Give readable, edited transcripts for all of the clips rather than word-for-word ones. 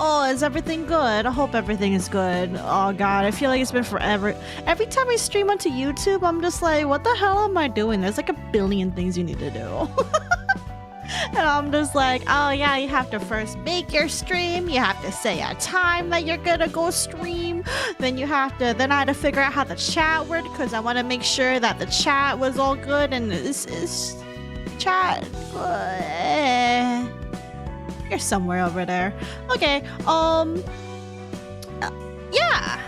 Oh, is everything good? I hope everything is good. Oh god, I feel like it's been forever. Every time I stream onto YouTube, I'm just like, what the hell am I doing? There's like a billion things you need to do. And I'm just like, oh yeah, you have to first make your stream. You have to say a time that you're gonna go stream. Then I had to figure out how the chat worked because I want to make sure that the chat was all good. And this is chat. You're somewhere over there. Okay. Yeah.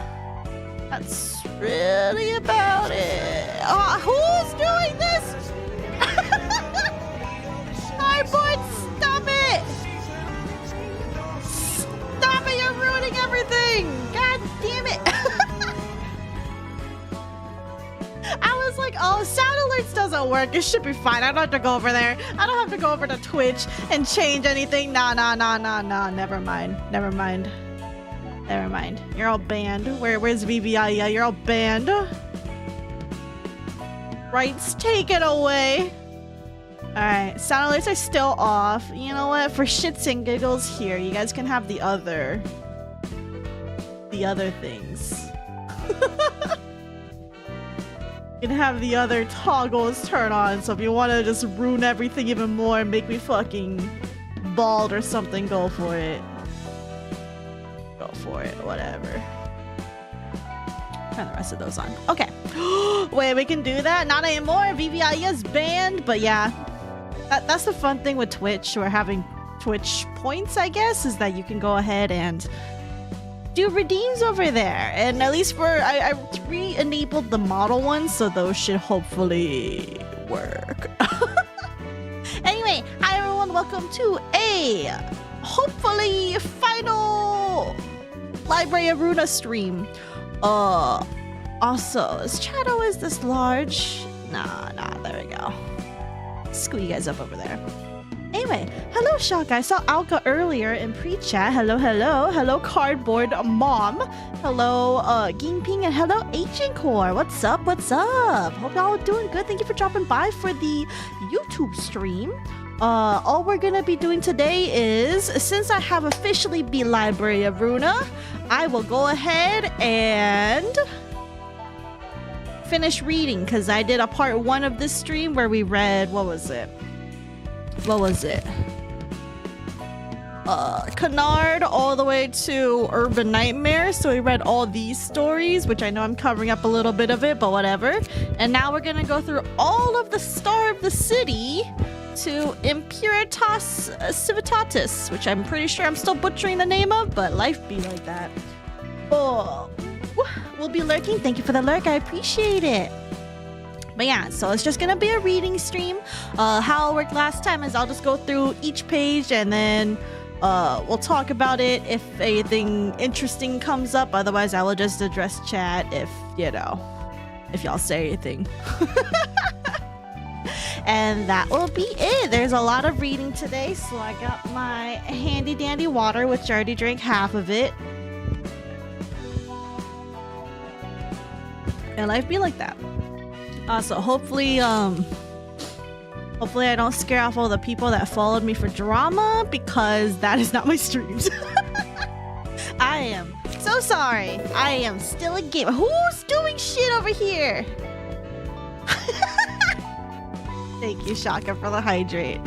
That's really about it. Who's doing this? Cardboard, stop it! Stop it, you're ruining everything! God damn it! I was like, oh, sound alerts doesn't work. It should be fine. I don't have to go over there. I don't have to go over to Twitch and change anything. Nah. Never mind. You're all banned. Where's VVIA? You're all banned. Rights taken away. Alright, sound alerts are still off. You know what? For shits and giggles here, you guys can have the other things. You can have the other toggles turn on, so if you want to just ruin everything even more and make me fucking bald or something, go for it. Go for it, whatever. Turn the rest of those on. Okay. Wait, we can do that? Not anymore. VVI is banned, but yeah. That's the fun thing with Twitch, or having Twitch points, I guess, is that you can go ahead and do redeems over there. And at least I re-enabled the model ones, so those should hopefully work. Anyway, hi everyone, welcome to a hopefully final Library of Ruina stream. Also, is chat always this large? Nah, there we go. Scoot you guys up over there. Anyway, hello Shock. I saw Alka earlier in pre-chat. Hello Cardboard Mom. Hello Ginping, and hello Agent Core. What's up? Hope y'all are doing good. Thank you for dropping by for the YouTube stream. All we're gonna be doing today is, since I have officially beat Library of Ruina, I will go ahead and finish reading, because I did a part 1 of this stream where we read, what was it? Canard all the way to Urban Nightmare. So we read all these stories, which I know I'm covering up a little bit of it, but whatever. And now we're gonna go through all of the Star of the City to Imperitas Civitatis, which I'm pretty sure I'm still butchering the name of, but life be like that. Oh, we'll be lurking. Thank you for the lurk. I appreciate it. But yeah, so it's just gonna be a reading stream. How it worked last time is I'll just go through each page and then we'll talk about it if anything interesting comes up. Otherwise, I will just address chat if y'all say anything. And that will be it. There's a lot of reading today, so I got my handy dandy water, which I already drank half of it. And life be like that. So hopefully I don't scare off all the people that followed me for drama, because that is not my streams. I am so sorry. I am still a gamer. Who's doing shit over here? Thank you, Shaka, for the hydrate.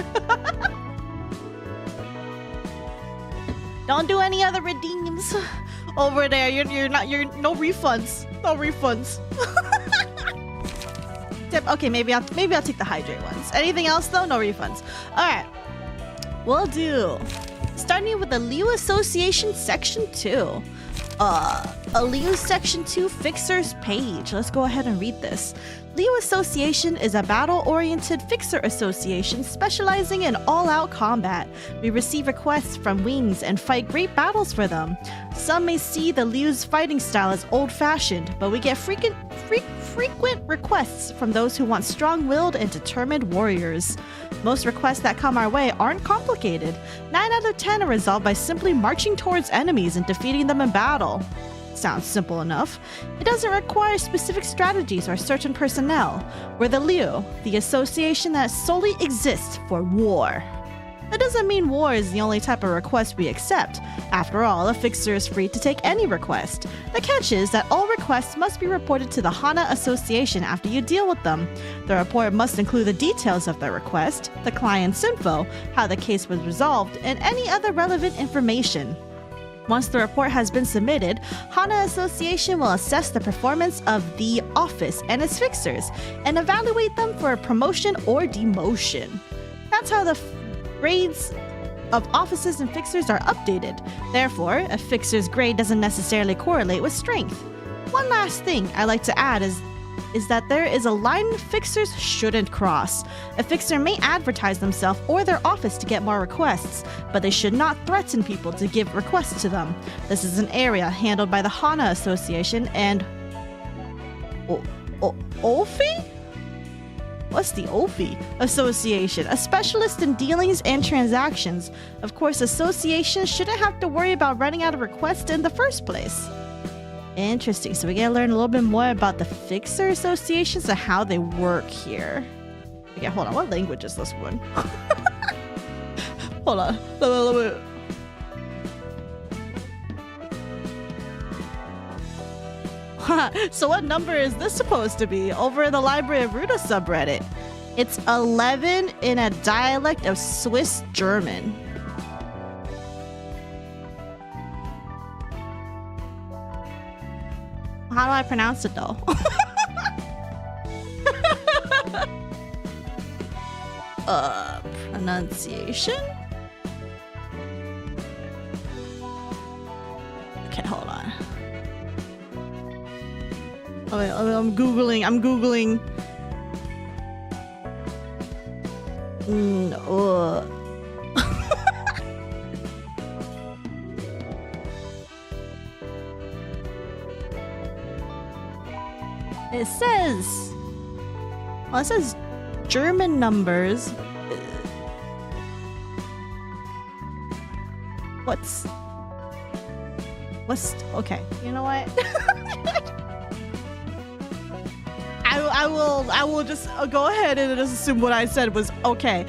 Don't do any other redeems over there. You're no refunds. No refunds. Okay, maybe I'll take the hydrate ones. Anything else though? No refunds. Alright. We'll do. Starting with the Liu Association Section 2. A Liu Section 2 Fixers page. Let's go ahead and read this. Liu Association is a battle-oriented fixer association specializing in all-out combat. We receive requests from wings and fight great battles for them. Some may see the Liu's fighting style as old-fashioned, but we get frequent requests from those who want strong-willed and determined warriors. Most requests that come our way aren't complicated. 9 out of 10 are resolved by simply marching towards enemies and defeating them in battle. Sounds simple enough. It doesn't require specific strategies or certain personnel. We're the Liu, the association that solely exists for war. That doesn't mean war is the only type of request we accept. After all, a fixer is free to take any request. The catch is that all requests must be reported to the Hana Association after you deal with them. The report must include the details of the request, the client's info, how the case was resolved, and any other relevant information. Once the report has been submitted, Hana Association will assess the performance of the office and its fixers and evaluate them for a promotion or demotion. That's how the grades of offices and fixers are updated. Therefore, a fixer's grade doesn't necessarily correlate with strength. One last thing I like to add is that there is a line fixers shouldn't cross. A fixer may advertise themselves or their office to get more requests, but they should not threaten people to give requests to them. This is an area handled by the Hana Association and Olfi? What's the Olfi Association? A specialist in dealings and transactions. Of course, associations shouldn't have to worry about running out of requests in the first place. Interesting. So we gotta learn a little bit more about the Fixer Associations and how they work here. Okay, hold on. What language is this one? Hold on. So what number is this supposed to be? Over in the Library of Ruina subreddit. It's 11 in a dialect of Swiss German. How do I pronounce it though? Pronunciation? Okay, hold on. Oh, wait, I'm googling. It says German numbers. What's okay, you know what? I will just go ahead and just assume what I said was okay.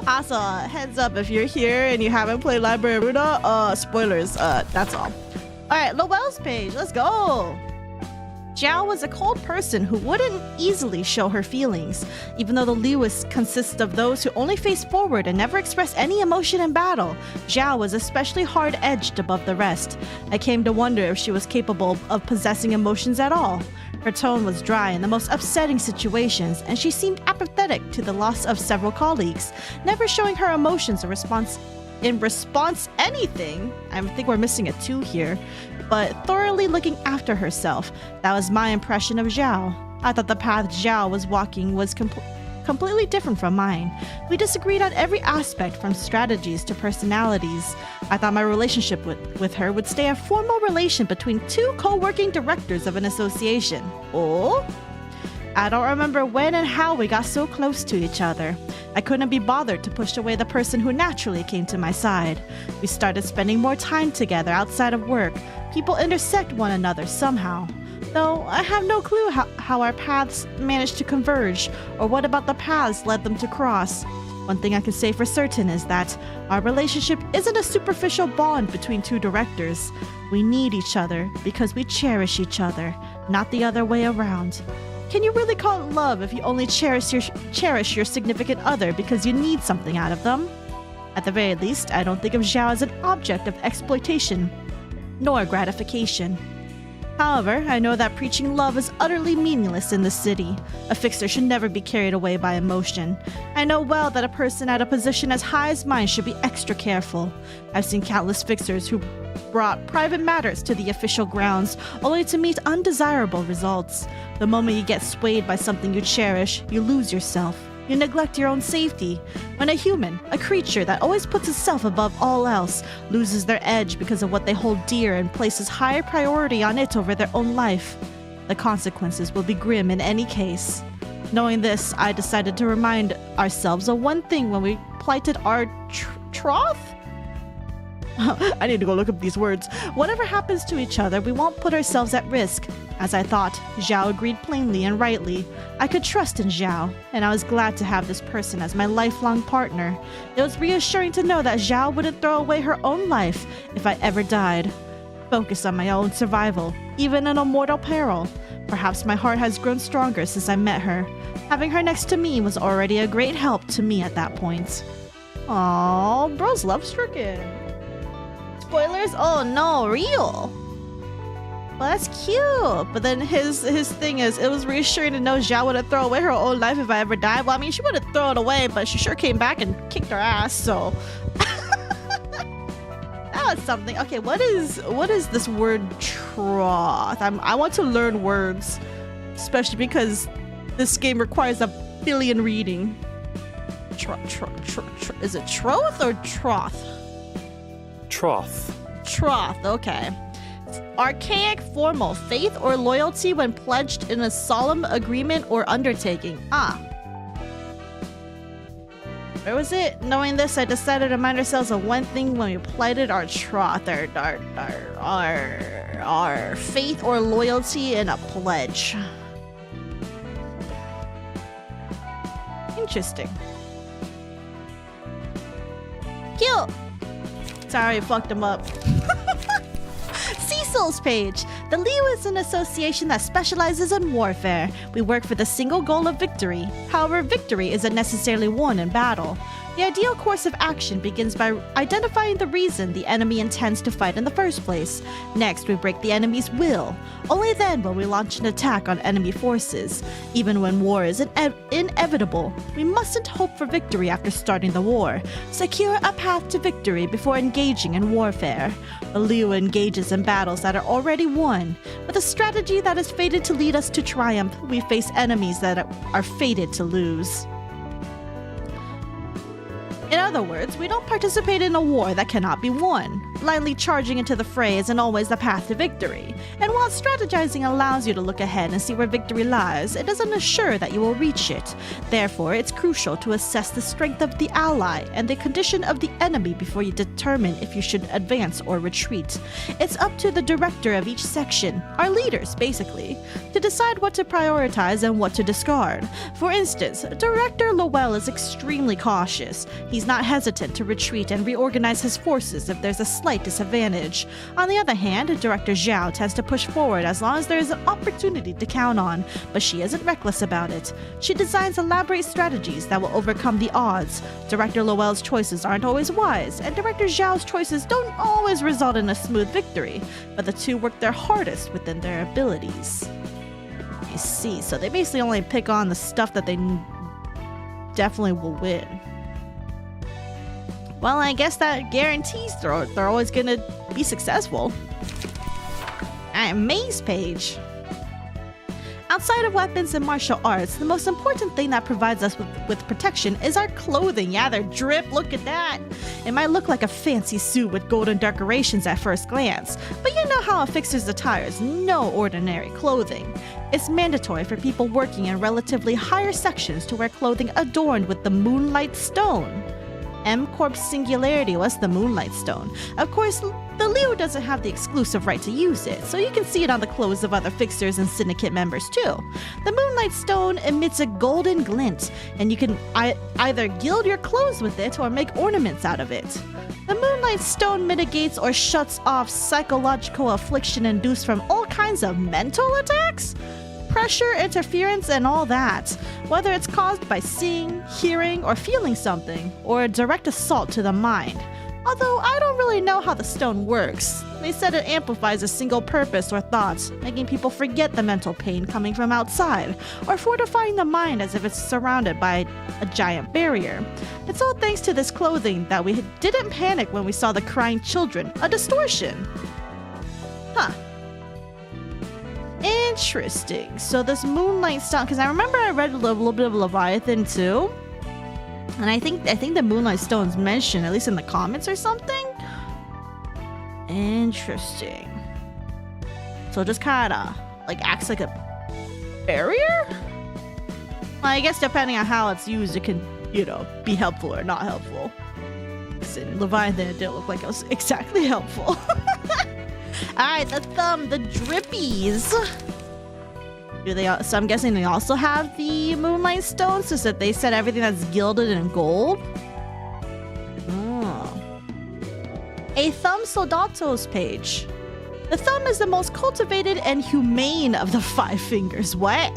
Also, heads up, if you're here and you haven't played Library of Ruina, spoilers, that's all. Alright, Lowell's page, let's go! Xiao was a cold person who wouldn't easily show her feelings. Even though the Lewis consists of those who only face forward and never express any emotion in battle, Xiao was especially hard-edged above the rest. I came to wonder if she was capable of possessing emotions at all. Her tone was dry in the most upsetting situations, and she seemed apathetic to the loss of several colleagues, never showing her emotions in response anything. I think we're missing a 2 here, but thoroughly looking after herself. That was my impression of Xiao. I thought the path Xiao was walking was completely different from mine. We disagreed on every aspect, from strategies to personalities. I thought my relationship with her would stay a formal relation between 2 co-working directors of an association. Oh? I don't remember when and how we got so close to each other. I couldn't be bothered to push away the person who naturally came to my side. We started spending more time together outside of work. People intersect one another somehow. Though I have no clue how our paths managed to converge, or what about the paths led them to cross. One thing I can say for certain is that our relationship isn't a superficial bond between 2 directors. We need each other because we cherish each other, not the other way around. Can you really call it love if you only cherish your significant other because you need something out of them? At the very least, I don't think of Xiao as an object of exploitation, nor gratification. However, I know that preaching love is utterly meaningless in this city. A fixer should never be carried away by emotion. I know well that a person at a position as high as mine should be extra careful. I've seen countless fixers who brought private matters to the official grounds only to meet undesirable results. The moment you get swayed by something you cherish, you lose yourself. You neglect your own safety. When a human, a creature that always puts itself above all else, loses their edge because of what they hold dear and places higher priority on it over their own life, the consequences will be grim in any case. Knowing this, I decided to remind ourselves of one thing when we plighted our troth? I need to go look up these words. Whatever happens to each other, we won't put ourselves at risk. As I thought, Xiao agreed plainly and rightly. I could trust in Xiao, and I was glad to have this person as my lifelong partner. It was reassuring to know that Xiao wouldn't throw away her own life if I ever died. Focus on my own survival, even in a mortal peril. Perhaps my heart has grown stronger since I met her. Having her next to me was already a great help to me at that point. Aww, bro's love-stricken. Spoilers? Oh no, real. Well, that's cute. But then his thing is, it was reassuring to know Xiao wouldn't throw away her own life if I ever died. Well, I mean, she wouldn't throw it away, but she sure came back and kicked her ass, so... That was something. Okay, what is this word troth? I want to learn words, especially because this game requires a billion reading. Is it troth or troth? Troth. Troth, okay. Archaic formal faith or loyalty when pledged in a solemn agreement or undertaking. Where was it? Knowing this, I decided to remind ourselves of one thing when we plighted our troth, our faith or loyalty in a pledge. Interesting. Cute. Sorry, I fucked him up. Cecil's page. The Liu is an association that specializes in warfare. We work for the single goal of victory. However, victory isn't necessarily won in battle. The ideal course of action begins by identifying the reason the enemy intends to fight in the first place. Next, we break the enemy's will. Only then will we launch an attack on enemy forces. Even when war is inevitable, we mustn't hope for victory after starting the war. Secure a path to victory before engaging in warfare. The Liu engages in battles that are already won. With a strategy that is fated to lead us to triumph, we face enemies that are fated to lose. In other words, we don't participate in a war that cannot be won. Blindly charging into the fray isn't always the path to victory. And while strategizing allows you to look ahead and see where victory lies, it doesn't assure that you will reach it. Therefore, it's crucial to assess the strength of the ally and the condition of the enemy before you determine if you should advance or retreat. It's up to the director of each section, our leaders basically, to decide what to prioritize and what to discard. For instance, Director Lowell is extremely cautious. He's not hesitant to retreat and reorganize his forces if there's a slight disadvantage. On the other hand, Director Xiao tends to push forward as long as there is an opportunity to count on, but she isn't reckless about it. She designs elaborate strategies that will overcome the odds. Director Lowell's choices aren't always wise, and Director Xiao's choices don't always result in a smooth victory, but the two work their hardest within their abilities. I see, so they basically only pick on the stuff that they definitely will win. Well, I guess that guarantees they're always gonna be successful. Alright, May's page. Outside of weapons and martial arts, the most important thing that provides us with protection is our clothing. Yeah, they're drip, look at that. It might look like a fancy suit with golden decorations at first glance, but you know how a fixer's attire is no ordinary clothing. It's mandatory for people working in relatively higher sections to wear clothing adorned with the Moonlight Stone. Corp's singularity was the Moonlight Stone. Of course, the Liu doesn't have the exclusive right to use it, so you can see it on the clothes of other fixers and syndicate members too. The Moonlight Stone emits a golden glint, and you can either gild your clothes with it or make ornaments out of it. The Moonlight Stone mitigates or shuts off psychological affliction induced from all kinds of mental attacks, pressure, interference, and all that, whether it's caused by seeing, hearing, or feeling something, or a direct assault to the mind. Although I don't really know how the stone works. They said it amplifies a single purpose or thoughts, making people forget the mental pain coming from outside, or fortifying the mind as if it's surrounded by a giant barrier. It's all thanks to this clothing that we didn't panic when we saw the crying children, a distortion. Huh. Interesting. So this Moonlight Stone, because I remember I read a little bit of Leviathan too, and I think the Moonlight Stone's mentioned at least in the comments or something. Interesting. So it just kind of like acts like a barrier. Well, I guess depending on how it's used, it can, you know, be helpful or not helpful. listen, Leviathan didn't look like it was exactly helpful. Alright, the thumb, the drippies. Do they? So I'm guessing they also have the moonlight stones, so that they said everything that's gilded in gold. Oh. A thumb soldato's page. The thumb is the most cultivated and humane of the 5 fingers. What?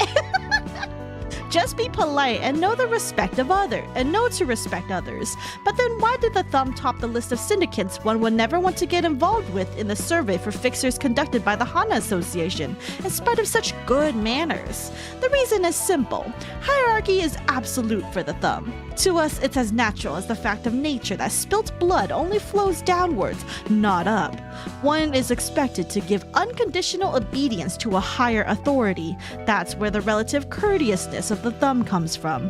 Just be polite and know to respect others. But then why did the thumb top the list of syndicates one would never want to get involved with in the survey for fixers conducted by the Hana Association, in spite of such good manners? The reason is simple. Hierarchy is absolute for the thumb. To us, it's as natural as the fact of nature that spilt blood only flows downwards, not up. One is expected to give unconditional obedience to a higher authority. That's where the relative courteousness of the thumb comes from.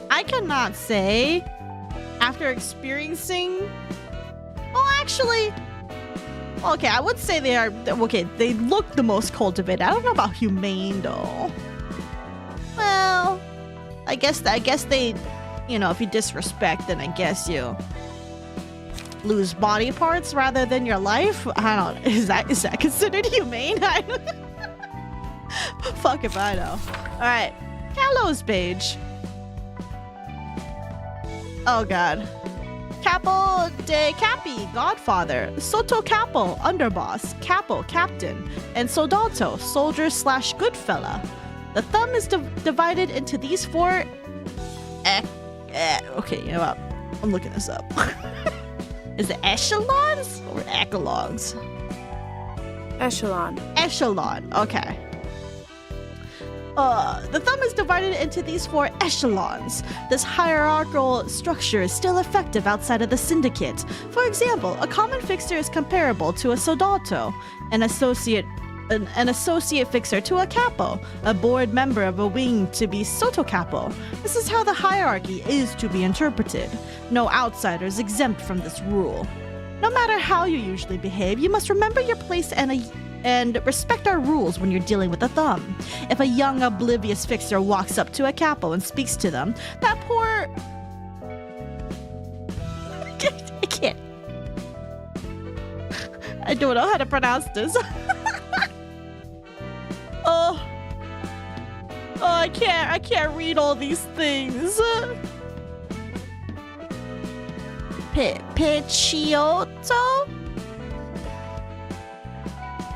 I cannot say, after experiencing... Well, actually... Okay, I would say they are... Okay, they look the most cultivated. I don't know about humane, though. Well... I guess they... You know, if you disrespect, then I guess you... lose body parts rather than your life? I don't know. Is that considered humane? Fuck if I know. Alright. Calo's page. Oh god. Capo de Capi, Godfather. Soto Capo, Underboss. Capo, Captain. And Soldato, Soldier / Goodfella. The thumb is divided into these 4... Okay, you know what? I'm looking this up. Is it echelons or echelons? Echelon. Echelon, okay. The thumb is divided into these 4 echelons. This hierarchical structure is still effective outside of the syndicate. For example, a common fixer is comparable to a soldato, an associate fixer to a capo, a board member of a wing to be sotocapo. This is how the hierarchy is to be interpreted. No outsiders exempt from this rule. No matter how you usually behave, you must remember your place and respect our rules when you're dealing with a thumb. If a young, oblivious fixer walks up to a capo and speaks to them, that poor... I can't. I don't know how to pronounce this. Oh, I can't read all these things. Picciotto?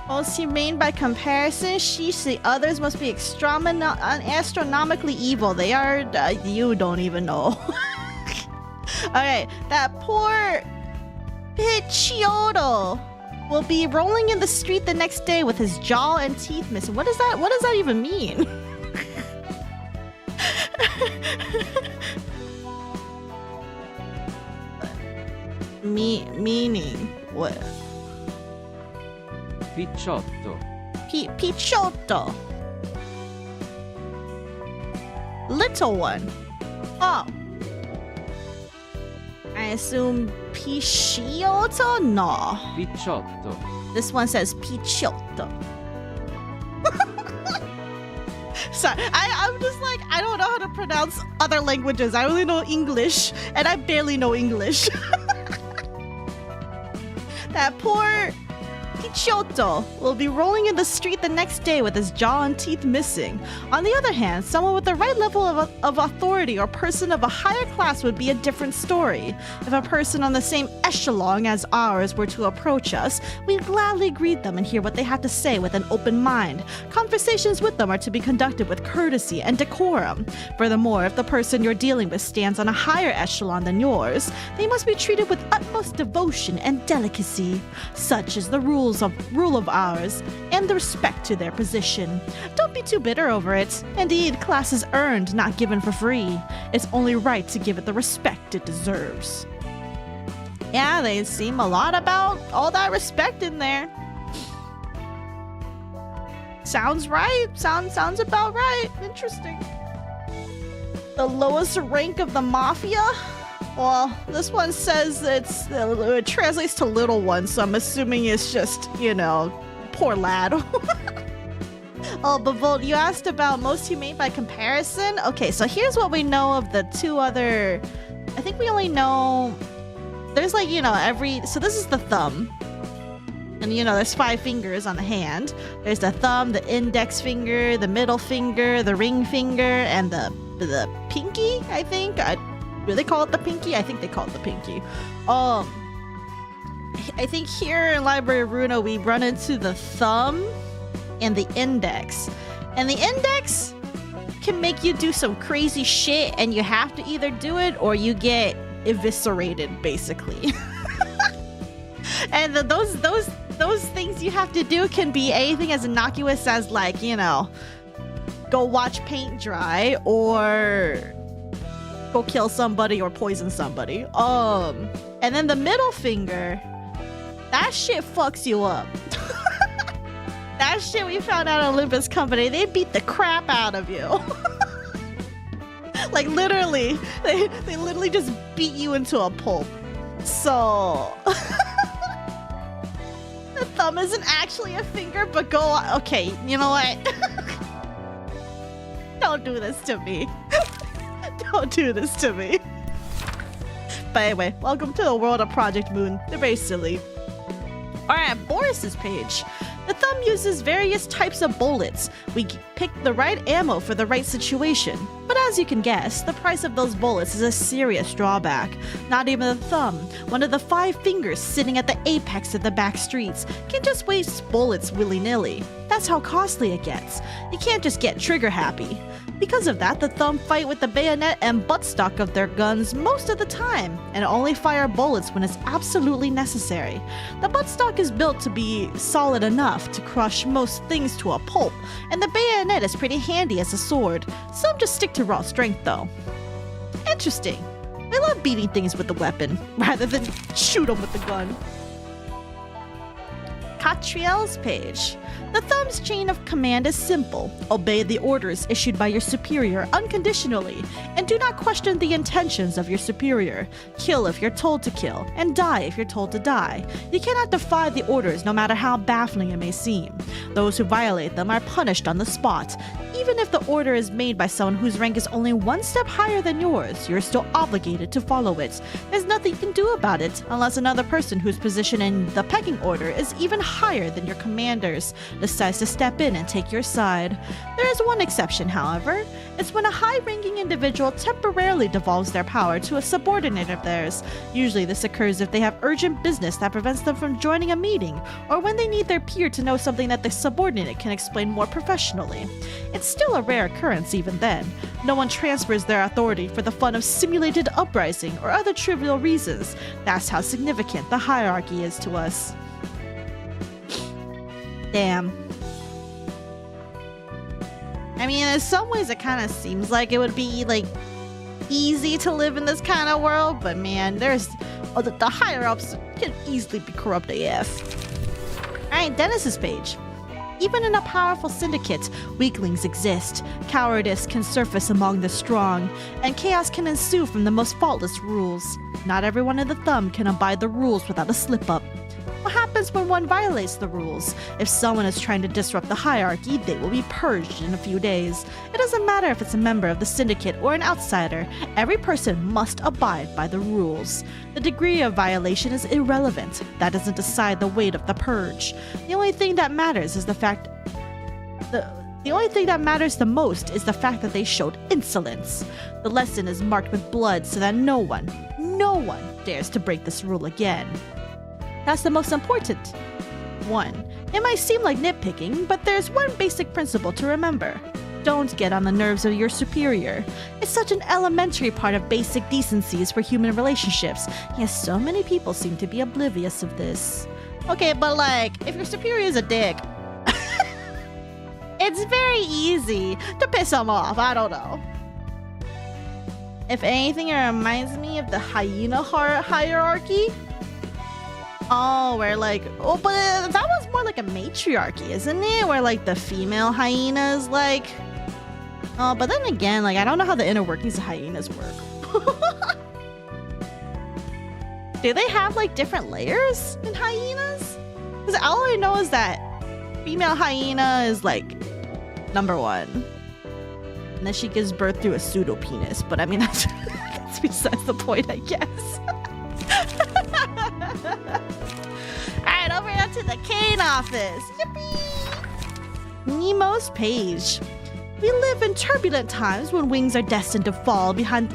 Most humane by comparison, sheesh, the others must be astronomically evil. They are, you don't even know. Alright, that poor Picciotto will be rolling in the street the next day with his jaw and teeth missing. What does that even mean? Meaning what? Picciotto. Picciotto. Little one. Oh. I assume Picciotto? No. Picciotto. This one says Picciotto. Sorry, I'm just like, I don't know how to pronounce other languages. I only know English, and I barely know English. That poor Picciotto will be rolling in the street the next day with his jaw and teeth missing. On the other hand, someone with the right level of authority or person of a higher class would be a different story. If a person on the same echelon as ours were to approach us, we'd gladly greet them and hear what they have to say with an open mind. Conversations with them are to be conducted with courtesy and decorum. Furthermore, if the person you're dealing with stands on a higher echelon than yours, they must be treated with utmost devotion and delicacy. Such is the rule of ours, and the respect to their position. Don't be too bitter over it. Indeed, class is earned, not given for free. It's only right to give it the respect it deserves. Yeah, they seem a lot about all that respect in there. Sounds right. Sounds about right. Interesting. The lowest rank of the mafia? Well, this one says it translates to little one, so I'm assuming it's just, you know, poor lad. Oh, but Volt, you asked about most humane by comparison? Okay, so here's what we know of the 2 other... I think we only know there's like, you know, so this is the thumb. And you know, there's 5 fingers on the hand. There's the thumb, the index finger, the middle finger, the ring finger, and the pinky, I think. Do they call it the pinky? I think they call it the pinky. I think here in Library of Ruina, we run into the thumb and the index. And the index can make you do some crazy shit, and you have to either do it or you get eviscerated, basically. And those things you have to do can be anything as innocuous as, like, you know, go watch paint dry or go kill somebody or poison somebody. And then the middle finger, that shit fucks you up. That shit we found out at Olympus Company, they beat the crap out of you. Like literally, they literally just beat you into a pulp. So the thumb isn't actually a finger, but go on. Okay, you know what? Don't do this to me. Don't do this to me. But anyway, welcome to the world of Project Moon. They're very silly. Alright, Boris's page. The thumb uses various types of bullets. We pick the right ammo for the right situation. But as you can guess, the price of those bullets is a serious drawback. Not even the thumb, one of the 5 fingers sitting at the apex of the back streets, can just waste bullets willy-nilly. That's how costly it gets. You can't just get trigger happy. Because of that, the thumb fight with the bayonet and buttstock of their guns most of the time, and only fire bullets when it's absolutely necessary. The buttstock is built to be solid enough to crush most things to a pulp, and the bayonet is pretty handy as a sword. Some just stick to raw strength though. Interesting. I love beating things with the weapon, rather than shoot them with the gun. Catriel's page. The thumb's chain of command is simple. Obey the orders issued by your superior unconditionally, and do not question the intentions of your superior. Kill if you're told to kill, and die if you're told to die. You cannot defy the orders no matter how baffling it may seem. Those who violate them are punished on the spot. Even if the order is made by someone whose rank is only 1 step higher than yours, you're still obligated to follow it. There's nothing you can do about it, unless another person whose position in the pecking order is even higher than your commander's decides to step in and take your side. There is one exception, however. It's when a high-ranking individual temporarily devolves their power to a subordinate of theirs. Usually this occurs if they have urgent business that prevents them from joining a meeting, or when they need their peer to know something that the subordinate can explain more professionally. It's still a rare occurrence even then. No one transfers their authority for the fun of simulated uprising or other trivial reasons. That's how significant the hierarchy is to us. Damn. I mean, in some ways it kind of seems like it would be, like, easy to live in this kind of world, but man, the higher-ups can easily be corrupt AF. Alright, Dennis's page. Even in a powerful syndicate, weaklings exist. Cowardice can surface among the strong, and chaos can ensue from the most faultless rules. Not everyone in the thumb can abide the rules without a slip-up. What happens when one violates the rules? If someone is trying to disrupt the hierarchy, they will be purged in a few days. It doesn't matter if it's a member of the syndicate or an outsider, every person must abide by the rules. The degree of violation is irrelevant. That doesn't decide the weight of the purge. The only thing that matters is the fact the most is the fact that they showed insolence. The lesson is marked with blood so that no one dares to break this rule again. That's the most important one. It might seem like nitpicking, but there's one basic principle to remember. Don't get on the nerves of your superior. It's such an elementary part of basic decencies for human relationships, yet so many people seem to be oblivious of this. Okay, but like, if your superior is a dick, it's very easy to piss them off, I don't know. If anything, it reminds me of the hyena hierarchy. Oh, where like, oh, but that was more like a matriarchy, isn't it? Where like the female hyenas like, oh, but then again, like I don't know how the inner workings of hyenas work. Do they have like different layers in hyenas? Because all I know is that female hyena is like number 1. And then she gives birth to a pseudo penis. But I mean, that's besides the point, I guess. the Kane office. Yippee! Nemo's page. We live in turbulent times when wings are destined to fall behind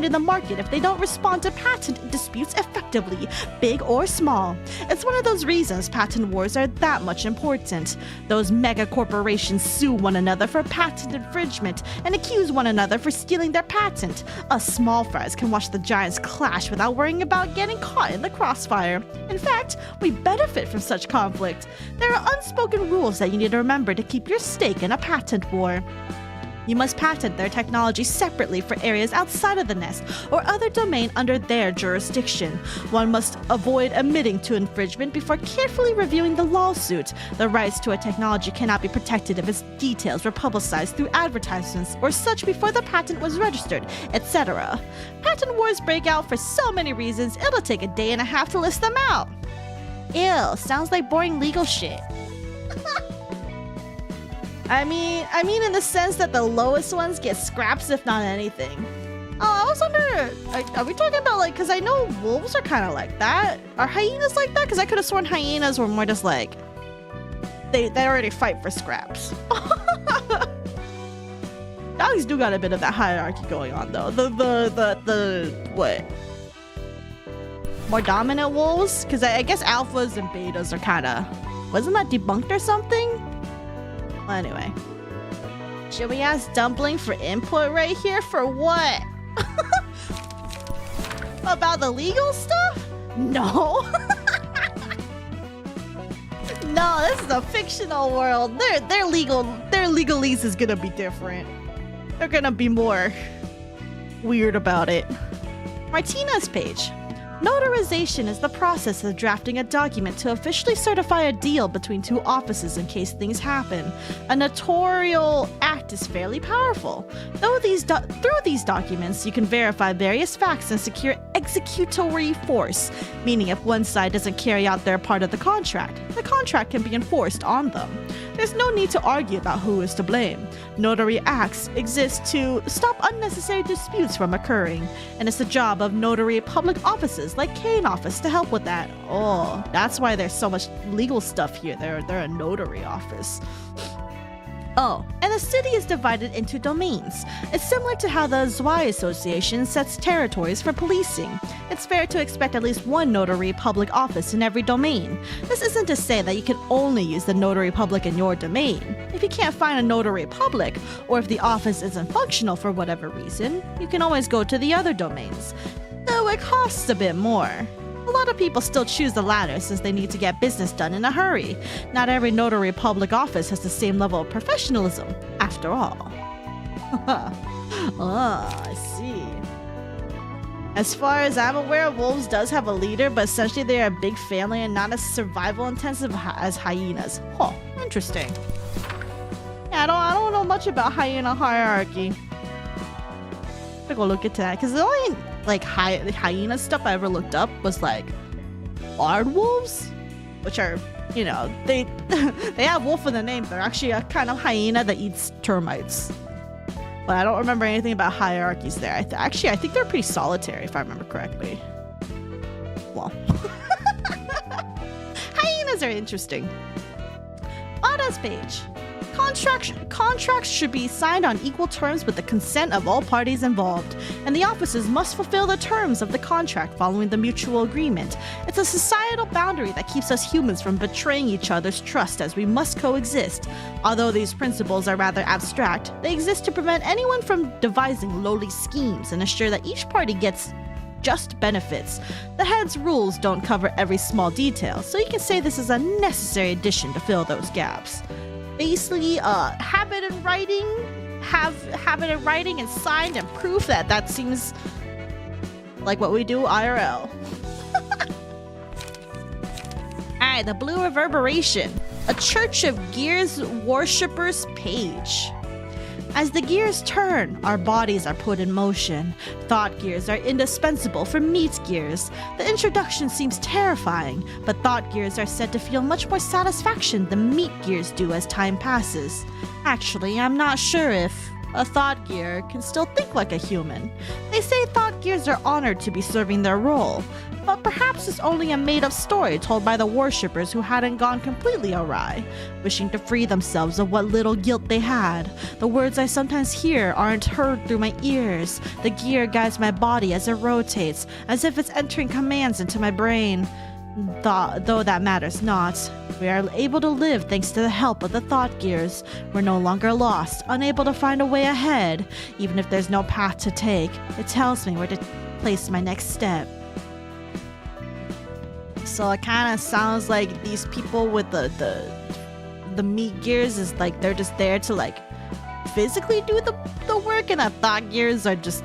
in the market if they don't respond to patent disputes effectively, big or small. It's one of those reasons patent wars are that much important. Those mega corporations sue one another for patent infringement and accuse one another for stealing their patent. Us small fries can watch the giants clash without worrying about getting caught in the crossfire. In fact, we benefit from such conflict. There are unspoken rules that you need to remember to keep your stake in a patent war. You must patent their technology separately for areas outside of the nest or other domain under their jurisdiction. One must avoid admitting to infringement before carefully reviewing the lawsuit. The rights to a technology cannot be protected if its details were publicized through advertisements or such before the patent was registered, etc. Patent wars break out for so many reasons, it'll take a day and a half to list them out. Ew, sounds like boring legal shit. I mean in the sense that the lowest ones get scraps if not anything. Oh, I was wondering, are we talking about like, because I know wolves are kind of like that. Are hyenas like that? Because I could have sworn hyenas were more just like, they already fight for scraps. Dogs do got a bit of that hierarchy going on though. The what? More dominant wolves? Because I guess alphas and betas are kind of, wasn't that debunked or something? Well, anyway, should we ask Dumpling for input right here? For what? About the legal stuff? No. No, this is a fictional world. Their legalese is gonna be different. They're gonna be more weird about it. Martina's page. Notarization is the process of drafting a document to officially certify a deal between two offices in case things happen. A notarial act is fairly powerful. Through these documents, you can verify various facts and secure executory force, meaning if one side doesn't carry out their part of the contract can be enforced on them. There's no need to argue about who is to blame. Notary acts exist to stop unnecessary disputes from occurring, and it's the job of notary public offices like Kane office to help with that. Oh, that's why there's so much legal stuff here. They're a notary office. Oh, and the city is divided into domains. It's similar to how the Xiao Association sets territories for policing. It's fair to expect at least one notary public office in every domain. This isn't to say that you can only use the notary public in your domain. If you can't find a notary public, or if the office isn't functional for whatever reason, you can always go to the other domains, though it costs a bit more. A lot of people still choose the latter since they need to get business done in a hurry. Not every notary public office has the same level of professionalism, after all. I see. As far as I'm aware, wolves does have a leader, but essentially they are a big family and not as survival intensive as hyenas. Huh, interesting. Yeah, I don't know much about hyena hierarchy. I'll go look into that, because the only like hyena stuff I ever looked up was like aardwolves, which are, you know, they have wolf in the name. They're actually a kind of hyena that eats termites. But I don't remember anything about hierarchies there. I think they're pretty solitary if I remember correctly. Well, hyenas are interesting. Ada's page. Contracts should be signed on equal terms with the consent of all parties involved, and the offices must fulfill the terms of the contract following the mutual agreement. It's a societal boundary that keeps us humans from betraying each other's trust as we must coexist. Although these principles are rather abstract, they exist to prevent anyone from devising lowly schemes and ensure that each party gets just benefits. The head's rules don't cover every small detail, so you can say this is a necessary addition to fill those gaps. Basically, have it in writing and signed and proof that seems like what we do IRL. Alright, the Blue Reverberation, a Church of Gears worshippers page. As the gears turn, our bodies are put in motion. Thought gears are indispensable for meat gears. The introduction seems terrifying, but thought gears are said to feel much more satisfaction than meat gears do as time passes. Actually, I'm not sure if a thought gear can still think like a human. They say thought gears are honored to be serving their role. But perhaps it's only a made-up story told by the worshippers who hadn't gone completely awry, wishing to free themselves of what little guilt they had. The words I sometimes hear aren't heard through my ears. The gear guides my body as it rotates, as if it's entering commands into my brain. Though that matters not. We are able to live thanks to the help of the thought gears. We're no longer lost, unable to find a way ahead. Even if there's no path to take, it tells me where to place my next step. So it kind of sounds like these people with the meat gears is like they're just there to like physically do the work, and the thought gears are just,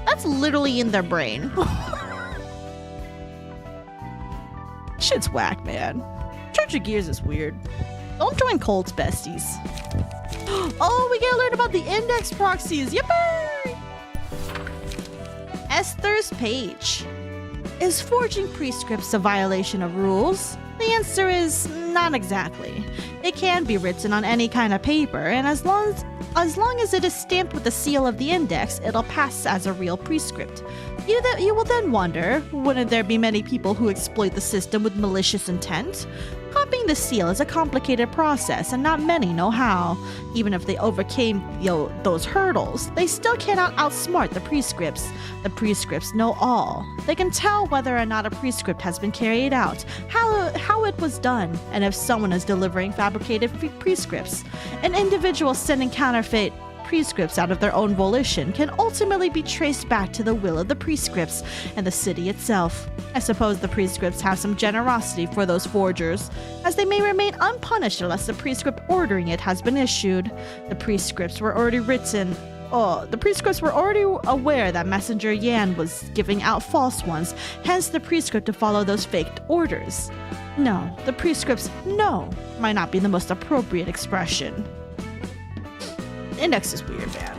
that's literally in their brain. Shit's whack, man. Church of Gears is weird. Don't join cults, besties. Oh, we get to learn about the index proxies. Yippee! Esther's page. Is forging prescripts a violation of rules? The answer is not exactly. It can be written on any kind of paper, and as long as it is stamped with the seal of the index, it'll pass as a real prescript. You will then wonder, wouldn't there be many people who exploit the system with malicious intent? Copying the seal is a complicated process, and not many know how. Even if they overcame those hurdles, they still cannot outsmart the prescripts. The prescripts know all. They can tell whether or not a prescript has been carried out, how it was done, and if someone is delivering fabricated prescripts. An individual sending counterfeit prescripts out of their own volition can ultimately be traced back to the will of the prescripts and the city itself. I suppose the prescripts have some generosity for those forgers, as they may remain unpunished unless the prescript ordering it has been issued. The prescripts were already aware that Messenger Yan was giving out false ones, hence the prescript to follow those faked orders. No, the prescripts no might not be the most appropriate expression. Index is weird, man.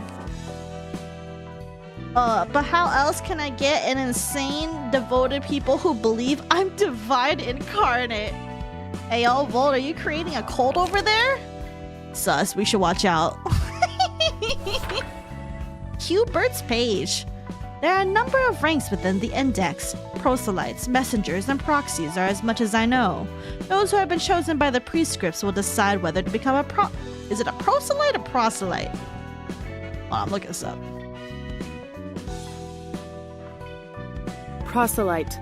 But how else can I get an insane, devoted people who believe I'm divine incarnate? Hey, yo, Volt, are you creating a cult over there? Sus, we should watch out. Hubert's page. There are a number of ranks within the index. Proselytes, messengers, and proxies are as much as I know. Those who have been chosen by the prescripts will decide whether to become a Is it a proselyte or proselyte? Oh, I'm looking this up. Proselyte.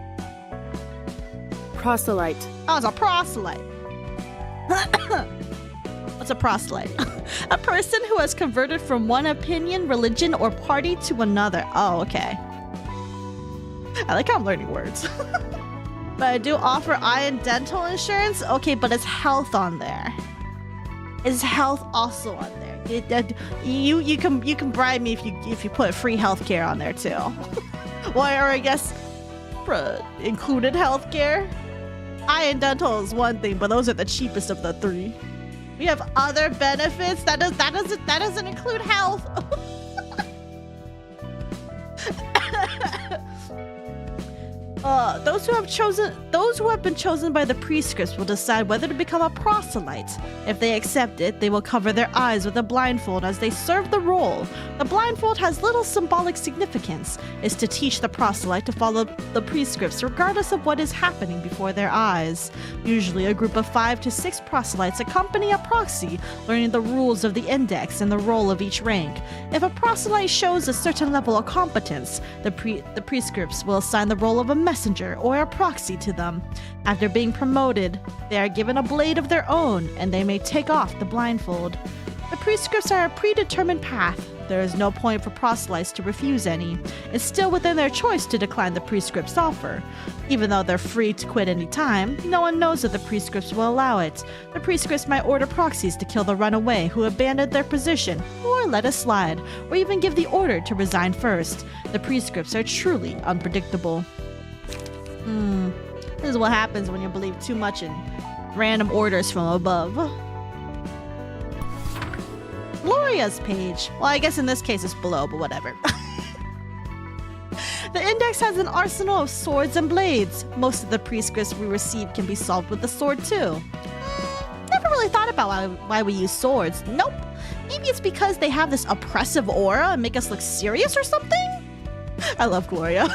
Proselyte. Oh, it's a proselyte. What's a proselyte? A person who has converted from one opinion, religion, or party to another. Oh, okay. I like how I'm learning words. But I do offer eye and dental insurance. Okay, but it's health on there. Is health also on there? You can bribe me if you put free healthcare on there too. Or I guess included healthcare. Eye and dental is one thing, but those are the cheapest of the three. We have other benefits that doesn't include health. Those who have been chosen by the prescripts will decide whether to become a proselyte. If they accept it, they will cover their eyes with a blindfold as they serve the role. The blindfold has little symbolic significance. It's to teach the proselyte to follow the prescripts regardless of what is happening before their eyes. Usually a group of 5 to 6 proselytes accompany a proxy, learning the rules of the index and the role of each rank. If a proselyte shows a certain level of competence, the prescripts will assign the role of a messenger or a proxy to them. After being promoted, they are given a blade of their own, and they may take off the blindfold. The prescripts are a predetermined path. There is no point for proselytes to refuse any. It's still within their choice to decline the prescript's offer. Even though they're free to quit any time, no one knows that the prescripts will allow it. The prescripts might order proxies to kill the runaway who abandoned their position, or let it slide, or even give the order to resign first. The prescripts are truly unpredictable. This is what happens when you believe too much in random orders from above. Gloria's page. Well, I guess in this case it's below, but whatever. The index has an arsenal of swords and blades. Most of the prescripts we receive can be solved with the sword too. Never really thought about why we use swords. Nope. Maybe it's because they have this oppressive aura and make us look serious or something? I love Gloria.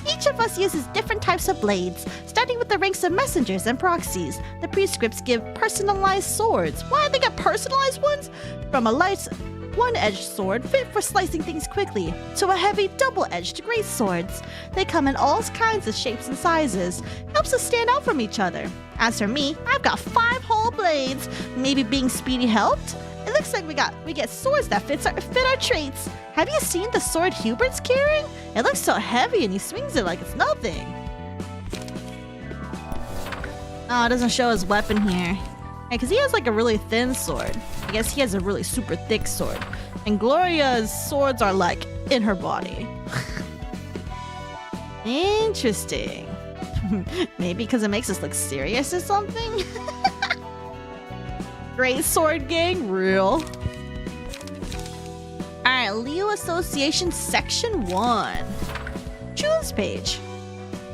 Each Each of us uses different types of blades, starting with the ranks of messengers and proxies. The prescripts give personalized swords. Why they get personalized ones? From a light one-edged sword fit for slicing things quickly, to a heavy double-edged great swords. They come in all kinds of shapes and sizes. Helps us stand out from each other. As for me, I've got 5 whole blades. Maybe being speedy helped? It looks like we get swords that fit our traits. Have you seen the sword Hubert's carrying? It looks so heavy and he swings it like it's nothing. Oh, it doesn't show his weapon here. Because he has like a really thin sword. I guess he has a really super thick sword. And Gloria's swords are like in her body. Interesting. Maybe because it makes us look serious or something? Great sword gang, real. Alright, Liu Association Section 1. June's page.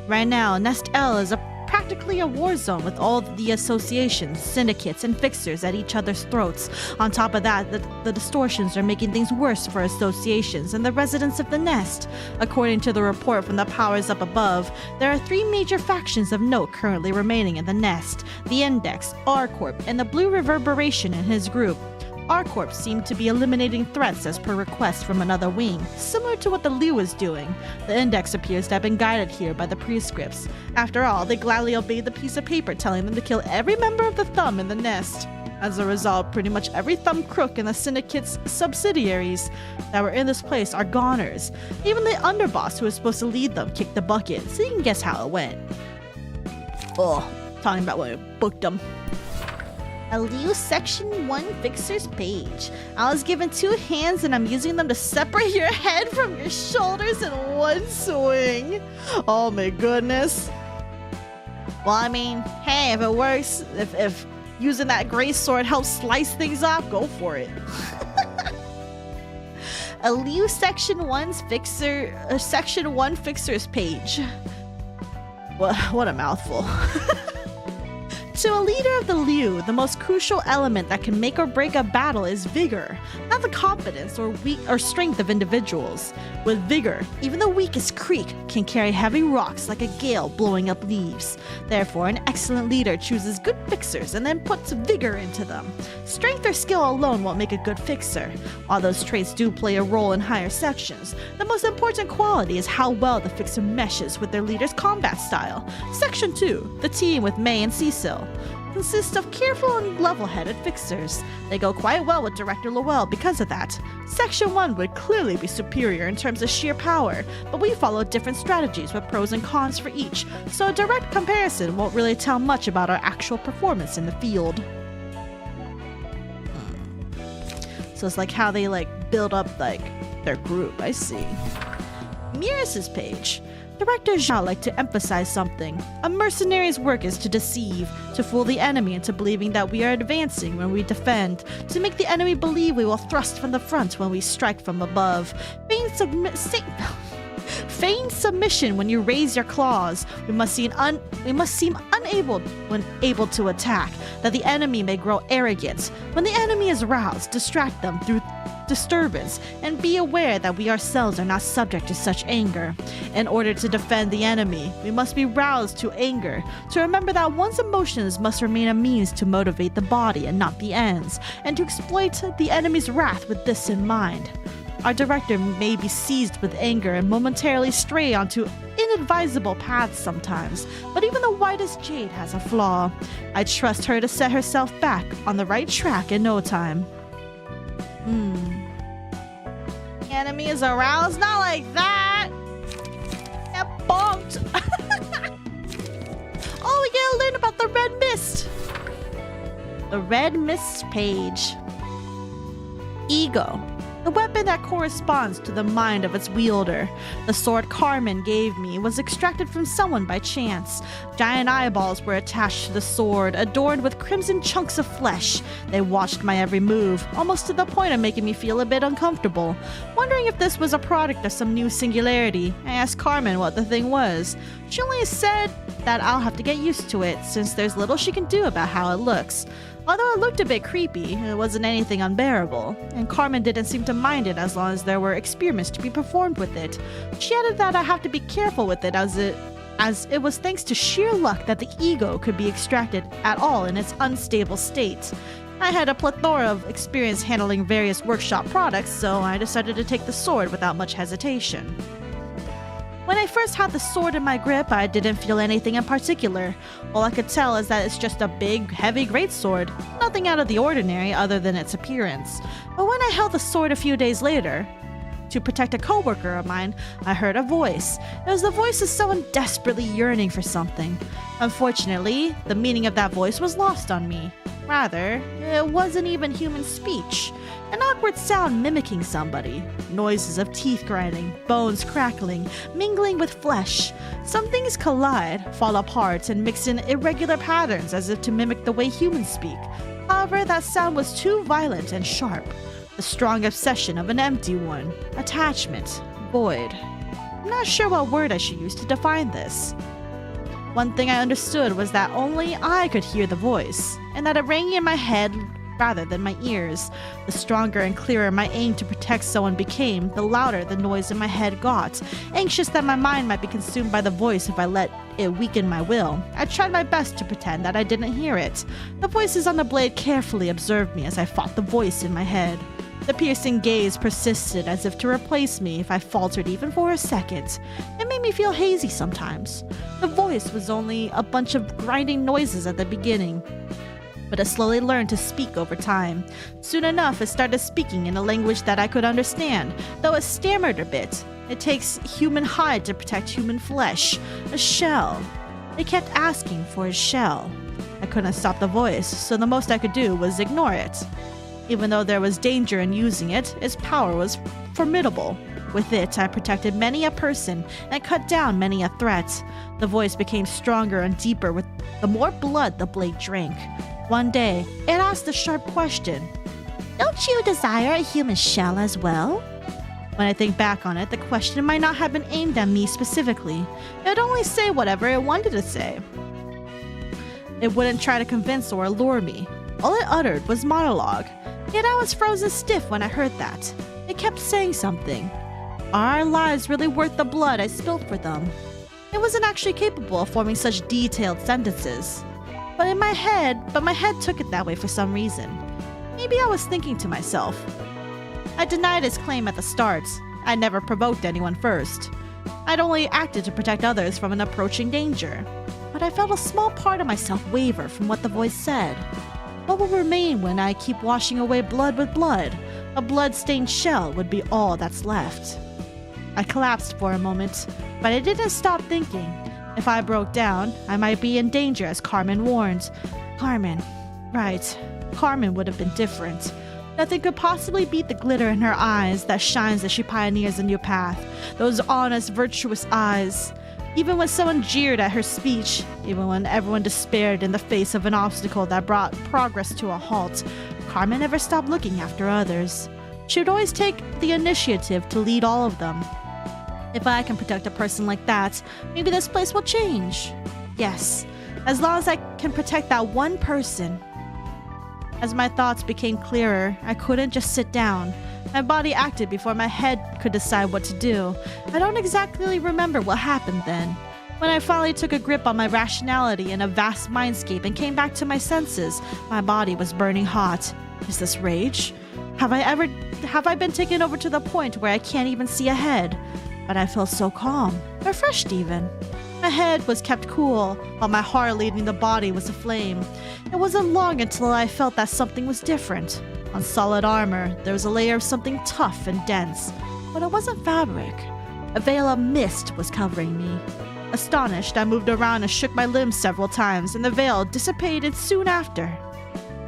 Right now, Nest L is practically a war zone with all the associations, syndicates, and fixers at each other's throats. On top of that, the distortions are making things worse for associations and the residents of the Nest. According to the report from the powers up above, there are 3 major factions of note currently remaining in the Nest: the Index, Corp, and the Blue Reverberation and his group. Corp seemed to be eliminating threats as per request from another wing, similar to what the Liu is doing. The Index appears to have been guided here by the prescripts. After all, they gladly obeyed the piece of paper telling them to kill every member of the Thumb in the Nest. As a result, pretty much every Thumb crook in the Syndicate's subsidiaries that were in this place are goners. Even the underboss who was supposed to lead them kicked the bucket, so you can guess how it went. Oh, talking about when we booked them. A Liu Section 1 Fixer's page. I was given 2 hands and I'm using them to separate your head from your shoulders in one swing. Oh my goodness. Well, I mean, hey, if it works, if using that gray sword helps slice things off, go for it. A Liu Section 1's Section 1 Fixer's page. What a mouthful. To a leader of the Liu, the most crucial element that can make or break a battle is vigor, not the confidence or strength of individuals. With vigor, even the weakest creek can carry heavy rocks like a gale blowing up leaves. Therefore, an excellent leader chooses good fixers and then puts vigor into them. Strength or skill alone won't make a good fixer. While those traits do play a role in higher sections, the most important quality is how well the fixer meshes with their leader's combat style. Section 2, the team with May and Cecil, consists of careful and level-headed fixers. They go quite well with Director Lowell because of that. Section 1 would clearly be superior in terms of sheer power, but we follow different strategies with pros and cons for each, so a direct comparison won't really tell much about our actual performance in the field. So it's like how they build up their group, I see. Miris's page. Director Xiao liked to emphasize something. A mercenary's work is to deceive, to fool the enemy into believing that we are advancing when we defend, to make the enemy believe we will thrust from the front when we strike from above. Feign submission when you raise your claws. We must seem unable when able to attack, that the enemy may grow arrogant. When the enemy is roused, distract them through disturbance, and be aware that we ourselves are not subject to such anger. In order to defend the enemy, we must be roused to anger, to remember that one's emotions must remain a means to motivate the body and not the ends, and to exploit the enemy's wrath with this in mind. Our director may be seized with anger and momentarily stray onto inadvisable paths sometimes, but even the whitest jade has a flaw. I trust her to set herself back on the right track in no time. The enemy is aroused, not like that. Get bonked. Oh, we gotta learn about the red mist. The red mist page. Ego. The weapon that corresponds to the mind of its wielder. The sword Carmen gave me was extracted from someone by chance. Giant eyeballs were attached to the sword, adorned with crimson chunks of flesh. They watched my every move, almost to the point of making me feel a bit uncomfortable. Wondering if this was a product of some new singularity, I asked Carmen what the thing was. She only said that I'll have to get used to it, since there's little she can do about how it looks. Although it looked a bit creepy, it wasn't anything unbearable, and Carmen didn't seem to mind it as long as there were experiments to be performed with it. She added that I have to be careful with it as it was thanks to sheer luck that the ego could be extracted at all in its unstable state. I had a plethora of experience handling various workshop products, so I decided to take the sword without much hesitation. When I first had the sword in my grip, I didn't feel anything in particular. All I could tell is that it's just a big, heavy greatsword, nothing out of the ordinary other than its appearance. But when I held the sword a few days later, to protect a coworker of mine, I heard a voice. It was the voice of someone desperately yearning for something. Unfortunately, the meaning of that voice was lost on me. Rather, it wasn't even human speech. An awkward sound mimicking somebody. Noises of teeth grinding, bones crackling, mingling with flesh. Some things collide, fall apart, and mix in irregular patterns as if to mimic the way humans speak. However, that sound was too violent and sharp. The strong obsession of an empty one. Attachment. Void. I'm not sure what word I should use to define this. One thing I understood was that only I could hear the voice, and that it rang in my head rather than my ears. The stronger and clearer my aim to protect someone became, the louder the noise in my head got. Anxious that my mind might be consumed by the voice if I let it weaken my will, I tried my best to pretend that I didn't hear it. The voices on the blade carefully observed me as I fought the voice in my head. The piercing gaze persisted as if to replace me if I faltered even for a second. It made me feel hazy sometimes. The voice was only a bunch of grinding noises at the beginning, but it slowly learned to speak over time. Soon enough, it started speaking in a language that I could understand, though it stammered a bit. It takes human hide to protect human flesh. A shell. It kept asking for a shell. I couldn't stop the voice, so the most I could do was ignore it. Even though there was danger in using it, its power was formidable. With it, I protected many a person and cut down many a threat. The voice became stronger and deeper with the more blood the blade drank. One day, it asked a sharp question. Don't you desire a human shell as well? When I think back on it, the question might not have been aimed at me specifically. It would only say whatever it wanted to say. It wouldn't try to convince or allure me. All it uttered was monologue. Yet I was frozen stiff when I heard that. It kept saying something. Are our lives really worth the blood I spilled for them? It wasn't actually capable of forming such detailed sentences. But my head took it that way for some reason. Maybe I was thinking to myself. I denied his claim at the start. I never provoked anyone first. I'd only acted to protect others from an approaching danger. But I felt a small part of myself waver from what the voice said. What will remain when I keep washing away blood with blood? A blood-stained shell would be all that's left. I collapsed for a moment, but I didn't stop thinking. If I broke down, I might be in danger, as Carmen warned. Carmen. Right. Carmen would have been different. Nothing could possibly beat the glitter in her eyes that shines as she pioneers a new path. Those honest, virtuous eyes. Even when someone jeered at her speech, even when everyone despaired in the face of an obstacle that brought progress to a halt, Carmen never stopped looking after others. She would always take the initiative to lead all of them. If I can protect a person like that, maybe this place will change. Yes, as long as I can protect that one person. As my thoughts became clearer, I couldn't just sit down. My body acted before my head could decide what to do. I don't exactly remember what happened then. When I finally took a grip on my rationality in a vast mindscape and came back to my senses, my body was burning hot. Is this rage? Have I been taken over to the point where I can't even see ahead? But I felt so calm, refreshed even. My head was kept cool, while my heart leading the body was aflame. It wasn't long until I felt that something was different. On solid armor, there was a layer of something tough and dense, but it wasn't fabric. A veil of mist was covering me. Astonished, I moved around and shook my limbs several times, and the veil dissipated soon after.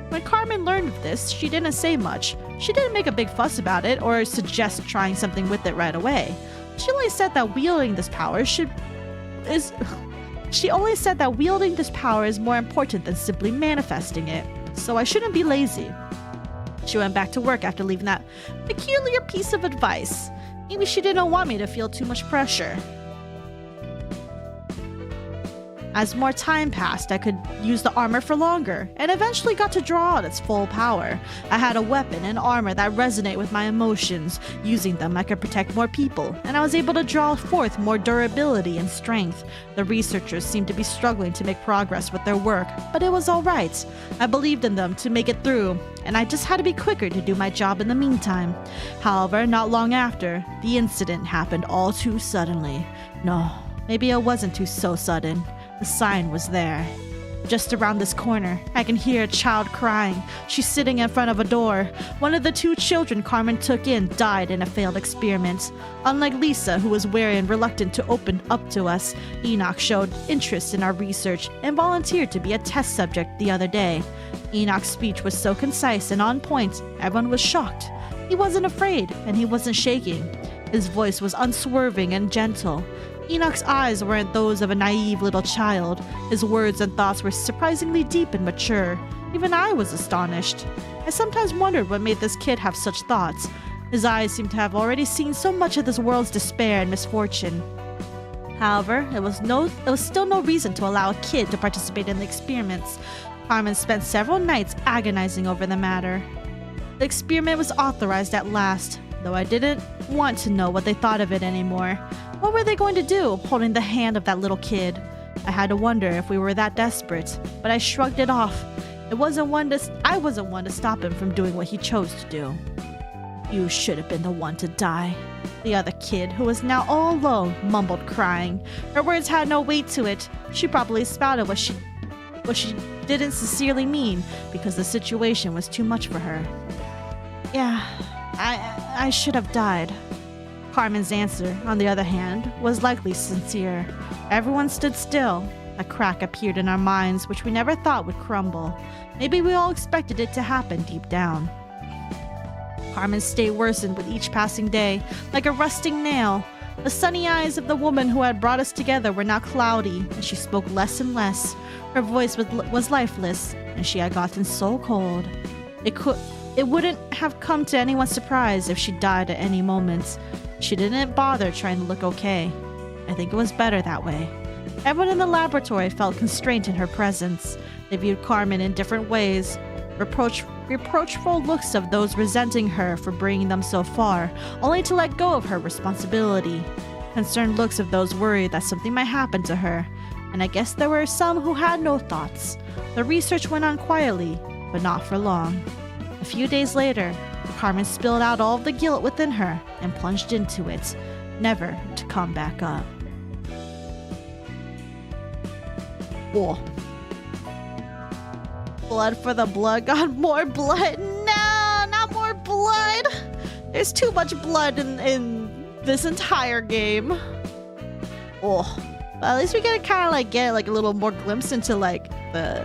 When Carmen learned of this, she didn't say much. She didn't make a big fuss about it or suggest trying something with it right away. She only said that wielding this power is more important than simply manifesting it, so I shouldn't be lazy. She went back to work after leaving that peculiar piece of advice. Maybe she didn't want me to feel too much pressure. As more time passed, I could use the armor for longer, and eventually got to draw out its full power. I had a weapon and armor that resonate with my emotions. Using them, I could protect more people, and I was able to draw forth more durability and strength. The researchers seemed to be struggling to make progress with their work, but it was alright. I believed in them to make it through, and I just had to be quicker to do my job in the meantime. However, not long after, the incident happened all too suddenly. No, maybe it wasn't too so sudden. The sign was there. Just around this corner, I can hear a child crying. She's sitting in front of a door. One of the 2 children Carmen took in died in a failed experiment. Unlike Lisa, who was wary and reluctant to open up to us, Enoch showed interest in our research and volunteered to be a test subject the other day. Enoch's speech was so concise and on point, everyone was shocked. He wasn't afraid, and he wasn't shaking. His voice was unswerving and gentle. Enoch's eyes weren't those of a naive little child. His words and thoughts were surprisingly deep and mature. Even I was astonished. I sometimes wondered what made this kid have such thoughts. His eyes seemed to have already seen so much of this world's despair and misfortune. However, there was still no reason to allow a kid to participate in the experiments. Carmen spent several nights agonizing over the matter. The experiment was authorized at last, though I didn't want to know what they thought of it anymore. What were they going to do, holding the hand of that little kid? I had to wonder if we were that desperate, but I shrugged it off. I wasn't one to stop him from doing what he chose to do. You should have been the one to die. The other kid, who was now all alone, mumbled, crying. Her words had no weight to it. She probably spouted what she didn't sincerely mean, because the situation was too much for her. Yeah, I should have died. Carmen's answer, on the other hand, was likely sincere. Everyone stood still. A crack appeared in our minds which we never thought would crumble. Maybe we all expected it to happen deep down. Carmen's state worsened with each passing day, like a rusting nail. The sunny eyes of the woman who had brought us together were now cloudy, and she spoke less and less. Her voice was lifeless, and she had gotten so cold. It wouldn't have come to anyone's surprise if she died at any moment. She didn't bother trying to look okay. I think it was better that way. Everyone in the laboratory felt constraint in her presence. They viewed Carmen in different ways. Reproachful looks of those resenting her for bringing them so far, only to let go of her responsibility. Concerned looks of those worried that something might happen to her. And I guess there were some who had no thoughts. The research went on quietly, but not for long. A few days later, Carmen spilled out all of the guilt within her and plunged into it, never to come back up. Whoa. Blood for the blood god, more blood. No, not more blood. There's too much blood in this entire game. Oh, well, at least we get to kind of like get like a little more glimpse into like the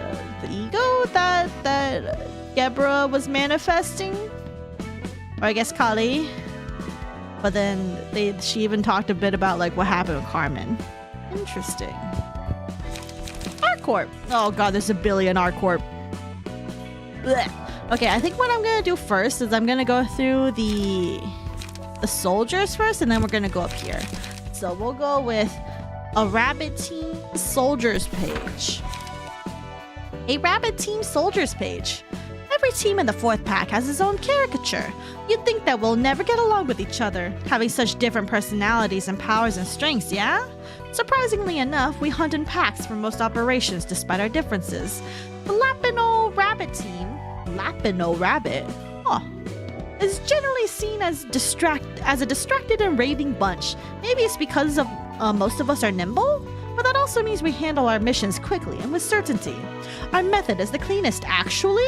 ego that Gebra was manifesting, or I guess Kali. But then she even talked a bit about like what happened with Carmen. Interesting. Corp. Oh god, there's a billion R-Corp. Okay, I think what I'm gonna do first is I'm gonna go through the soldiers first, and then we're gonna go up here. So we'll go with a Rabbit Team Soldiers page. A Rabbit Team Soldiers page. Every team in the 4th pack has its own caricature. You'd think that we'll never get along with each other, having such different personalities and powers and strengths, yeah? Surprisingly enough, we hunt in packs for most operations despite our differences. The Lapino Rabbit team, Lapino Rabbit, is generally seen as a distracted and raving bunch. Maybe it's because of most of us are nimble, but that also means we handle our missions quickly and with certainty. Our method is the cleanest, actually.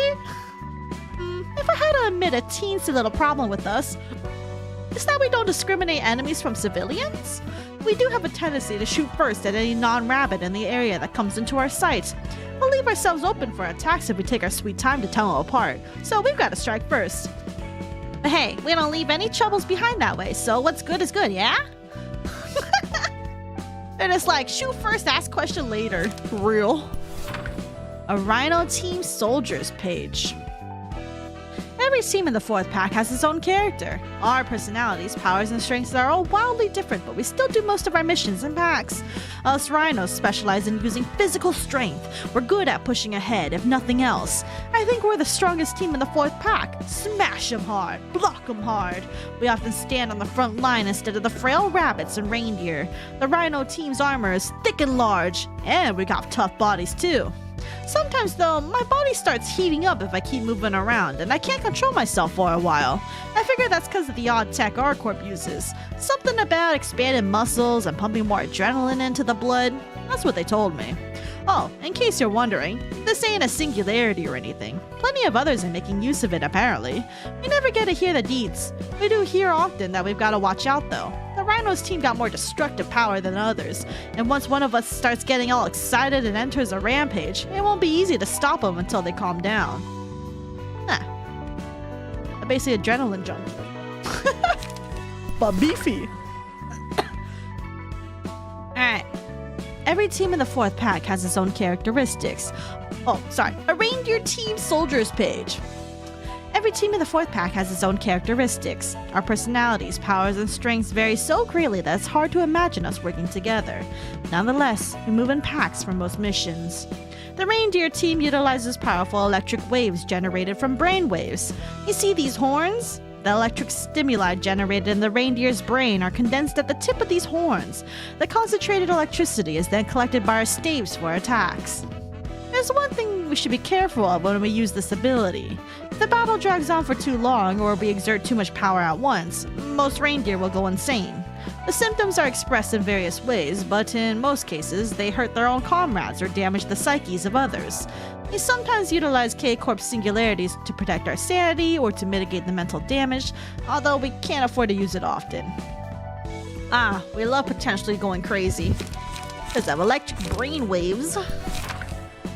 If I had to admit a teensy little problem with us, is that we don't discriminate enemies from civilians. We do have a tendency to shoot first at any non-rabbit in the area that comes into our sight. We'll leave ourselves open for attacks if we take our sweet time to tell them apart, so we've got to strike first. But hey, we don't leave any troubles behind that way, so what's good is good, yeah? And it's like, shoot first, ask question later. For real. A Rhino Team Soldiers page. Every Every team in the 4th pack has its own character. Our personalities, powers, and strengths are all wildly different, but we still do most of our missions in packs. Us rhinos specialize in using physical strength. We're good at pushing ahead, if nothing else. I think we're the strongest team in the 4th pack. Smash 'em hard, block 'em hard. We often stand on the front line instead of the frail rabbits and reindeer. The rhino team's armor is thick and large, and we got tough bodies too. Sometimes, though, my body starts heating up if I keep moving around, and I can't control myself for a while. I figure that's because of the odd tech our Corp uses. Something about expanded muscles and pumping more adrenaline into the blood. That's what they told me. Oh, in case you're wondering, this ain't a singularity or anything. Plenty of others are making use of it, apparently. We never get to hear the deeds. We do hear often that we've got to watch out, though. The Rhinos team got more destructive power than others, and once one of us starts getting all excited and enters a rampage, it won't be easy to stop them until they calm down. Huh. I'm basically adrenaline junkie. But beefy. Alright. Every team in the 4th pack has its own characteristics. Oh, sorry. A reindeer team soldiers page. Every team in the 4th pack has its own characteristics. Our personalities, powers, and strengths vary so greatly that it's hard to imagine us working together. Nonetheless, we move in packs for most missions. The reindeer team utilizes powerful electric waves generated from brain waves. You see these horns? The electric stimuli generated in the reindeer's brain are condensed at the tip of these horns. The concentrated electricity is then collected by our staves for attacks. There's one thing we should be careful of when we use this ability. If the battle drags on for too long or we exert too much power at once, most reindeer will go insane. The symptoms are expressed in various ways, but in most cases, they hurt their own comrades or damage the psyches of others. We sometimes utilize K-Corp's singularities to protect our sanity or to mitigate the mental damage, although we can't afford to use it often. Ah, we love potentially going crazy. Because of electric brain waves.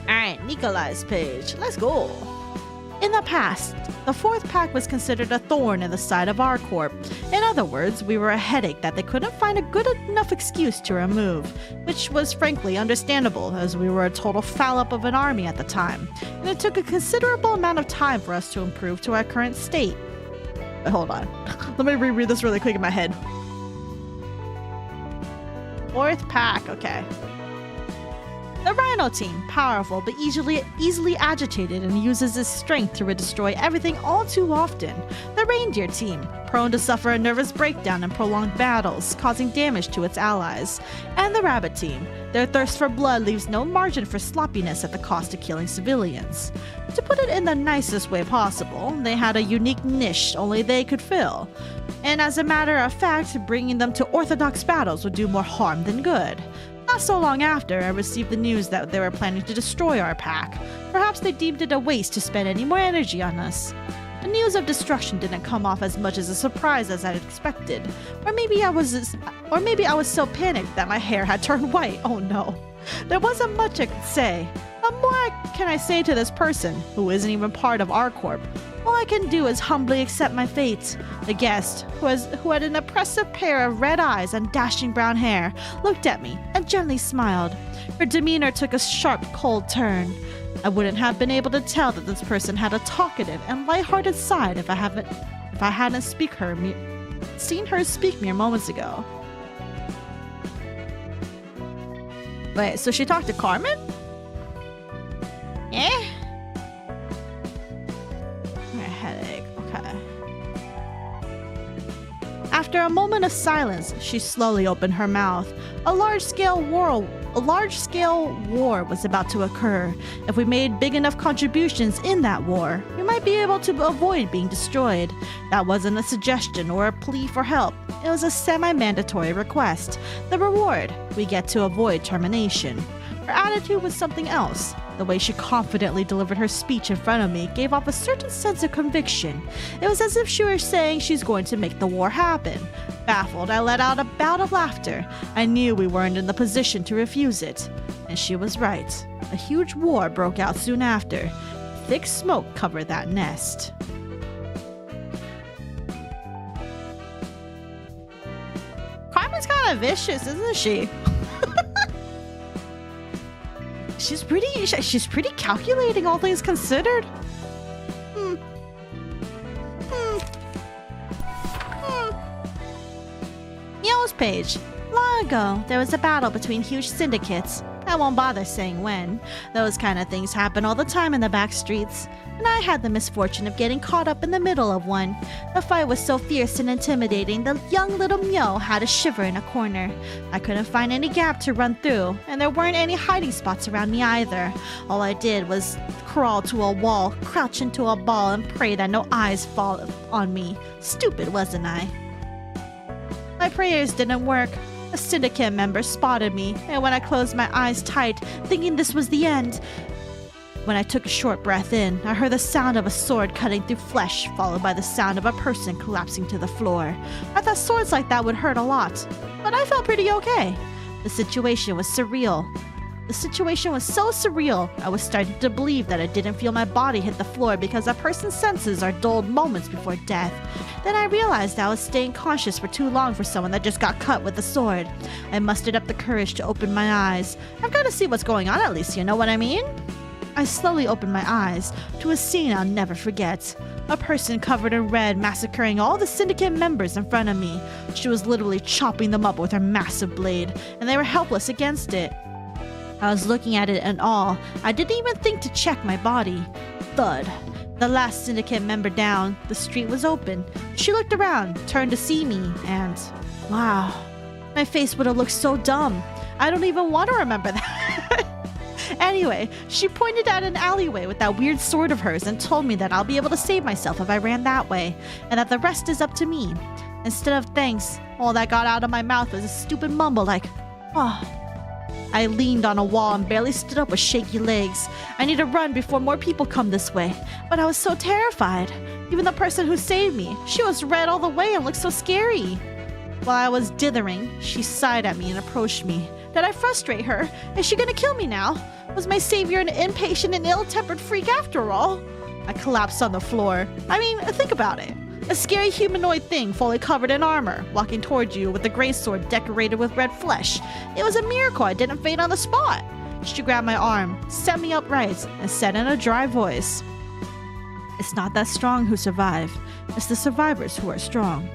Alright, Nikolai's page. Let's go. In the past, the 4th pack was considered a thorn in the side of our Corp. In other words, we were a headache that they couldn't find a good enough excuse to remove, which was frankly understandable as we were a total foul-up of an army at the time, and it took a considerable amount of time for us to improve to our current state. Wait, hold on. Let me reread this really quick in my head. 4th pack, okay. The Rhino team, powerful but easily agitated and uses its strength to destroy everything all too often. The Reindeer team, prone to suffer a nervous breakdown in prolonged battles, causing damage to its allies. And the Rabbit team, their thirst for blood leaves no margin for sloppiness at the cost of killing civilians. To put it in the nicest way possible, they had a unique niche only they could fill. And as a matter of fact, bringing them to orthodox battles would do more harm than good. Not so long after, I received the news that they were planning to destroy our pack. Perhaps they deemed it a waste to spend any more energy on us. The news of destruction didn't come off as much as a surprise as I'd expected. Or maybe I was so panicked that my hair had turned white. Oh no. There wasn't much I could say. What can I say to this person, who isn't even part of our Corp? All I can do is humbly accept my fate. The guest, who had an impressive pair of red eyes and dashing brown hair, looked at me and gently smiled. Her demeanor took a sharp, cold turn. I wouldn't have been able to tell that this person had a talkative and light-hearted side if I hadn't seen her speak mere moments ago. Wait, so she talked to Carmen? Eh? Headache, okay. After a moment of silence, she slowly opened her mouth. A large-scale war was about to occur. If we made big enough contributions in that war, we might be able to avoid being destroyed. That wasn't a suggestion or a plea for help. It was a semi-mandatory request. The reward, we get to avoid termination. Her attitude was something else. The way she confidently delivered her speech in front of me gave off a certain sense of conviction. It was as if she were saying she's going to make the war happen. Baffled, I let out a bout of laughter. I knew we weren't in the position to refuse it. And she was right. A huge war broke out soon after. Thick smoke covered that nest. Carmen's kind of vicious, isn't she? She's pretty calculating, all things considered. Nose page. Long ago, there was a battle between huge syndicates. I won't bother saying when. Those kind of things happen all the time in the back streets. And I had the misfortune of getting caught up in the middle of one. The fight was so fierce and intimidating, the young little Myo had a shiver in a corner. I couldn't find any gap to run through, and there weren't any hiding spots around me either. All I did was crawl to a wall, crouch into a ball, and pray that no eyes fall on me. Stupid, wasn't I? My prayers didn't work. A syndicate member spotted me, and when I closed my eyes tight, thinking this was the end, when I took a short breath in, I heard the sound of a sword cutting through flesh, followed by the sound of a person collapsing to the floor. I thought swords like that would hurt a lot, but I felt pretty okay. The situation was surreal. The situation was so surreal, I was starting to believe that I didn't feel my body hit the floor because a person's senses are dulled moments before death. Then I realized I was staying conscious for too long for someone that just got cut with a sword. I mustered up the courage to open my eyes. I've got to see what's going on at least, you know what I mean? I slowly opened my eyes to a scene I'll never forget. A person covered in red massacring all the syndicate members in front of me. She was literally chopping them up with her massive blade, and they were helpless against it. I was looking at it in awe. I didn't even think to check my body. Thud. The last syndicate member down. The street was open. She looked around, turned to see me, and... wow. My face would have looked so dumb. I don't even want to remember that. Anyway, she pointed out an alleyway with that weird sword of hers and told me that I'll be able to save myself if I ran that way, and that the rest is up to me. Instead of thanks, all that got out of my mouth was a stupid mumble like, oh. I leaned on a wall and barely stood up with shaky legs. I need to run before more people come this way, but I was so terrified. Even the person who saved me, she was red all the way and looked so scary. While I was dithering, she sighed at me and approached me. Did I frustrate her? Is she gonna kill me now? Was my savior an impatient and ill-tempered freak after all? I collapsed on the floor. I mean, think about it. A scary humanoid thing fully covered in armor, walking towards you with a gray sword decorated with red flesh. It was a miracle I didn't faint on the spot. She grabbed my arm, set me upright, and said in a dry voice, "It's not that strong who survive. It's the survivors who are strong."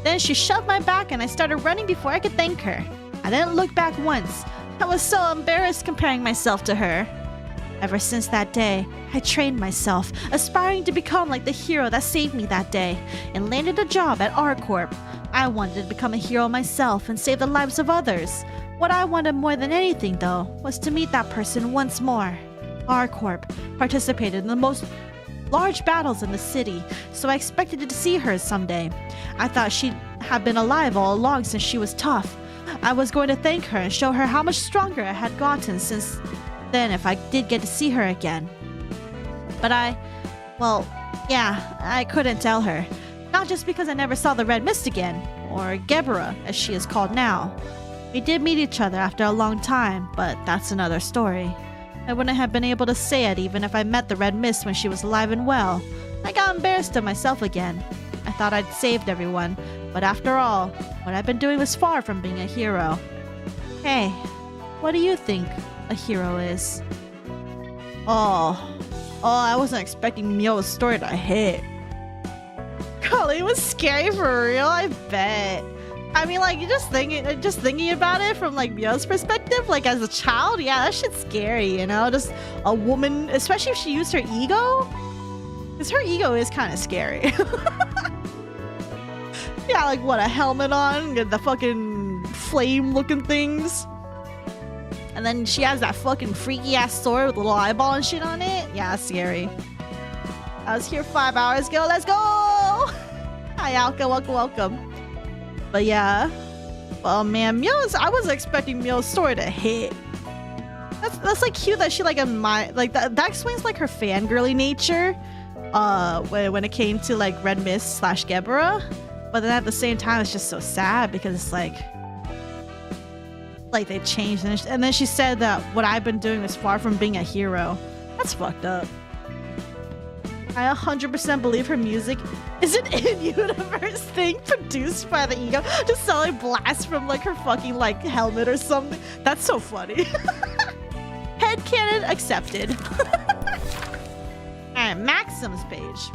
Then she shoved my back and I started running before I could thank her. I didn't look back once. I was so embarrassed comparing myself to her. Ever since that day, I trained myself, aspiring to become like the hero that saved me that day, and landed a job at Corp. I wanted to become a hero myself and save the lives of others. What I wanted more than anything, though, was to meet that person once more. Corp participated in the most large battles in the city, so I expected to see her someday. I thought she'd have been alive all along since she was tough. I was going to thank her and show her how much stronger I had gotten since then if I did get to see her again. But I couldn't tell her. Not just because I never saw the Red Mist again, or Gebera, as she is called now. We did meet each other after a long time, but that's another story. I wouldn't have been able to say it even if I met the Red Mist when she was alive and well. I got embarrassed of myself again. I thought I'd saved everyone, but after all, what I've been doing was far from being a hero. Hey, what do you think a hero is? Oh, I wasn't expecting Myo's story to hit. Golly, it was scary for real, I bet. I mean, like, just thinking about it from, like, Myo's perspective, like, as a child, yeah, that shit's scary, you know? Just a woman, especially if she used her ego. Because her ego is kind of scary. Yeah, like, what, a helmet on? The fucking flame-looking things? And then she has that fucking freaky-ass sword with a little eyeball and shit on it? Yeah, that's scary. I was here 5 hours ago, let's go! Hi, Alka, welcome. But yeah, well, man, I wasn't expecting Myo's story to hit. That's like cute that she like that explains like her fangirly nature. When it came to like Red Mist / Gebera, but then at the same time it's just so sad because it's like they changed and then she said that what I've been doing is far from being a hero. That's fucked up. I 100% believe her music is an in-universe thing produced by the ego to sell like blasts from like her fucking like helmet or something. That's so funny. Headcanon accepted. Alright, Maxim's page.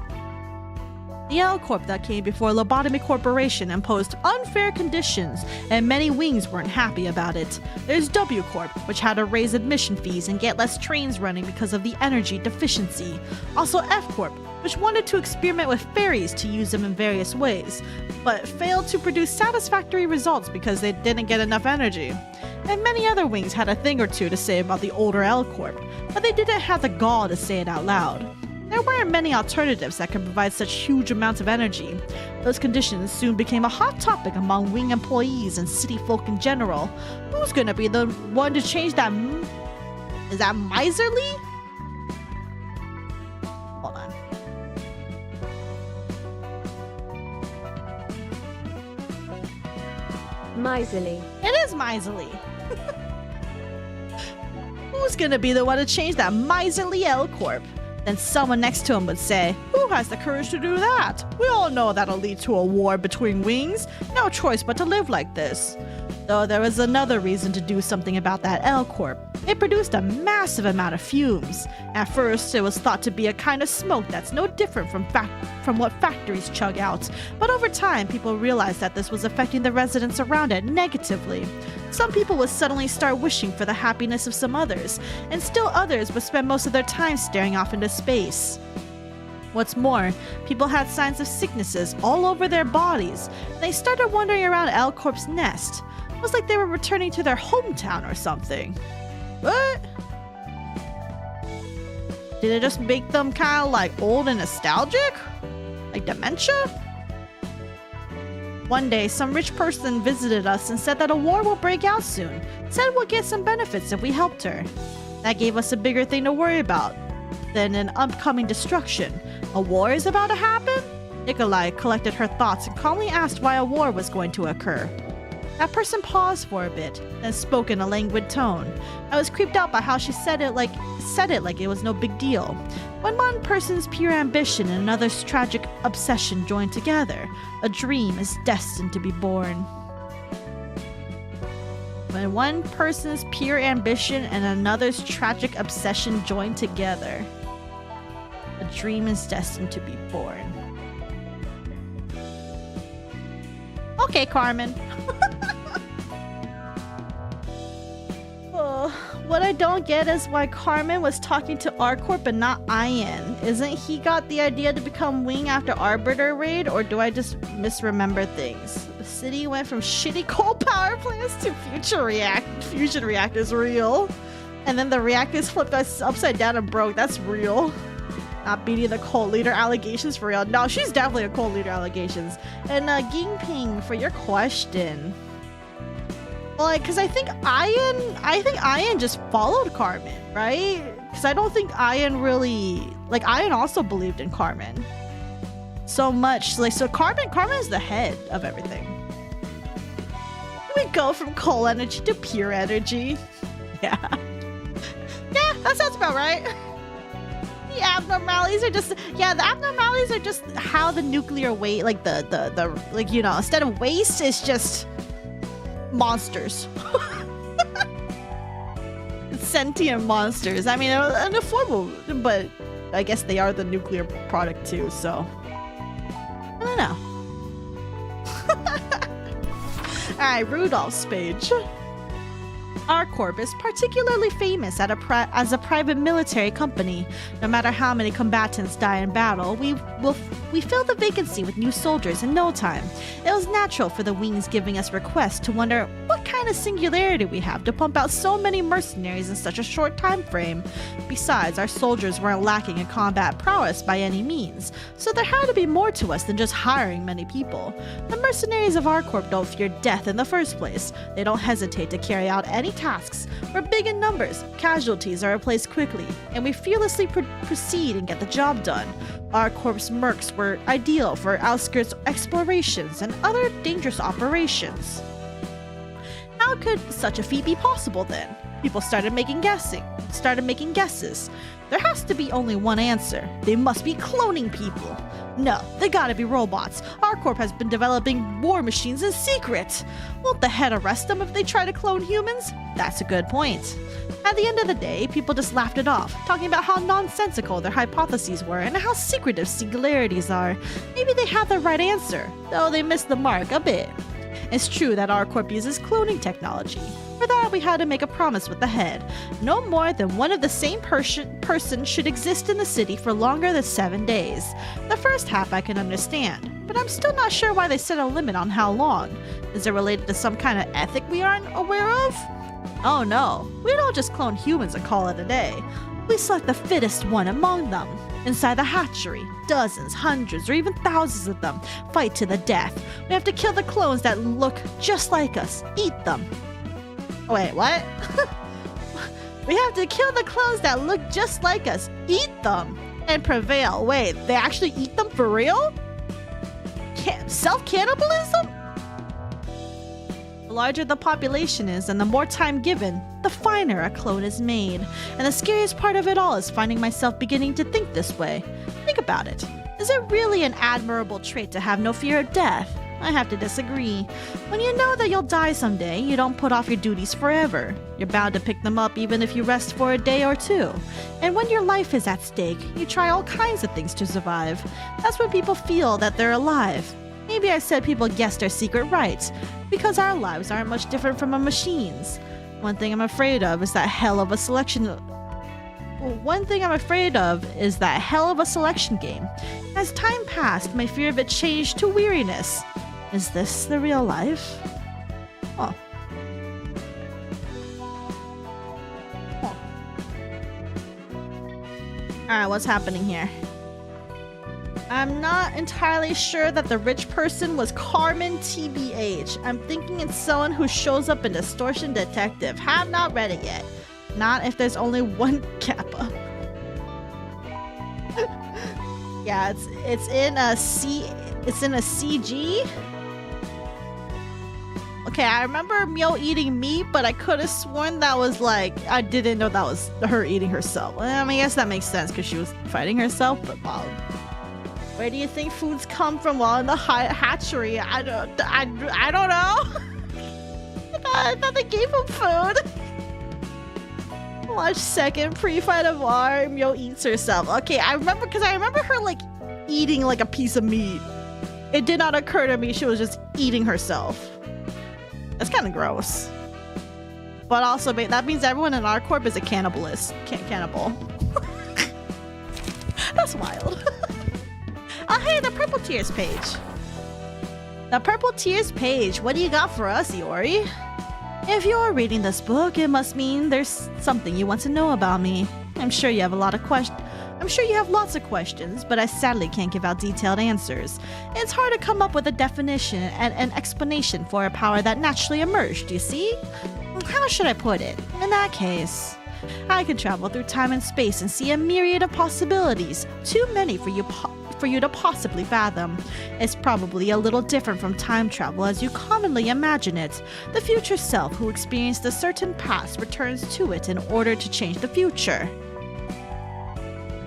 The L Corp that came before Lobotomy Corporation imposed unfair conditions, and many wings weren't happy about it. There's W Corp, which had to raise admission fees and get less trains running because of the energy deficiency. Also F Corp, which wanted to experiment with fairies to use them in various ways, but failed to produce satisfactory results because they didn't get enough energy. And many other wings had a thing or two to say about the older L Corp, but they didn't have the gall to say it out loud. There weren't many alternatives that could provide such huge amounts of energy. Those conditions soon became a hot topic among wing employees and city folk in general. Who's gonna be the one to change that? Is that miserly? Hold on. Miserly. It is miserly. Who's gonna be the one to change that miserly L Corp? Then someone next to him would say, who has the courage to do that? We all know that'll lead to a war between wings. No choice but to live like this. Though there was another reason to do something about that L Corp. It produced a massive amount of fumes. At first, it was thought to be a kind of smoke that's no different from what factories chug out. But over time, people realized that this was affecting the residents around it negatively. Some people would suddenly start wishing for the happiness of some others, and still others would spend most of their time staring off into space. What's more, people had signs of sicknesses all over their bodies, and they started wandering around L Corp's nest. It was like they were returning to their hometown or something. What? Did it just make them kind of like old and nostalgic? Like dementia? One day, some rich person visited us and said that a war will break out soon. Said we'll get some benefits if we helped her. That gave us a bigger thing to worry about than an upcoming destruction. A war is about to happen? Nikolai collected her thoughts and calmly asked why a war was going to occur. That person paused for a bit, then spoke in a languid tone. I was creeped out by how she said it like it was no big deal. When one person's pure ambition and another's tragic obsession join together, a dream is destined to be born. When one person's pure ambition and another's tragic obsession join together, a dream is destined to be born. Okay, Carmen. What I don't get is why Carmen was talking to R-Corp and not Ian. Isn't he got the idea to become wing after Arbiter raid, or do I just misremember things? The city went from shitty coal power plants to fusion reactors real. And then the reactors flipped us upside down and broke. That's real. Not beating the cult leader allegations for real. No, she's definitely a cult leader allegations. And Gingping, for your question. Like, because I think Ian just followed Carmen, right? Because I don't think Ian really, like, Ian also believed in Carmen so much. Like, so Carmen is the head of everything. We go from coal energy to pure energy. Yeah. Yeah, that sounds about right. The abnormalities are just, how the nuclear waste, like the like, you know, instead of waste, it's just monsters. Sentient monsters. I mean, in a formal, but I guess they are the nuclear product too, so I don't know. Alright, Rudolph's page. Our Corp is particularly famous as a private military company. No matter how many combatants die in battle, we fill the vacancy with new soldiers in no time. It was natural for the wings giving us requests to wonder what kind of singularity we have to pump out so many mercenaries in such a short time frame. Besides, our soldiers weren't lacking in combat prowess by any means, so there had to be more to us than just hiring many people. The mercenaries of our Corp don't fear death in the first place. They don't hesitate to carry out any tasks. We're big in numbers, casualties are replaced quickly, and we fearlessly proceed and get the job done. Our Corp's mercs were ideal for outskirts explorations and other dangerous operations. How could such a feat be possible then? People started making guesses. There has to be only one answer. They must be cloning people. No, they gotta be robots. Our Corp has been developing war machines in secret. Won't the head arrest them if they try to clone humans? That's a good point. At the end of the day, people just laughed it off, talking about how nonsensical their hypotheses were and how secretive singularities are. Maybe they have the right answer, though they missed the mark a bit. It's true that our Corp uses cloning technology. For that, we had to make a promise with the head. No more than one of the same person should exist in the city for longer than 7 days. The first half I can understand, but I'm still not sure why they set a limit on how long. Is it related to some kind of ethic we aren't aware of? Oh no, we don't just clone humans and call it a day. We select the fittest one among them. Inside the hatchery, dozens, hundreds, or even thousands of them fight to the death. We have to kill the clones that look just like us, eat them. Wait, what? We have to kill the clones that look just like us, eat them, and prevail. Wait, they actually eat them for real? Self-cannibalism? The larger the population is and the more time given, the finer a clone is made. And the scariest part of it all is finding myself beginning to think this way. Think about it. Is it really an admirable trait to have no fear of death? I have to disagree. When you know that you'll die someday, you don't put off your duties forever. You're bound to pick them up even if you rest for a day or two. And when your life is at stake, you try all kinds of things to survive. That's when people feel that they're alive. Maybe I said people guessed our secret right, because our lives aren't much different from a machine's. One thing I'm afraid of is that hell of a selection game. As time passed, my fear of it changed to weariness. Is this the real life? Huh. Alright, what's happening here? I'm not entirely sure that the rich person was Carmen TBH. I'm thinking it's someone who shows up in Distortion Detective. Have not read it yet. Not if there's only one Kappa. Yeah, it's in a CG. Okay, I remember Myo eating meat, but I could have sworn that was like, I didn't know that was her eating herself. I mean, I guess that makes sense because she was fighting herself, but wow. Where do you think foods come from while in the hatchery? I don't know. I thought they gave him food. Watch second pre-fight of war. Myo eats herself. Okay, I remember her like eating like a piece of meat. It did not occur to me she was just eating herself. That's kind of gross. But also, that means everyone in our corp is a cannibalist. Cannibal. That's wild. Oh, hey, the Purple Tears page. The Purple Tears page. What do you got for us, Iori? If you're reading this book, it must mean there's something you want to know about me. I'm sure you have lots of questions, but I sadly can't give out detailed answers. It's hard to come up with a definition and an explanation for a power that naturally emerged, you see? How should I put it? In that case, I can travel through time and space and see a myriad of possibilities, too many for you to possibly fathom. It's probably a little different from time travel as you commonly imagine it. The future self who experienced a certain past returns to it in order to change the future.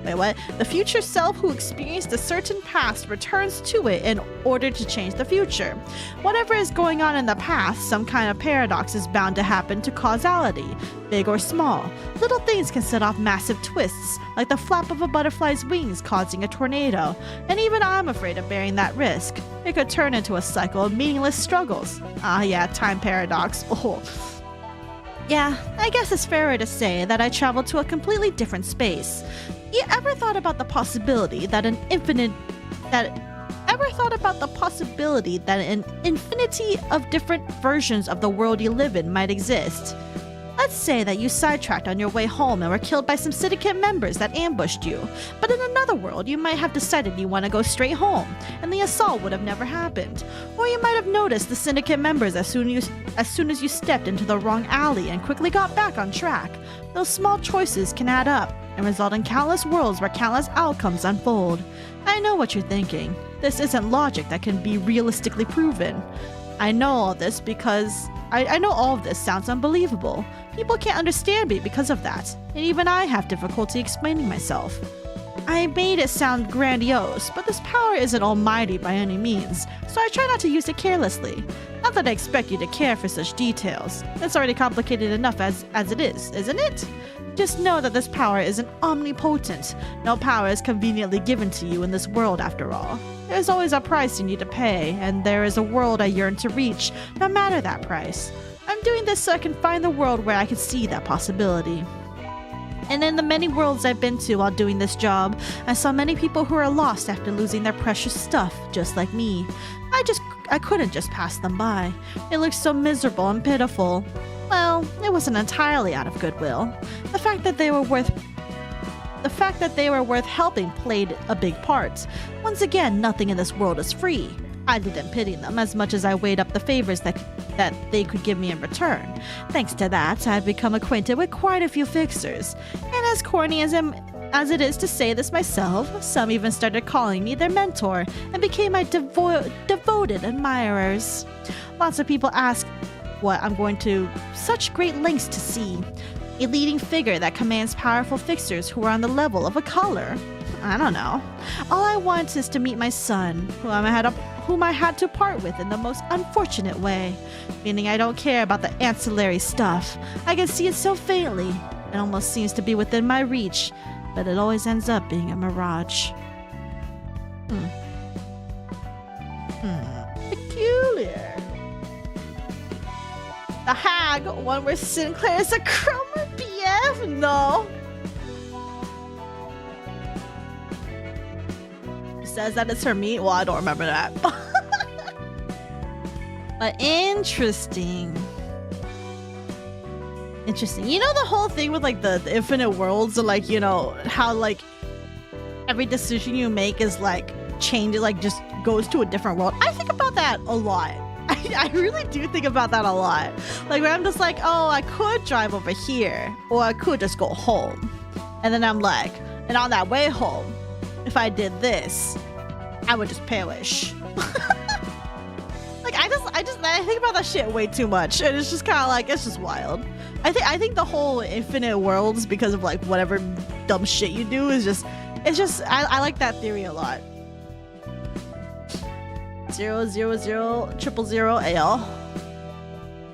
Wait, what? The future self who experienced a certain past returns to it in order to change the future. Whatever is going on in the past, some kind of paradox is bound to happen to causality, big or small. Little things can set off massive twists, like the flap of a butterfly's wings causing a tornado. And even I'm afraid of bearing that risk. It could turn into a cycle of meaningless struggles. Ah yeah, time paradox. Oh. Yeah, I guess it's fairer to say that I traveled to a completely different space. You ever thought about the possibility that an infinity of different versions of the world you live in might exist? Let's say that you sidetracked on your way home and were killed by some syndicate members that ambushed you. But in another world, you might have decided you want to go straight home, and the assault would have never happened. Or you might have noticed the syndicate members as soon as you stepped into the wrong alley and quickly got back on track. Those small choices can add up and result in countless worlds where countless outcomes unfold. I know what you're thinking. This isn't logic that can be realistically proven. I know all this because I know all of this sounds unbelievable. People can't understand me because of that, and even I have difficulty explaining myself. I made it sound grandiose, but this power isn't almighty by any means, so I try not to use it carelessly. Not that I expect you to care for such details. It's already complicated enough as it is, isn't it? Just know that this power isn't omnipotent. No power is conveniently given to you in this world after all. There's always a price you need to pay, and there is a world I yearn to reach, no matter that price. I'm doing this so I can find the world where I can see that possibility. And in the many worlds I've been to while doing this job, I saw many people who are lost after losing their precious stuff, just like me. I couldn't just pass them by. They looked so miserable and pitiful. Well, it wasn't entirely out of goodwill. The fact that they were worth helping played a big part. Once again, nothing in this world is free. I didn't pity them as much as I weighed up the favors that they could give me in return. Thanks to that, I've become acquainted with quite a few fixers. And as corny as it is to say this myself, some even started calling me their mentor and became my devoted admirers. Lots of people ask what I'm going to such great lengths to see. A leading figure that commands powerful fixers who are on the level of a color. I don't know. All I want is to meet my son, whom I had to part with in the most unfortunate way. Meaning I don't care about the ancillary stuff. I can see it so faintly. It almost seems to be within my reach, but it always ends up being a mirage. Peculiar. The hag, one where Sinclair is a Cromer BF? No. Says that it's her meat? Well, I don't remember that. But interesting. You know the whole thing with like the infinite worlds and like, you know, how like every decision you make is like changes, like just goes to a different world. I think about that a lot. I really do think about that a lot. Like when I'm just like, oh, I could drive over here or I could just go home. And then I'm like, and on that way home, if I did this, I would just perish. Like I think about that shit way too much, and it's just kind of like, it's just wild. I think the whole infinite worlds, because of like whatever dumb shit you do, is just I like that theory a lot. 0000000 AL.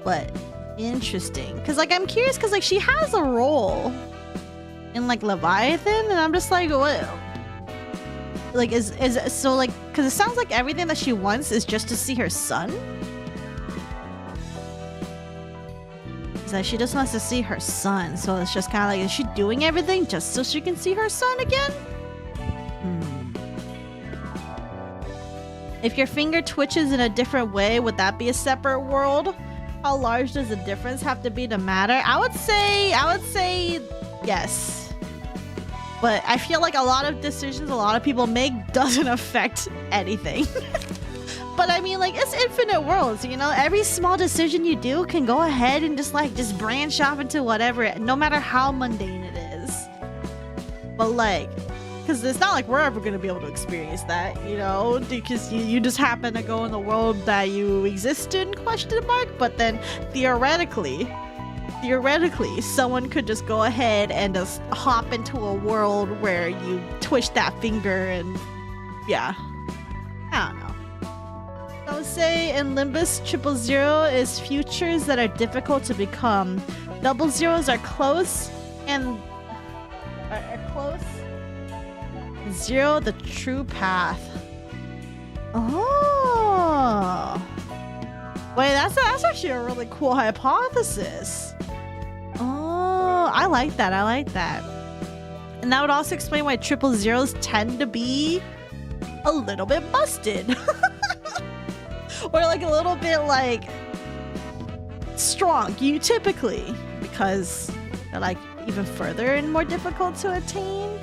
But interesting, because like I'm curious, because like she has a role in like Leviathan, and I'm just like, what? Like is so like, because it sounds like everything that she wants is just to see her son. It's like she just wants to see her son, so it's just kind of like, is she doing everything just so she can see her son again? If your finger twitches in a different way, would that be a separate world? How large does the difference have to be to matter? I would say yes. But I feel like a lot of decisions a lot of people make doesn't affect anything. But I mean, like, it's infinite worlds, you know? Every small decision you do can go ahead and just branch off into whatever, no matter how mundane it is. But like, because it's not like we're ever going to be able to experience that, you know? Because you just happen to go in the world that you exist in, ? But then theoretically, someone could just go ahead and just hop into a world where you twitch that finger and, yeah. I don't know. Don't say in Limbus 000 is futures that are difficult to become. 00s are close and are close. 0, the true path. Oh. Wait, that's actually a really cool hypothesis. Oh, I like that. And that would also explain why 000s tend to be a little bit busted. Or like a little bit like strong, you typically, because they're like even further and more difficult to attain.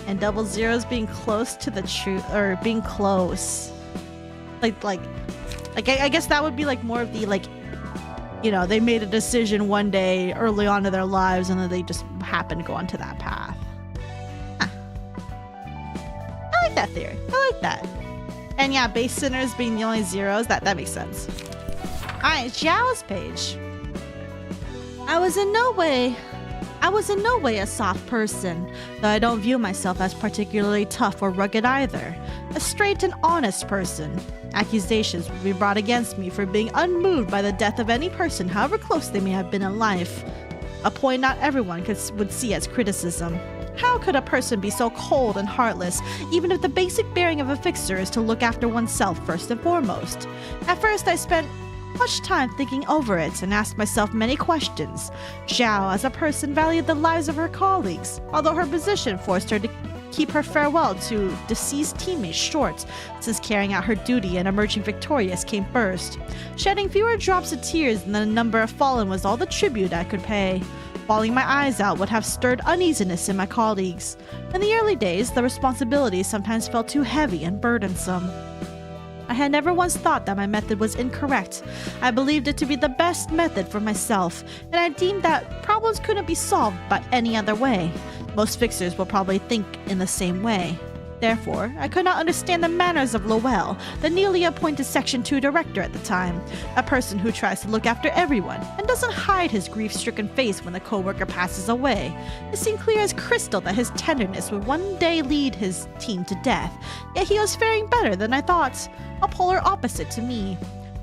And 00s being close to the truth, or being close. Like I guess that would be like more of the like, you know, they made a decision one day early on in their lives and then they just happened to go onto that path. Huh. I like that theory. I like that. And yeah, base sinners being the only zeros, that makes sense. Alright, Xiao's page. I was in no way I was in no way a soft person, though I don't view myself as particularly tough or rugged either. A straight and honest person. Accusations would be brought against me for being unmoved by the death of any person, however close they may have been in life. A point not everyone would see as criticism. How could a person be so cold and heartless, even if the basic bearing of a fixer is to look after oneself first and foremost? At first, I spent much time thinking over it and asked myself many questions. Xiao, as a person, valued the lives of her colleagues, although her position forced her to keep her farewell to deceased teammates short, since carrying out her duty and emerging victorious came first. Shedding fewer drops of tears than the number of fallen was all the tribute I could pay. Bawling my eyes out would have stirred uneasiness in my colleagues. In the early days, the responsibilities sometimes felt too heavy and burdensome. I had never once thought that my method was incorrect. I believed it to be the best method for myself, and I deemed that problems couldn't be solved by any other way. Most fixers will probably think in the same way. Therefore, I could not understand the manners of Lowell, the newly appointed Section 2 director at the time, a person who tries to look after everyone and doesn't hide his grief-stricken face when a co-worker passes away. It seemed clear as crystal that his tenderness would one day lead his team to death, yet he was faring better than I thought, a polar opposite to me.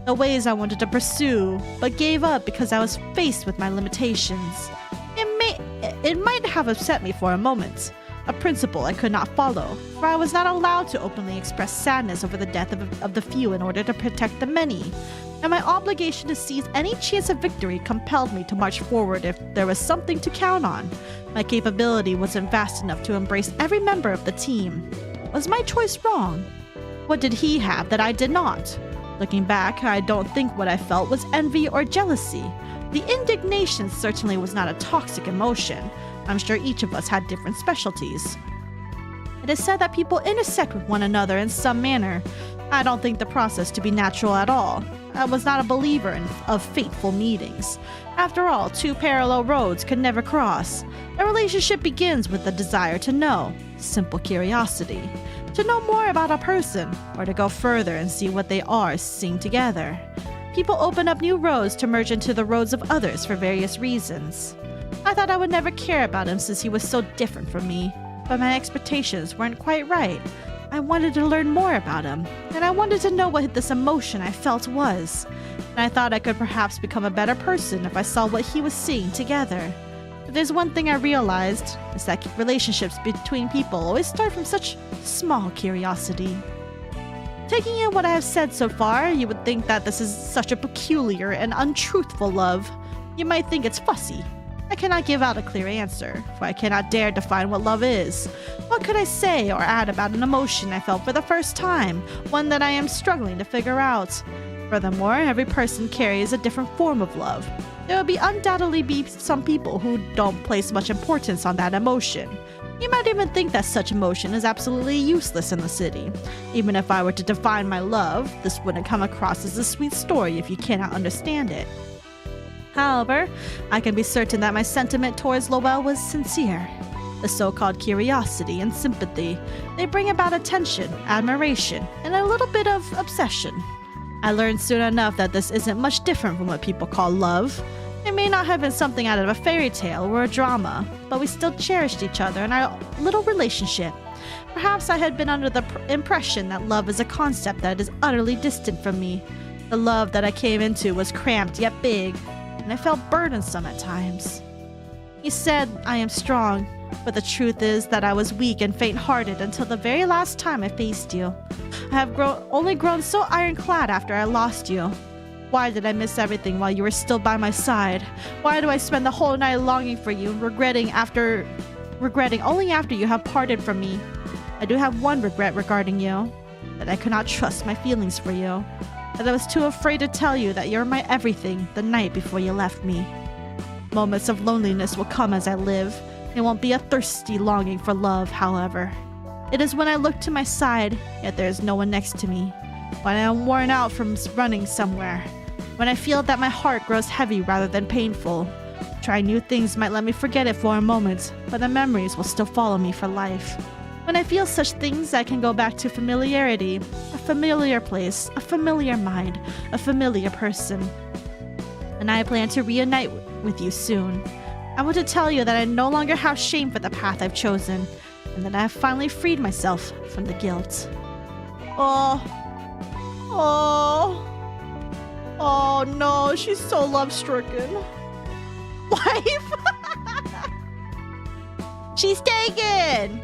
The ways I wanted to pursue, but gave up because I was faced with my limitations. It might have upset me for a moment, a principle I could not follow, for I was not allowed to openly express sadness over the death of the few in order to protect the many, and my obligation to seize any chance of victory compelled me to march forward if there was something to count on. My capability wasn't vast enough to embrace every member of the team. Was my choice wrong? What did he have that I did not? Looking back, I don't think what I felt was envy or jealousy. The indignation certainly was not a toxic emotion. I'm sure each of us had different specialties. It is said that people intersect with one another in some manner. I don't think the process to be natural at all. I was not a believer of fateful meetings. After all, two parallel roads could never cross. A relationship begins with the desire to know, simple curiosity, to know more about a person, or to go further and see what they are seeing together. People open up new roads to merge into the roads of others for various reasons. I thought I would never care about him since he was so different from me, but my expectations weren't quite right. I wanted to learn more about him, and I wanted to know what this emotion I felt was. And I thought I could perhaps become a better person if I saw what he was seeing together. But there's one thing I realized, is that relationships between people always start from such small curiosity. Taking in what I have said so far, you would think that this is such a peculiar and untruthful love. You might think it's fussy. I cannot give out a clear answer, for I cannot dare define what love is. What could I say or add about an emotion I felt for the first time, one that I am struggling to figure out? Furthermore, every person carries a different form of love. There will undoubtedly be some people who don't place much importance on that emotion. You might even think that such emotion is absolutely useless in the city. Even if I were to define my love, this wouldn't come across as a sweet story if you cannot understand it. However, I can be certain that my sentiment towards Lowell was sincere. The so-called curiosity and sympathy, they bring about attention, admiration, and a little bit of obsession. I learned soon enough that this isn't much different from what people call love. It may not have been something out of a fairy tale or a drama, but we still cherished each other in our little relationship. Perhaps I had been under the impression that love is a concept that is utterly distant from me. The love that I came into was cramped yet big, and I felt burdensome at times. He said I am strong, but the truth is that I was weak and faint-hearted until the very last time I faced you. I have only grown so ironclad after I lost you. Why did I miss everything while you were still by my side? Why do I spend the whole night longing for you, regretting only after you have parted from me? I do have one regret regarding you, that I could not trust my feelings for you, that I was too afraid to tell you that you're my everything the night before you left me. Moments of loneliness will come as I live. It won't be a thirsty longing for love, however. It is when I look to my side, yet there is no one next to me. When I am worn out from running somewhere. When I feel that my heart grows heavy rather than painful. Trying new things might let me forget it for a moment, but the memories will still follow me for life. When I feel such things, I can go back to familiarity, a familiar place, a familiar mind, a familiar person. And I plan to reunite with you soon. I want to tell you that I no longer have shame for the path I've chosen, and that I have finally freed myself from the guilt. Oh. Oh. Oh no, she's so love-stricken. Wife? She's taken!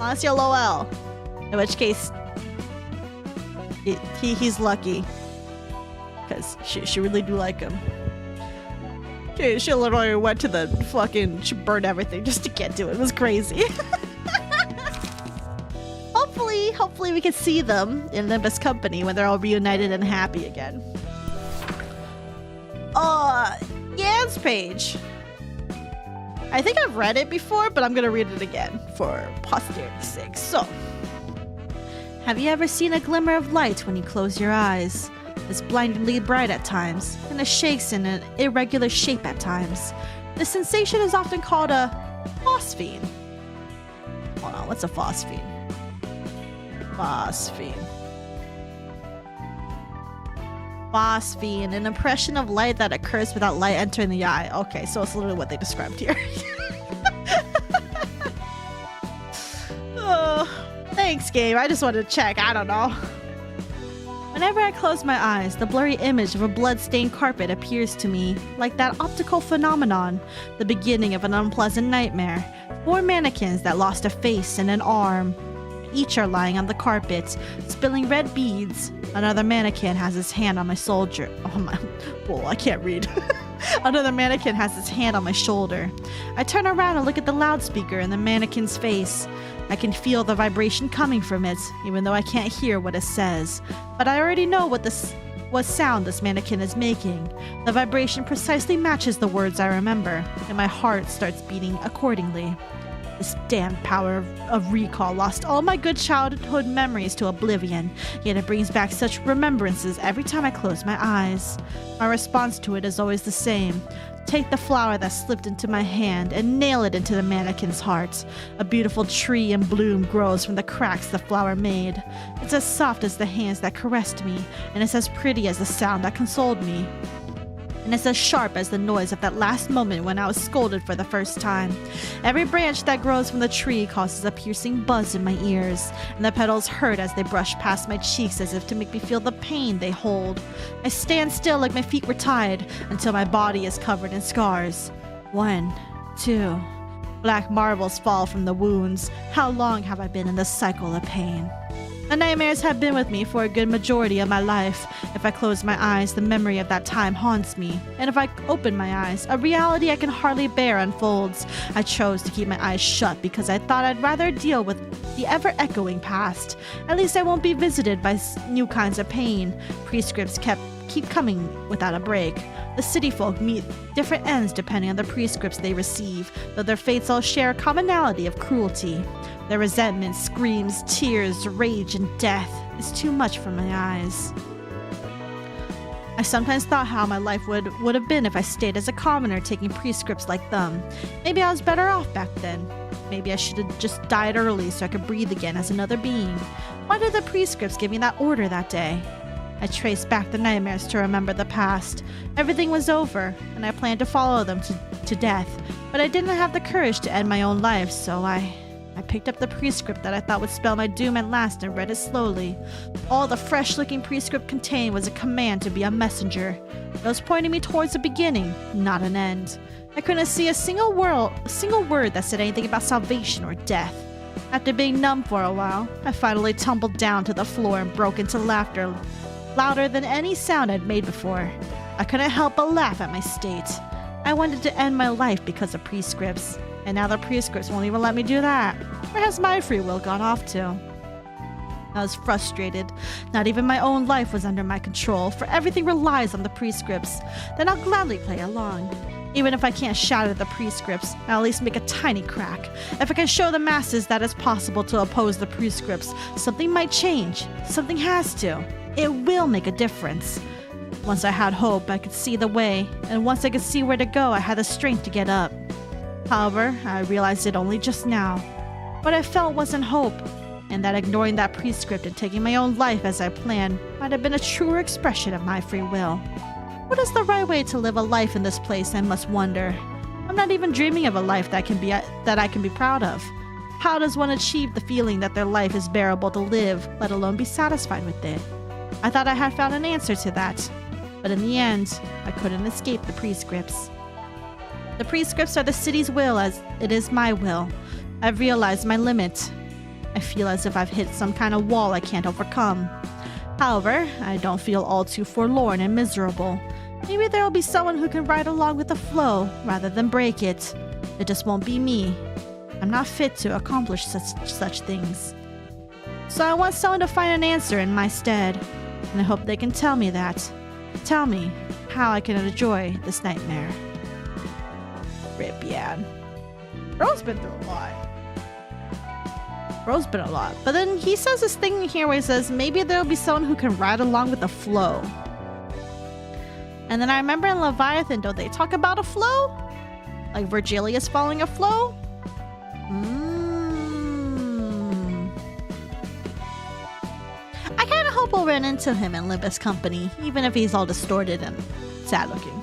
Honestly, LOL. In which case, he's lucky. Because she really do like him. She literally went to the fucking... She burned everything just to get to it. It was crazy. Hopefully we can see them in Nimbus company when they're all reunited and happy again. Yan's page. I think I've read it before, but I'm gonna read it again for posterity's sake. So, have you ever seen a glimmer of light when you close your eyes? It's blindingly bright at times, and it shakes in an irregular shape at times. The sensation is often called a phosphene. Hold on, what's a phosphene? Phosphene, an impression of light that occurs without light entering the eye. Okay, so it's literally what they described here. Thanks, game. I just wanted to check. I don't know. Whenever I close my eyes, the blurry image of a blood-stained carpet appears to me, like that optical phenomenon, the beginning of an unpleasant nightmare. 4 mannequins that lost a face and an arm. Each are lying on the carpet, spilling red beads. Another mannequin has his hand on my shoulder. Oh my... Whoa, I can't read. Another mannequin has his hand on my shoulder. I turn around and look at the loudspeaker in the mannequin's face. I can feel the vibration coming from it, even though I can't hear what it says. But I already know what sound this mannequin is making. The vibration precisely matches the words I remember, and my heart starts beating accordingly. This damn power of recall lost all my good childhood memories to oblivion, yet it brings back such remembrances every time I close my eyes. My response to it is always the same. Take the flower that slipped into my hand and nail it into the mannequin's heart. A beautiful tree and bloom grows from the cracks the flower made. It's as soft as the hands that caressed me, and it's as pretty as the sound that consoled me. And it's as sharp as the noise of that last moment when I was scolded for the first time. Every branch that grows from the tree causes a piercing buzz in my ears, and the petals hurt as they brush past my cheeks as if to make me feel the pain they hold. I stand still like my feet were tied until my body is covered in scars. 1, 2. Black marbles fall from the wounds. How long have I been in this cycle of pain? The nightmares have been with me for a good majority of my life. If I close my eyes, the memory of that time haunts me. And if I open my eyes, a reality I can hardly bear unfolds. I chose to keep my eyes shut because I thought I'd rather deal with the ever-echoing past. At least I won't be visited by new kinds of pain. Prescripts keep coming without a break. The city folk meet different ends depending on the prescripts they receive, though their fates all share a commonality of cruelty. Their resentment, screams, tears, rage, and death is too much for my eyes. I sometimes thought how my life would have been if I stayed as a commoner taking prescripts like them. Maybe I was better off back then. Maybe I should have just died early so I could breathe again as another being. Why did the prescripts give me that order that day? I traced back the nightmares to remember the past. Everything was over, and I planned to follow them to death, but I didn't have the courage to end my own life, so I picked up the prescript that I thought would spell my doom at last and read it slowly. All the fresh-looking prescript contained was a command to be a messenger. It was pointing me towards a beginning, not an end. I couldn't see a single word that said anything about salvation or death. After being numb for a while, I finally tumbled down to the floor and broke into laughter, louder than any sound I'd made before. I couldn't help but laugh at my state. I wanted to end my life because of prescripts, and now the prescripts won't even let me do that. Where has my free will gone off to? I was frustrated. Not even my own life was under my control, for everything relies on the prescripts. Then I'll gladly play along. Even if I can't shatter the prescripts, I'll at least make a tiny crack. If I can show the masses that it's possible to oppose the prescripts, something might change. Something has to. It will make a difference. Once I had hope, I could see the way, and once I could see where to go, I had the strength to get up. However, I realized it only just now. What I felt wasn't hope, and that ignoring that prescript and taking my own life as I planned might have been a truer expression of my free will. What is the right way to live a life in this place, I must wonder? I'm not even dreaming of a life that I can be proud of. How does one achieve the feeling that their life is bearable to live, let alone be satisfied with it? I thought I had found an answer to that, but in the end, I couldn't escape the prescripts. The prescripts are the city's will as it is my will. I've realized my limit. I feel as if I've hit some kind of wall I can't overcome. However, I don't feel all too forlorn and miserable. Maybe there will be someone who can ride along with the flow rather than break it. It just won't be me. I'm not fit to accomplish such things. So I want someone to find an answer in my stead, and I hope they can tell me that. Tell me how I can enjoy this nightmare. Rip Yan. Bro's been through a lot. Bro's been a lot. But then he says this thing here where he says, maybe there'll be someone who can ride along with the flow. And then I remember in Leviathan, don't they talk about a flow? Like Virgilius following a flow? I kind of hope we'll run into him in Limbus Company, even if he's all distorted and sad looking.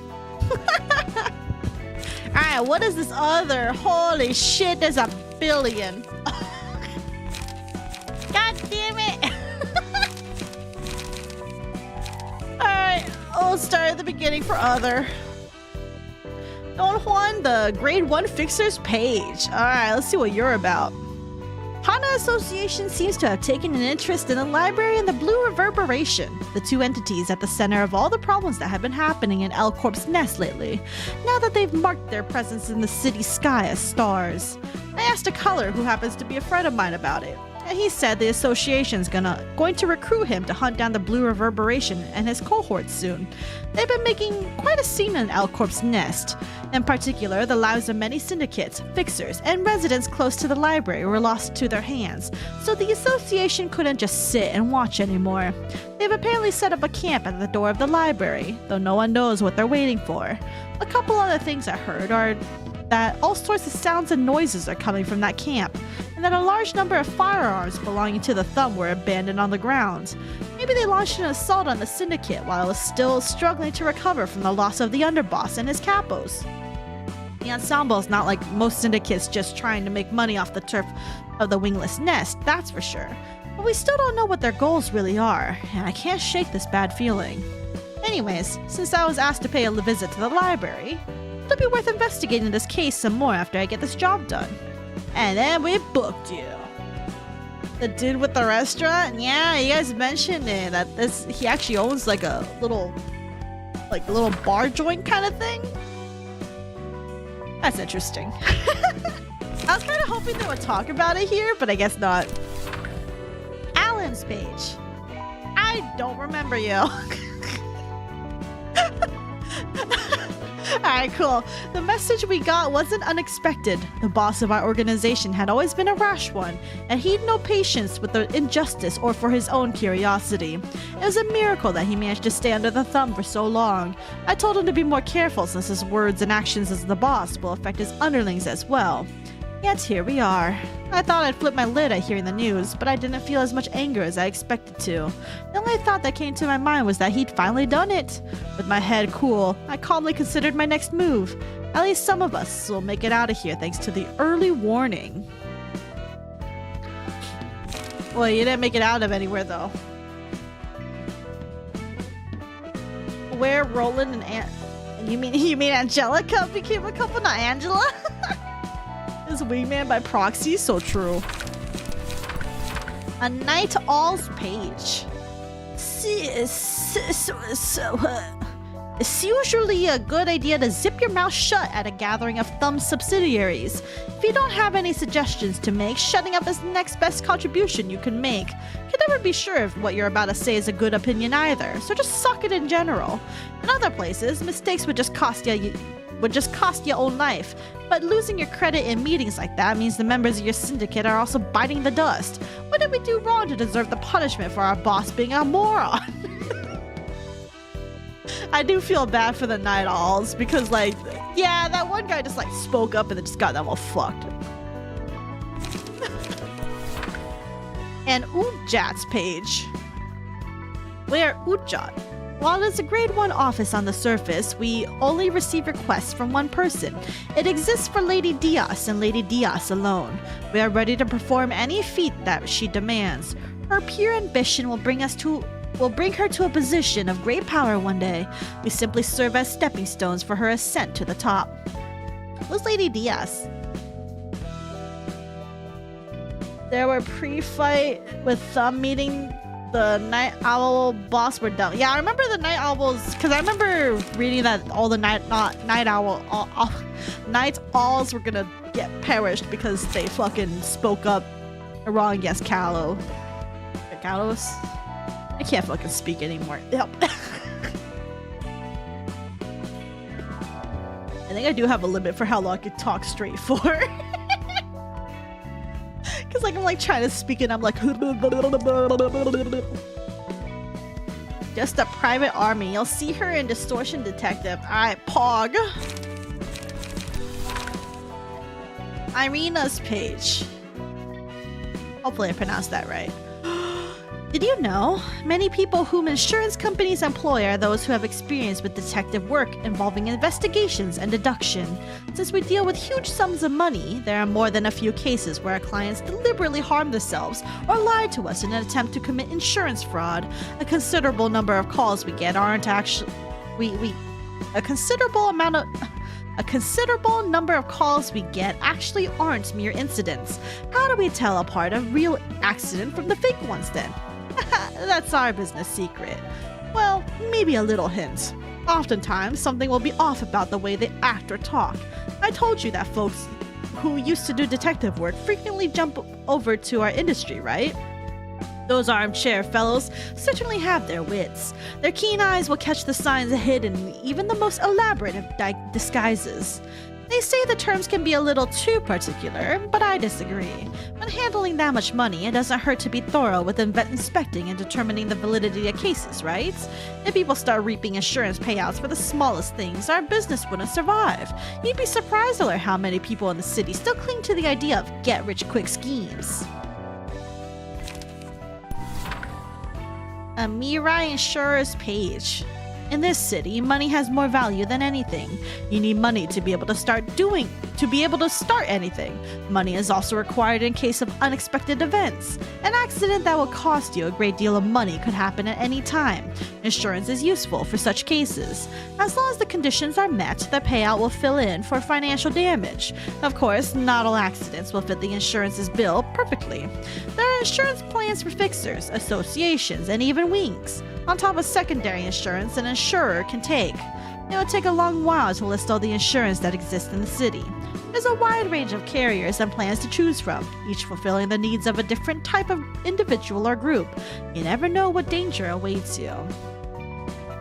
Alright, what is this other? Holy shit, there's a billion. God damn it. Alright, we'll start at the beginning for other. Don Juan, the grade 1 fixers page. Alright, let's see what you're about. Hana Association seems to have taken an interest in the library and the Blue Reverberation, the two entities at the center of all the problems that have been happening in L Corp's nest lately, now that they've marked their presence in the city sky as stars. I asked a color who happens to be a friend of mine about it, and he said the association's going to recruit him to hunt down the Blue Reverberation and his cohorts soon. They've been making quite a scene in L Corp's nest. In particular, the lives of many syndicates, fixers, and residents close to the library were lost to their hands, so the association couldn't just sit and watch anymore. They've apparently set up a camp at the door of the library, though no one knows what they're waiting for. A couple other things I heard are that all sorts of sounds and noises are coming from that camp, and that a large number of firearms belonging to the Thumb were abandoned on the ground. Maybe they launched an assault on the syndicate while it was still struggling to recover from the loss of the underboss and his capos. The ensemble is not like most syndicates just trying to make money off the turf of the wingless nest, that's for sure. But we still don't know what their goals really are, and I can't shake this bad feeling. Anyways, since I was asked to pay a visit to the library, it'll be worth investigating this case some more after I get this job done. And then we booked you. The dude with the restaurant? Yeah, you guys mentioned it, that he actually owns like a little bar joint kind of thing. That's interesting. I was kind of hoping they would talk about it here, but I guess not. Alan's page. I don't remember you. Alright, cool. The message we got wasn't unexpected. The boss of our organization had always been a rash one, and he'd no patience with the injustice or for his own curiosity. It was a miracle that he managed to stay under the Thumb for so long. I told him to be more careful since his words and actions as the boss will affect his underlings as well. Yet here we are. I thought I'd flip my lid at hearing the news, but I didn't feel as much anger as I expected to. The only thought that came to my mind was that he'd finally done it. With my head cool, I calmly considered my next move. At least some of us will make it out of here thanks to the early warning. Well, you didn't make it out of anywhere though. Where Roland and you mean Angelica became a couple, not Angela? Is wingman by proxy, so true. A night all's page. It's usually a good idea to zip your mouth shut at a gathering of Thumb's subsidiaries. If you don't have any suggestions to make, shutting up is the next best contribution you can make. You can never be sure if what you're about to say is a good opinion either, so just suck it in general. In other places, mistakes would just cost your own life. But losing your credit in meetings like that means the members of your syndicate are also biting the dust. What did we do wrong to deserve the punishment for our boss being a moron? I do feel bad for the Night Owls because, like, yeah, that one guy just, like, spoke up and then just got them all fucked. And Ujat's page. Where Ujat? While it's a grade 1 office on the surface, we only receive requests from one person. It exists for Lady Diaz and Lady Diaz alone. We are ready to perform any feat that she demands. Her pure ambition will bring her to a position of great power one day. We simply serve as stepping stones for her ascent to the top. Who's Lady Diaz? There were pre-fight with Thumb meeting the Night Owl boss were dumb. Yeah, I remember the Night Owls because I remember reading that all the Night Owls were gonna get perished because they fucking spoke up wrong against Kalos. I can't fucking speak anymore. Yep. I think I do have a limit for how long I can talk straight for. Cause like I'm like trying to speak and I'm like just a private army. You'll see her in Distortion Detective. Alright, Pog. Irina's page. Hopefully I pronounced that right. Did you know? Many people whom insurance companies employ are those who have experience with detective work involving investigations and deduction. Since we deal with huge sums of money, there are more than a few cases where our clients deliberately harm themselves or lie to us in an attempt to commit insurance fraud. A considerable number of calls we get aren't actually... A considerable number of calls we get actually aren't mere incidents. How do we tell apart a real accident from the fake ones then? That's our business secret. Well, maybe a little hint. Oftentimes, something will be off about the way they act or talk. I told you that folks who used to do detective work frequently jump over to our industry, right? Those armchair fellows certainly have their wits. Their keen eyes will catch the signs hidden in even the most elaborate of disguises. They say the terms can be a little too particular, but I disagree. When handling that much money, it doesn't hurt to be thorough with inspecting and determining the validity of cases, right? If people start reaping insurance payouts for the smallest things, our business wouldn't survive. You'd be surprised to learn how many people in the city still cling to the idea of get-rich-quick schemes. A Mirai Insurer's page. In this city, money has more value than anything. You need money to be able to start anything. Money is also required in case of unexpected events. An accident that will cost you a great deal of money could happen at any time. Insurance is useful for such cases. As long as the conditions are met, the payout will fill in for financial damage. Of course, not all accidents will fit the insurance's bill perfectly. There are insurance plans for fixers, associations, and even wings. On top of secondary insurance an insurer can take. It will take a long while to list all the insurance that exists in the city. There's a wide range of carriers and plans to choose from, each fulfilling the needs of a different type of individual or group. You never know what danger awaits you.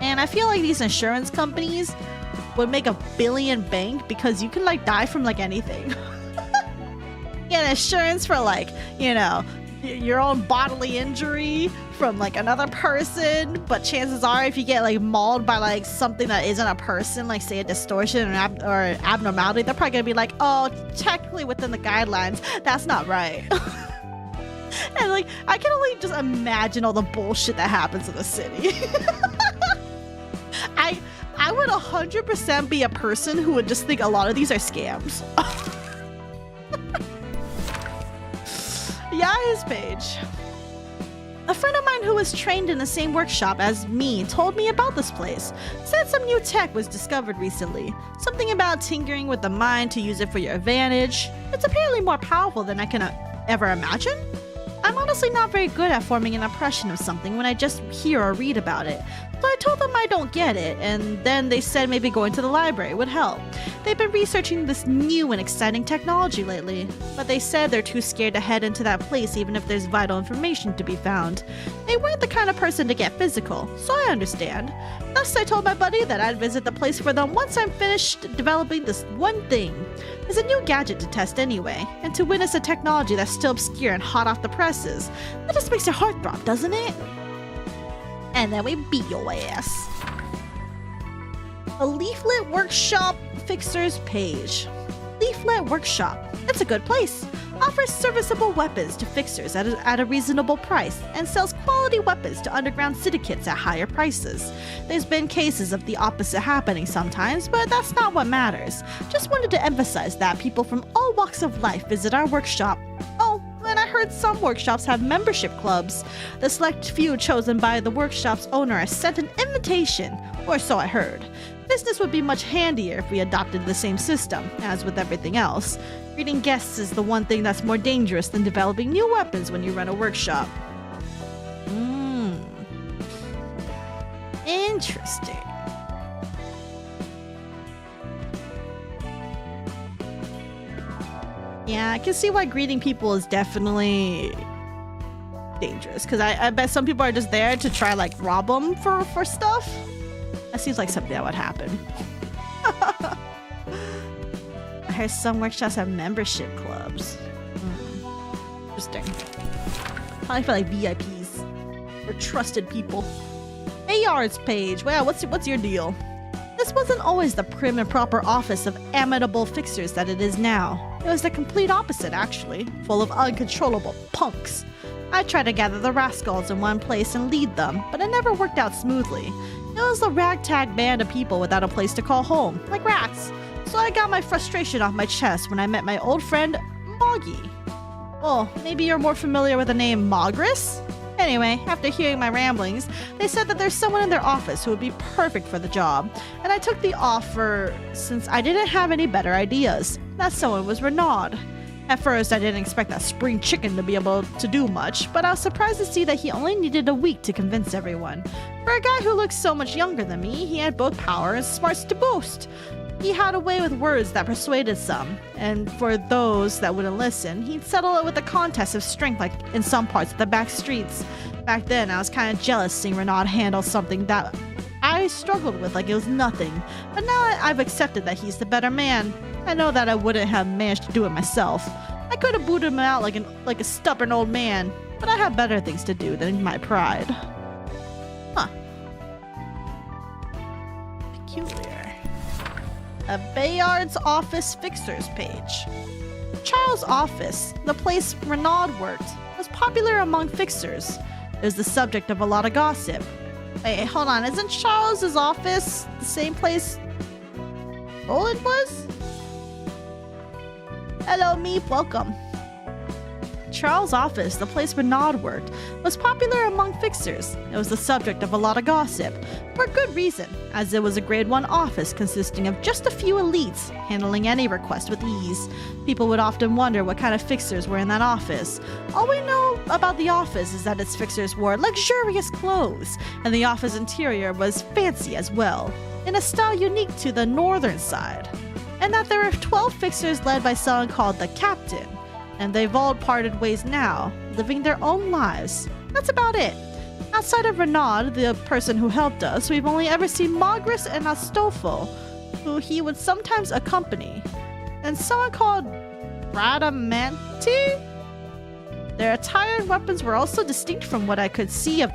And I feel like these insurance companies would make $1 billion bank because you can like die from like anything. Get insurance for like, you know, your own bodily injury from like another person, but chances are if you get like mauled by like something that isn't a person, like say a distortion or abnormality, they're probably gonna be like, oh, technically within the guidelines that's not right. And like I can only just imagine all the bullshit that happens in the city. I would 100% be a person who would just think a lot of these are scams. Yeah, his page. A friend of mine who was trained in the same workshop as me told me about this place. Said some new tech was discovered recently. Something about tinkering with the mind to use it for your advantage. It's apparently more powerful than I can ever imagine. I'm honestly not very good at forming an impression of something when I just hear or read about it. So I told them I don't get it, and then they said maybe going to the library would help. They've been researching this new and exciting technology lately, but they said they're too scared to head into that place even if there's vital information to be found. They weren't the kind of person to get physical, so I understand. Thus I told my buddy that I'd visit the place for them once I'm finished developing this one thing. There's a new gadget to test anyway, and to witness a technology that's still obscure and hot off the presses. That just makes your heart throb, doesn't it? And then we beat your ass. A leaflet workshop fixer's page. Leaflet workshop. It's a good place. Offers serviceable weapons to fixers at a reasonable price and sells quality weapons to underground syndicates at higher prices. There's been cases of the opposite happening sometimes, but that's not what matters. Just wanted to emphasize that people from all walks of life visit our workshop. Oh, and I heard some workshops have membership clubs. The select few chosen by the workshop's owner are sent an invitation, or so I heard. Business would be much handier if we adopted the same system, as with everything else. Greeting guests is the one thing that's more dangerous than developing new weapons when you run a workshop. Interesting. Yeah, I can see why greeting people is definitely dangerous, because I bet some people are just there to try like rob them for stuff. That seems like something that would happen. I heard some workshops have membership clubs. Interesting. Probably for like VIPs or trusted people. Bayard's page. Well, what's your deal? This wasn't always the prim and proper office of amiable fixers that it is now. It was the complete opposite, actually, full of uncontrollable punks. I tried to gather the rascals in one place and lead them, but it never worked out smoothly. It was a ragtag band of people without a place to call home, like rats. So I got my frustration off my chest when I met my old friend, Moggy. Oh, maybe you're more familiar with the name Mogris? Anyway, after hearing my ramblings, they said that there's someone in their office who would be perfect for the job, and I took the offer since I didn't have any better ideas. That someone was Renaud. At first, I didn't expect that spring chicken to be able to do much, but I was surprised to see that he only needed a week to convince everyone. For a guy who looks so much younger than me, he had both power and smarts to boast. He had a way with words that persuaded some, and for those that wouldn't listen, he'd settle it with a contest of strength like in some parts of the back streets. Back then, I was kind of jealous seeing Renaud handle something that I struggled with like it was nothing, but now I've accepted that he's the better man. I know that I wouldn't have managed to do it myself. I could have booted him out like a stubborn old man, but I have better things to do than my pride. Huh. Peculiar. A Bayard's office fixers page. Charles' office, the place Renaud worked, was popular among fixers. It was the subject of a lot of gossip. Wait, hold on, isn't Charles' office the same place Roland was? Hello, Meep, welcome. Charles' office, the place Renaud worked, was popular among fixers. It was the subject of a lot of gossip, for good reason, as it was a grade 1 office consisting of just a few elites, handling any request with ease. People would often wonder what kind of fixers were in that office. All we know about the office is that its fixers wore luxurious clothes, and the office interior was fancy as well, in a style unique to the northern side. And that there were 12 fixers led by someone called the Captain, and they've all parted ways now, living their own lives. That's about it. Outside of Renaud, the person who helped us, we've only ever seen Mogris and Astolfo, who he would sometimes accompany, and someone called Radamanti? Their attire and weapons were also distinct from what I could see of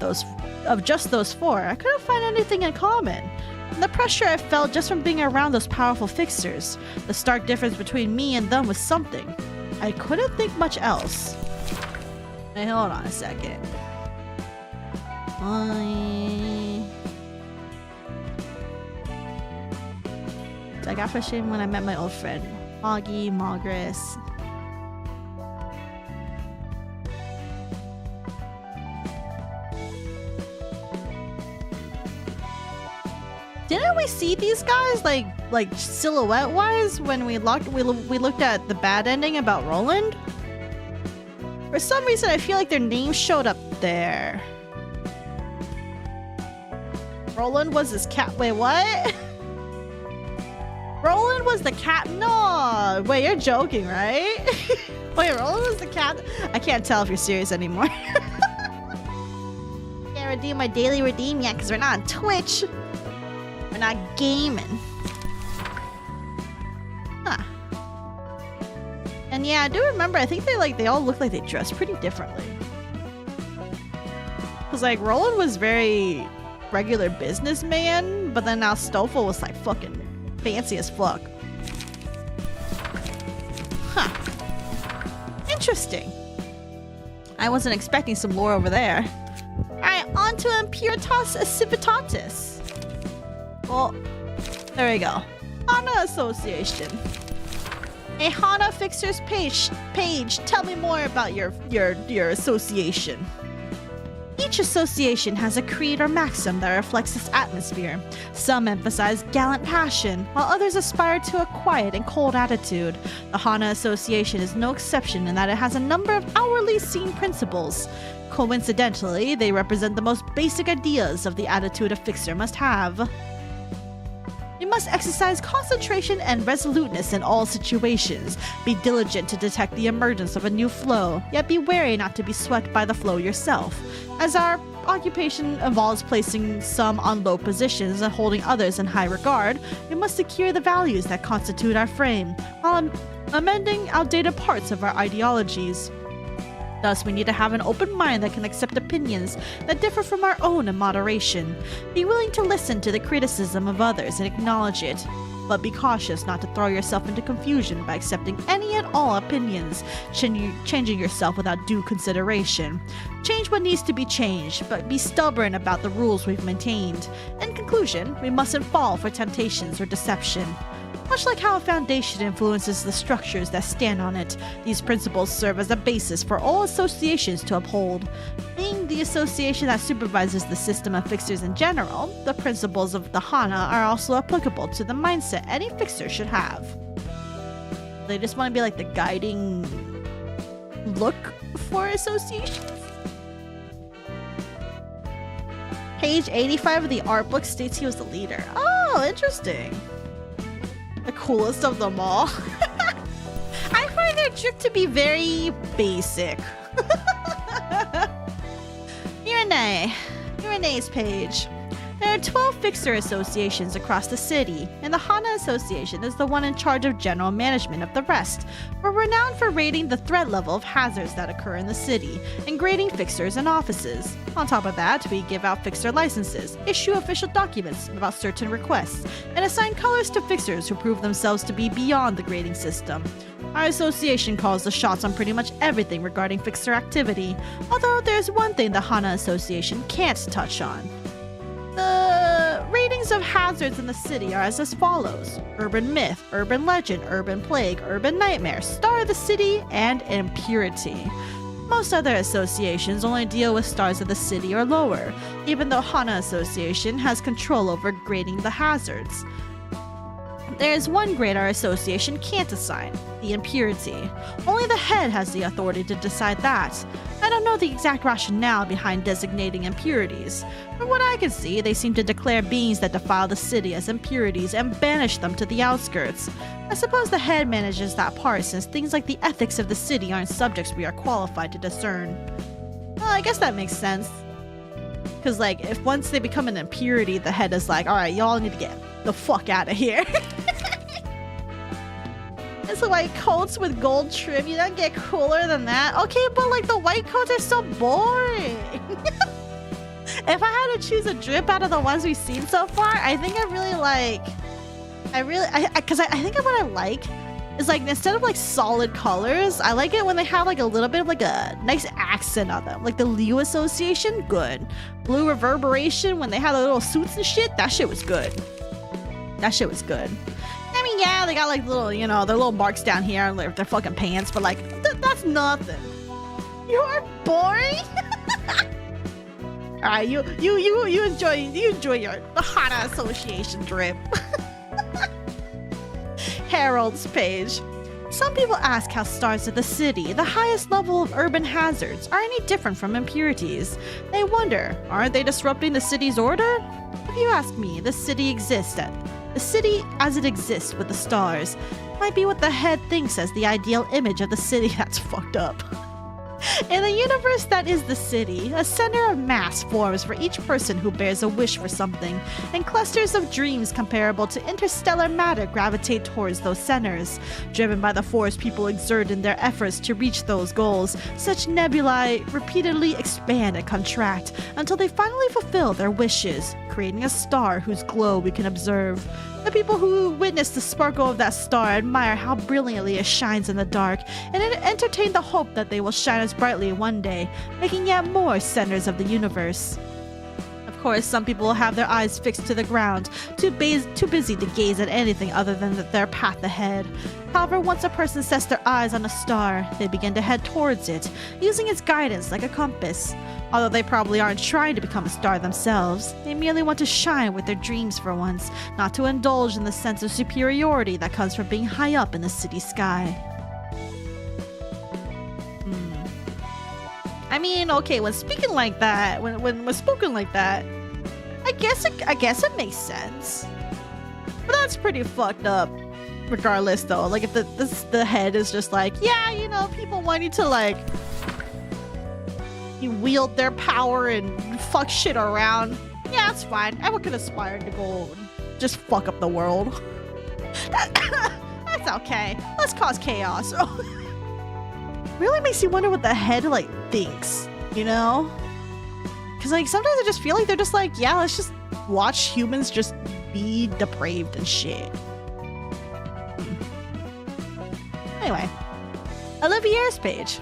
just those four. I couldn't find anything in common. And the pressure I felt just from being around those powerful fixers, the stark difference between me and them was something. I couldn't think much else. Hey, hold on a second. I got frustrated when I met my old friend, Mogris. Didn't we see these guys like silhouette wise when we looked at the bad ending about Roland? For some reason I feel like their names showed up there. Roland was his cat. Wait, what? Roland was the cat. No, wait, you're joking, right? Wait, Roland was the cat. I can't tell if you're serious anymore. Can't redeem my daily redeem yet because we're not on Twitch. We're not gaming. Huh. And yeah, I do remember, I think they all look like they dress pretty differently. Cause like Roland was very regular businessman, but then now Stoffel was like fucking fancy as fuck. Huh. Interesting. I wasn't expecting some lore over there. Alright, on to Impuritas Civitatis. Well, there we go. Hana Association. A Hana Fixers page. Tell me more about your association. Each association has a creed or maxim that reflects its atmosphere. Some emphasize gallant passion, while others aspire to a quiet and cold attitude. The Hana Association is no exception in that it has a number of outwardly seen principles. Coincidentally, they represent the most basic ideas of the attitude a fixer must have. You must exercise concentration and resoluteness in all situations. Be diligent to detect the emergence of a new flow, yet be wary not to be swept by the flow yourself. As our occupation involves placing some on low positions and holding others in high regard, we must secure the values that constitute our frame, while amending outdated parts of our ideologies. Thus, we need to have an open mind that can accept opinions that differ from our own in moderation. Be willing to listen to the criticism of others and acknowledge it, but be cautious not to throw yourself into confusion by accepting any and all opinions, changing yourself without due consideration. Change what needs to be changed, but be stubborn about the rules we've maintained. In conclusion, we mustn't fall for temptations or deception. Much like how a foundation influences the structures that stand on it, these principles serve as a basis for all associations to uphold. Being the association that supervises the system of fixers in general, the principles of the Hana are also applicable to the mindset any fixer should have. They just want to be like the guiding look for associations. Page 85 of the art book states he was the leader. Oh, interesting. The coolest of them all. I find their drip to be very basic. Renee's page. There are 12 fixer associations across the city, and the Hana Association is the one in charge of general management of the rest. We're renowned for rating the threat level of hazards that occur in the city, and grading fixers and offices. On top of that, we give out fixer licenses, issue official documents about certain requests, and assign colors to fixers who prove themselves to be beyond the grading system. Our association calls the shots on pretty much everything regarding fixer activity, although there's one thing the Hana Association can't touch on. The ratings of hazards in the city are as follows: urban myth, urban legend, urban plague, urban nightmare, star of the city, and impurity. Most other associations only deal with stars of the city or lower, even though Hana Association has control over grading the hazards. There is one grade our association can't assign: the impurity. Only the head has the authority to decide that. I don't know the exact rationale behind designating impurities. From what I can see, they seem to declare beings that defile the city as impurities and banish them to the outskirts. I suppose the head manages that part, since things like the ethics of the city aren't subjects we are qualified to discern. Well, I guess that makes sense. Because, like, if once they become an impurity, the head is like, alright, y'all need to get the fuck out of here. It's white coats with gold trim. You don't get cooler than that. Okay, but like the white coats are so boring. If I had to choose a drip out of the ones we've seen so far, I think I think what I like is, like, instead of like solid colors, I like it when they have like a little bit of like a nice accent on them. Like the Liu Association, good. Blue Reverberation, when they had the little suits and shit, that shit was good. That shit was good. I mean, yeah, they got like little, you know, their little marks down here on their fucking pants, but like, that's nothing. You're boring. All right, you enjoy the Hana Association drip. Harold's page. Some people ask how stars of the city, the highest level of urban hazards, are any different from impurities. They wonder, aren't they disrupting the city's order? If you ask me, the city as it exists with the stars might be what the head thinks as the ideal image of the city. That's fucked up. In the universe that is the city, a center of mass forms for each person who bears a wish for something, and clusters of dreams comparable to interstellar matter gravitate towards those centers. Driven by the force people exert in their efforts to reach those goals, such nebulae repeatedly expand and contract until they finally fulfill their wishes, creating a star whose glow we can observe. The people who witness the sparkle of that star admire how brilliantly it shines in the dark, and entertain the hope that they will shine as brightly one day, making yet more centers of the universe. Of course, some people will have their eyes fixed to the ground, too busy to gaze at anything other than their path ahead. However, once a person sets their eyes on a star, they begin to head towards it, using its guidance like a compass. Although they probably aren't trying to become a star themselves, they merely want to shine with their dreams for once, not to indulge in the sense of superiority that comes from being high up in the city sky. I mean, okay, when speaking like that, when spoken like that, I guess it makes sense. But that's pretty fucked up. Regardless, though, like if the head is just like, yeah, you know, people want you to like you wield their power and fuck shit around. Yeah, that's fine. Everyone can aspire to go just fuck up the world. That's okay. Let's cause chaos. Really makes you wonder what the head like thinks, you know? Because like sometimes I just feel like they're just like, yeah, let's just watch humans just be depraved and shit. Anyway, Olivier's page.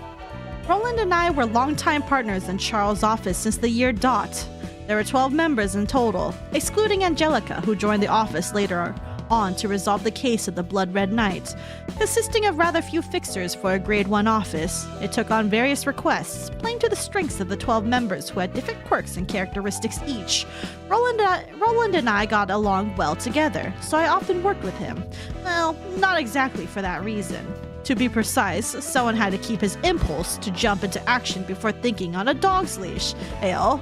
Roland and I were longtime partners in Charles' office since the year dot. There were 12 members in total, excluding ян샷ㄷ, who joined the office later on to resolve the case of the Blood Red Knight. Consisting of rather few fixers for a Grade 1 office, it took on various requests, playing to the strengths of the 12 members who had different quirks and characteristics each. Roland and I got along well together, so I often worked with him. Well, not exactly for that reason. To be precise, someone had to keep his impulse to jump into action before thinking on a dog's leash. Ayo.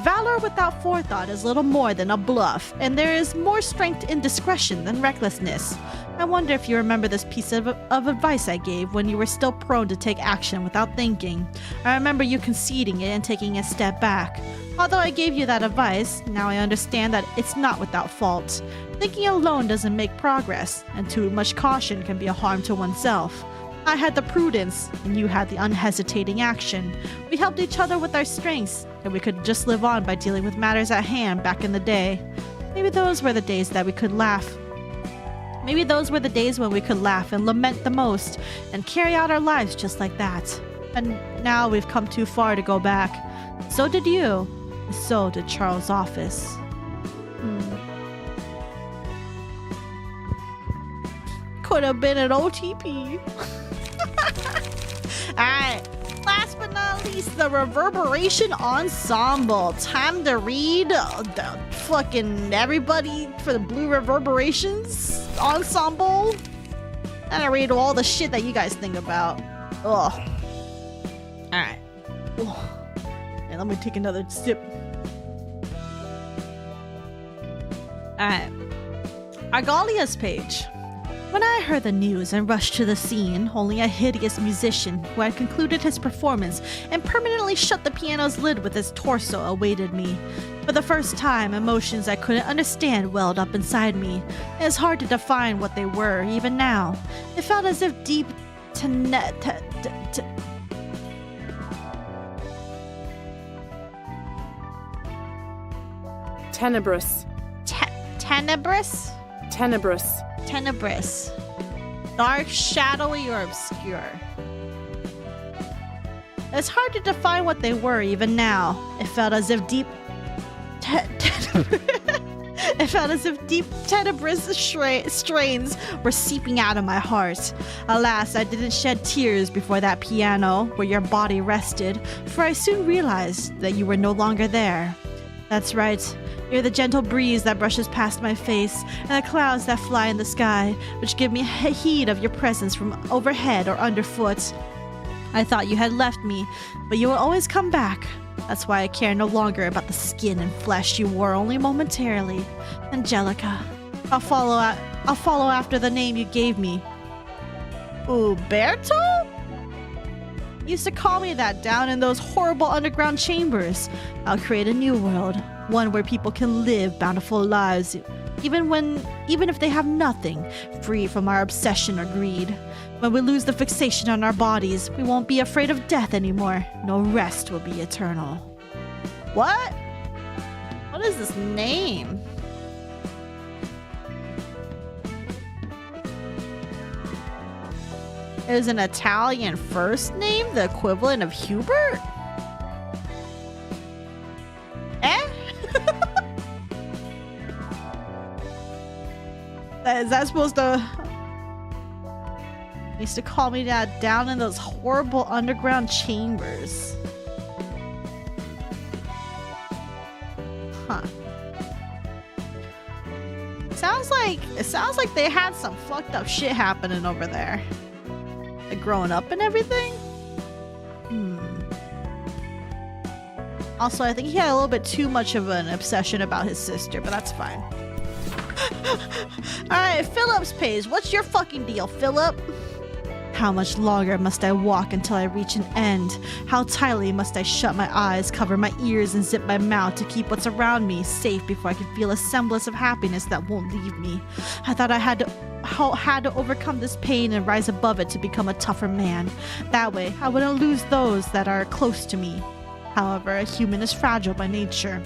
Valor without forethought is little more than a bluff, and there is more strength in discretion than recklessness. I wonder if you remember this piece of advice I gave when you were still prone to take action without thinking. I remember you conceding it and taking a step back. Although I gave you that advice, now I understand that it's not without fault. Thinking alone doesn't make progress, and too much caution can be a harm to oneself. I had the prudence, and you had the unhesitating action. We helped each other with our strengths, and we could just live on by dealing with matters at hand back in the day. Maybe those were the days that we could laugh. Maybe those were the days when we could laugh and lament the most, and carry out our lives just like that. And now we've come too far to go back. So did you. So did Charles' office. Could have been an OTP. Alright, last but not least, the Reverberation Ensemble. Time to read the fucking everybody for the Blue Reverberations Ensemble. And I read all the shit that you guys think about. Ugh. Alright. And let me take another sip. Alright. Argalia's page. When I heard the news and rushed to the scene, only a hideous musician who had concluded his performance and permanently shut the piano's lid with his torso awaited me. For the first time, emotions I couldn't understand welled up inside me. It is hard to define what they were, even now. It felt as if deep Tenebrous. Tenebrous? Tenebrous. Tenebrous. Dark, shadowy, or obscure. It's hard to define what they were even now. It felt as if deep tenebrous strains were seeping out of my heart. Alas, I didn't shed tears before that piano where your body rested, for I soon realized that you were no longer there. That's right. You're the gentle breeze that brushes past my face, and the clouds that fly in the sky, which give me heed of your presence from overhead or underfoot. I thought you had left me, but you will always come back. That's why I care no longer about the skin and flesh you wore only momentarily. ян샷ㄷ. I'll follow after the name you gave me. Uberto? You used to call me that down in those horrible underground chambers. I'll create a new world, one where people can live bountiful lives, even if they have nothing, free from our obsession or greed. When we lose the fixation on our bodies, we won't be afraid of death anymore. No rest will be eternal. What What is this name? Is an Italian first name the equivalent of Hubert? Eh? Is that supposed to... Used to call me that down in those horrible underground chambers. Huh. It sounds like they had some fucked up shit happening over there. Like growing up and everything. Also, I think he had a little bit too much of an obsession about his sister, but that's fine. Alright, Philip's page. What's your fucking deal, Philip? How much longer must I walk until I reach an end? How tightly must I shut my eyes, cover my ears, and zip my mouth to keep what's around me safe before I can feel a semblance of happiness that won't leave me? I thought I had to overcome this pain and rise above it to become a tougher man. That way, I wouldn't lose those that are close to me. However, a human is fragile by nature.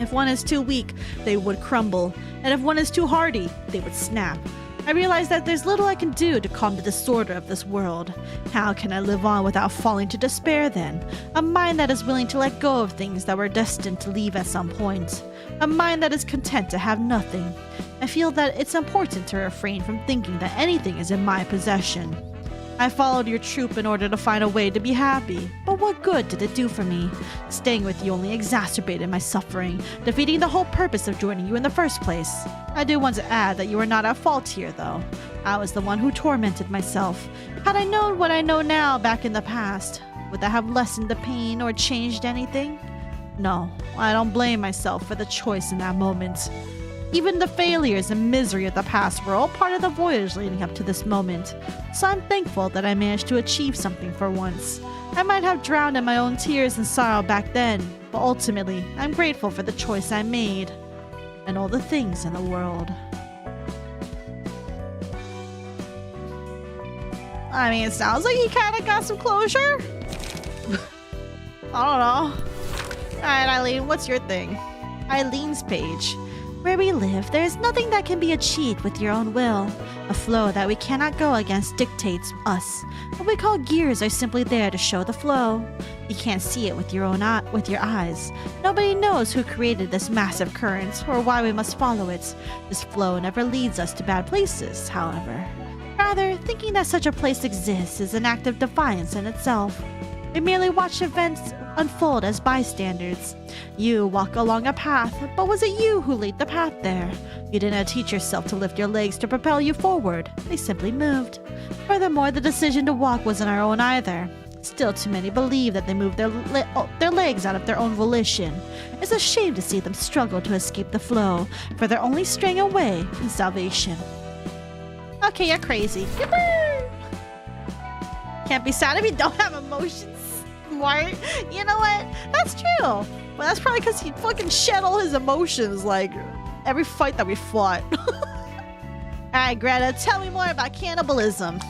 If one is too weak, they would crumble, and if one is too hardy, they would snap. I realize that there's little I can do to calm the disorder of this world. How can I live on without falling to despair then? A mind that is willing to let go of things that were destined to leave at some point. A mind that is content to have nothing. I feel that it's important to refrain from thinking that anything is in my possession. I followed your troop in order to find a way to be happy, but what good did it do for me? Staying with you only exacerbated my suffering, defeating the whole purpose of joining you in the first place. I do want to add that you are not at fault here, though. I was the one who tormented myself. Had I known what I know now back in the past, would that have lessened the pain or changed anything? No, I don't blame myself for the choice in that moment. Even the failures and misery of the past were all part of the voyage leading up to this moment, so I'm thankful that I managed to achieve something for once. I might have drowned in my own tears and sorrow back then, but ultimately, I'm grateful for the choice I made, and all the things in the world. I mean, it sounds like he kind of got some closure. I don't know. Alright, Eileen, what's your thing? Eileen's page. Where we live, there is nothing that can be achieved with your own will. A flow that we cannot go against dictates us. What we call gears are simply there to show the flow. You can't see it with your eyes. Nobody knows who created this massive current or why we must follow it. This flow never leads us to bad places, however. Rather, thinking that such a place exists is an act of defiance in itself. We merely watch events unfold as bystanders. You walk along a path, but was it you who laid the path there? You didn't teach yourself to lift your legs to propel you forward. They simply moved. Furthermore, the decision to walk wasn't our own either. Still too many believe that they moved their legs out of their own volition. It's a shame to see them struggle to escape the flow, for they're only straying away from salvation. Okay, you're crazy. Can't be sad if you don't have emotions. Smart. You know what? That's true. Well, that's probably because he fucking shed all his emotions like every fight that we fought. Alright, Greta, tell me more about cannibalism.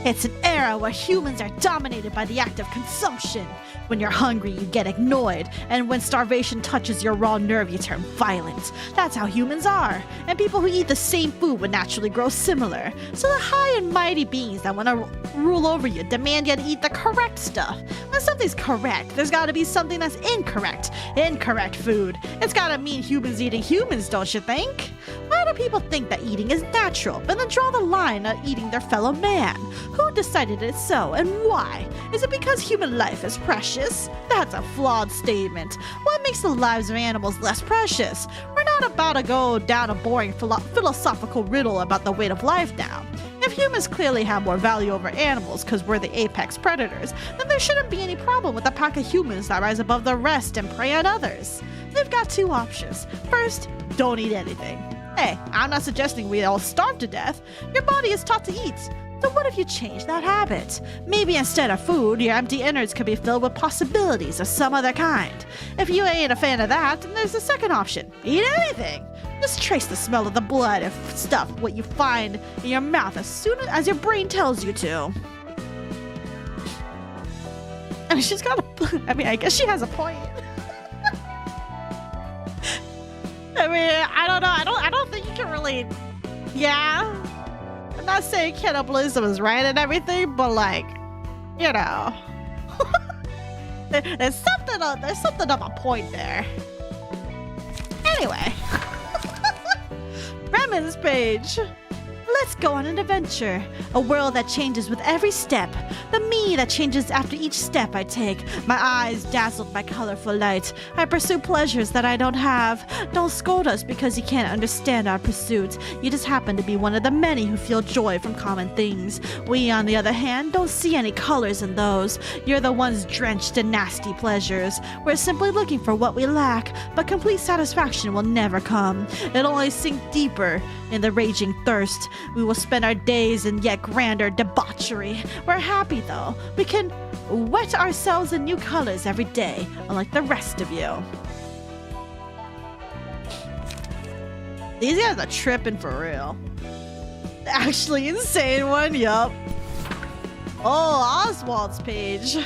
It's an era where humans are dominated by the act of consumption. When you're hungry, you get ignored, and when starvation touches your raw nerve, you turn violent. That's how humans are, and people who eat the same food would naturally grow similar. So the high and mighty beings that want to rule over you demand you to eat the correct stuff. When something's correct, there's got to be something that's incorrect. Incorrect food. It's got to mean humans eating humans, don't you think? Why do people think that eating is natural, but then draw the line at eating their fellow man? Who decided it's so, and why? Is it because human life is precious? That's a flawed statement. What makes the lives of animals less precious? We're not about to go down a boring philosophical riddle about the weight of life now. If humans clearly have more value over animals because we're the apex predators, then there shouldn't be any problem with a pack of humans that rise above the rest and prey on others. They've got two options. First, don't eat anything. Hey, I'm not suggesting we all starve to death. Your body is taught to eat. So what if you change that habit? Maybe instead of food, your empty innards could be filled with possibilities of some other kind. If you ain't a fan of that, then there's the second option. Eat anything. Just trace the smell of the blood and stuff what you find in your mouth as soon as your brain tells you to. I mean, I guess she has a point. mean, I don't know. I don't think you can really. Yeah, I'm not saying cannibalism is right and everything, but like, you know, there's something of a point there. Anyway, Bremen's page. Let's go on an adventure. A world that changes with every step. The me that changes after each step I take. My eyes dazzled by colorful light. I pursue pleasures that I don't have. Don't scold us because you can't understand our pursuit. You just happen to be one of the many who feel joy from common things. We, on the other hand, don't see any colors in those. You're the ones drenched in nasty pleasures. We're simply looking for what we lack, but complete satisfaction will never come. It'll only sink deeper in the raging thirst. We will spend our days in yet grander debauchery. We're happy, though. We can wet ourselves in new colors every day, unlike the rest of you. These guys are tripping for real. Actually insane one, yup. Oh, Oswald's page.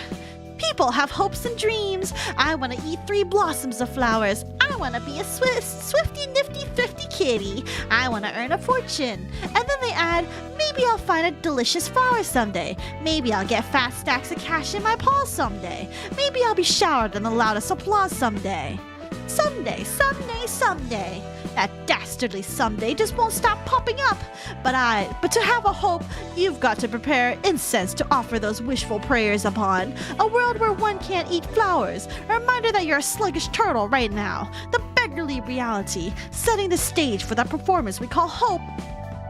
People have hopes and dreams. I want to eat 3 blossoms of flowers. I want to be a swifty, nifty, thrifty kitty. I want to earn a fortune. And then they add, maybe I'll find a delicious flower someday. Maybe I'll get fat stacks of cash in my paws someday. Maybe I'll be showered in the loudest applause someday. Someday, someday, someday. That dastardly someday just won't stop popping up. But to have a hope, you've got to prepare incense to offer those wishful prayers upon. A world where one can't eat flowers. A reminder that you're a sluggish turtle right now. The beggarly reality, setting the stage for that performance we call hope.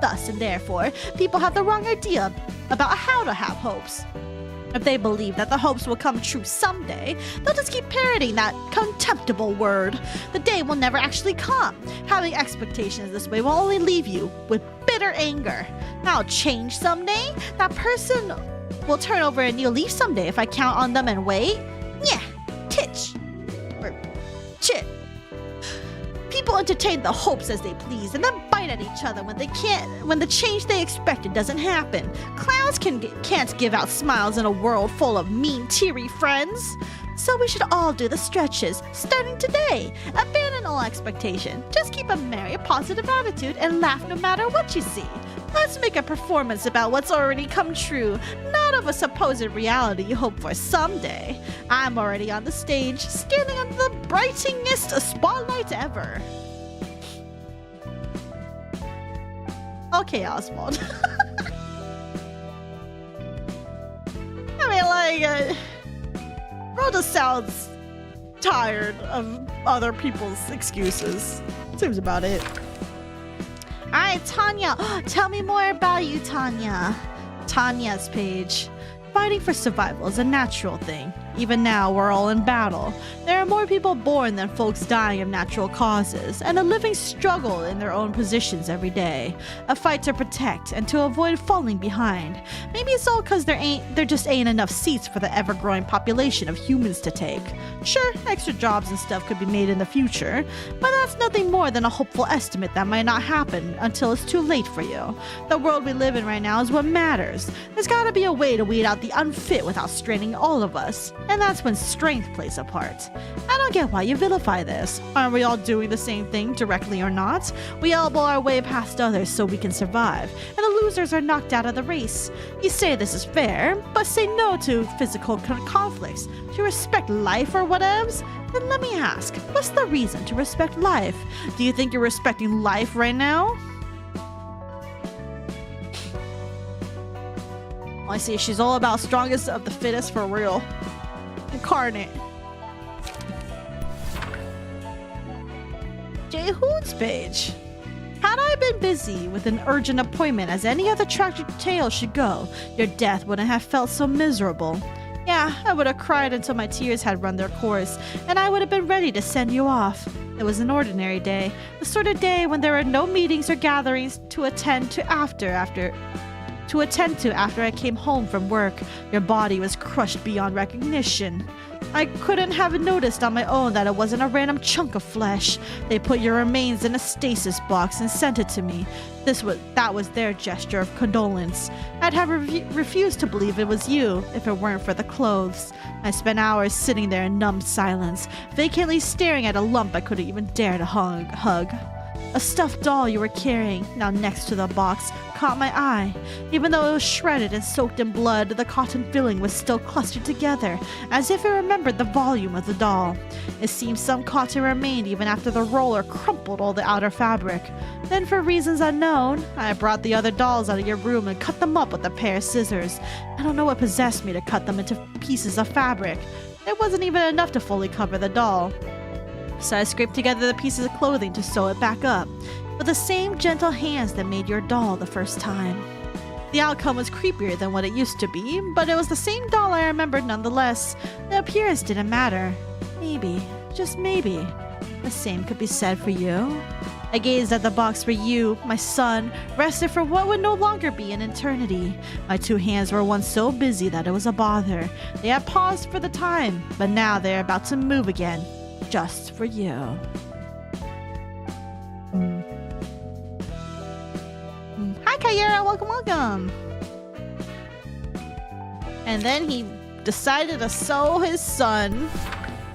Thus and therefore, people have the wrong idea about how to have hopes. If they believe that the hopes will come true someday, they'll just keep parroting that contemptible word. The day will never actually come. Having expectations this way will only leave you with bitter anger. I'll change someday. That person will turn over a new leaf someday if I count on them and wait. Yeah, titch. Or chit. People entertain the hopes as they please and then bite at each other when the change they expected doesn't happen. Clowns can't give out smiles in a world full of mean, teary friends. So we should all do the stretches, starting today. Abandon all expectation. Just keep a merry, positive attitude and laugh no matter what you see. Let's make a performance about what's already come true, not of a supposed reality you hope for someday. I'm already on the stage, standing under the brightingest spotlight ever. Okay, Oswald. I mean, like, Ro just sounds tired of other people's excuses. Seems about it. Alright, Tanya. Tell me more about you, Tanya. Tanya's page. Fighting for survival is a natural thing. Even now, we're all in battle. There are more people born than folks dying of natural causes, and the living struggle in their own positions every day. A fight to protect and to avoid falling behind. Maybe it's all because there just ain't enough seats for the ever-growing population of humans to take. Sure, extra jobs and stuff could be made in the future, but that's nothing more than a hopeful estimate that might not happen until it's too late for you. The world we live in right now is what matters. There's gotta be a way to weed out the unfit without straining all of us. And that's when strength plays a part. I don't get why you vilify this. Aren't we all doing the same thing, directly or not? We elbow our way past others so we can survive, and the losers are knocked out of the race. You say this is fair, but say no to physical conflicts. To respect life or whatevs? Then let me ask, what's the reason to respect life? Do you think you're respecting life right now? I see, she's all about strongest of the fittest for real. Incarnate. Jaehoon's page. Had I been busy with an urgent appointment as any other tragic tale should go, your death wouldn't have felt so miserable. Yeah, I would have cried until my tears had run their course, and I would have been ready to send you off. It was an ordinary day, the sort of day when there are no meetings or gatherings to attend to after I came home from work. Your body was crushed beyond recognition. I couldn't have noticed on my own that it wasn't a random chunk of flesh. They put your remains in a stasis box and sent it to me. That was their gesture of condolence. I'd have refused to believe it was you if it weren't for the clothes. I spent hours sitting there in numb silence, vacantly staring at a lump I couldn't even dare to hug. A stuffed doll you were carrying, now next to the box, caught my eye. Even though it was shredded and soaked in blood, the cotton filling was still clustered together, as if it remembered the volume of the doll. It seemed some cotton remained even after the roller crumpled all the outer fabric. Then, for reasons unknown, I brought the other dolls out of your room and cut them up with a pair of scissors. I don't know what possessed me to cut them into pieces of fabric. It wasn't even enough to fully cover the doll. So I scraped together the pieces of clothing to sew it back up, with the same gentle hands that made your doll the first time. The outcome was creepier than what it used to be, but it was the same doll I remembered nonetheless. The appearance didn't matter. Maybe, just maybe, the same could be said for you. I gazed at the box where you, my son, rested for what would no longer be an eternity. My two hands were once so busy that it was a bother. They had paused for the time, but now they are about to move again. Just for you. Hi, Kyra. Welcome. And then he decided to sew his son,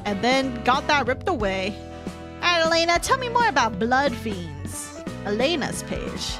and then got that ripped away. Alright, Elena, tell me more about blood fiends. Elena's page.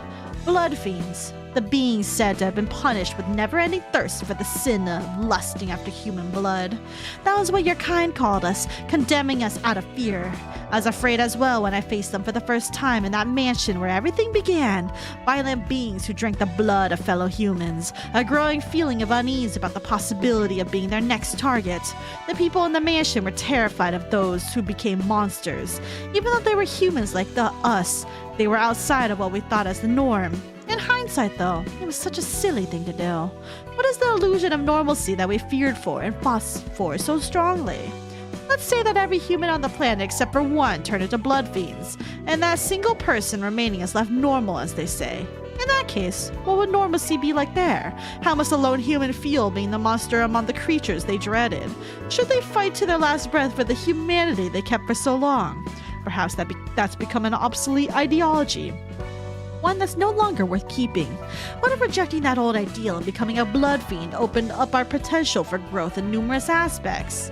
Blood fiends. The beings said to have been punished with never-ending thirst for the sin of lusting after human blood. That was what your kind called us, condemning us out of fear. I was afraid as well when I faced them for the first time in that mansion where everything began. Violent beings who drank the blood of fellow humans. A growing feeling of unease about the possibility of being their next target. The people in the mansion were terrified of those who became monsters. Even though they were humans like us, they were outside of what we thought as the norm. In hindsight, though, it was such a silly thing to do. What is the illusion of normalcy that we feared for and fought for so strongly? Let's say that every human on the planet except for one turned into blood fiends, and that single person remaining is left normal, as they say. In that case, what would normalcy be like there? How must a lone human feel being the monster among the creatures they dreaded? Should they fight to their last breath for the humanity they kept for so long? Perhaps that's become an obsolete ideology. One that's no longer worth keeping. What if rejecting that old ideal and becoming a blood fiend opened up our potential for growth in numerous aspects?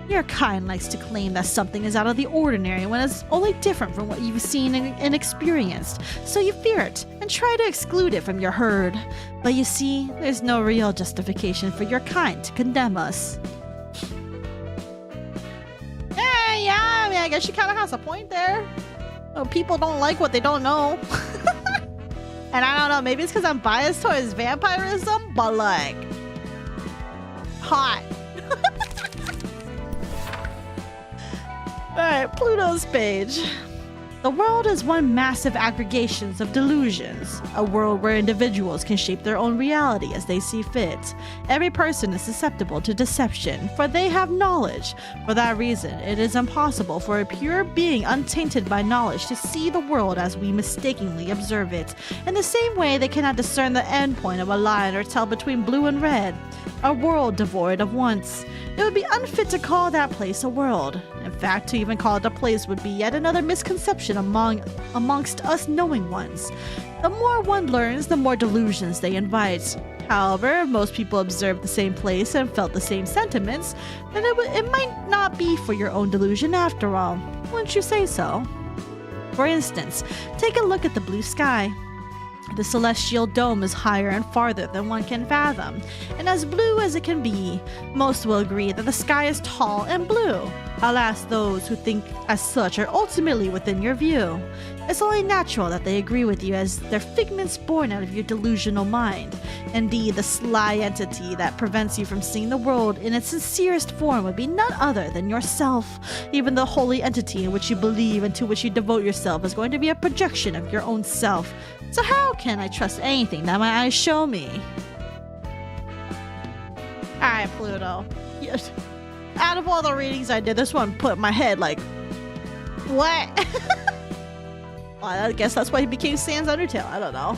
Your kind likes to claim that something is out of the ordinary when it's only different from what you've seen and experienced, so you fear it and try to exclude it from your herd. But you see, there's no real justification for your kind to condemn us. Yeah, I mean, I guess she kind of has a point there. Oh, people don't like what they don't know. And I don't know, maybe it's because I'm biased towards vampirism, but like, hot. Alright, Pluto's page. The world is one massive aggregation of delusions, a world where individuals can shape their own reality as they see fit. Every person is susceptible to deception, for they have knowledge. For that reason, it is impossible for a pure being untainted by knowledge to see the world as we mistakenly observe it. In the same way, they cannot discern the end point of a line or tell between blue and red. A world devoid of wants. It would be unfit to call that place a world. In fact, to even call it a place would be yet another misconception amongst us knowing ones. The more one learns, the more delusions they invite. However, if most people observed the same place and felt the same sentiments, then it might not be for your own delusion after all. Wouldn't you say so? For instance, take a look at the blue sky. The celestial dome is higher and farther than one can fathom, and as blue as it can be. Most will agree that the sky is tall and blue. Alas, those who think as such are ultimately within your view. It's only natural that they agree with you, as they're figments born out of your delusional mind. Indeed, the sly entity that prevents you from seeing the world in its sincerest form would be none other than yourself. Even the holy entity in which you believe and to which you devote yourself is going to be a projection of your own self. So how can I trust anything that my eyes show me? Alright, Pluto. Yes. Out of all the readings I did, this one put my head like, what? Well, I guess that's why he became Sans Undertale. I don't know.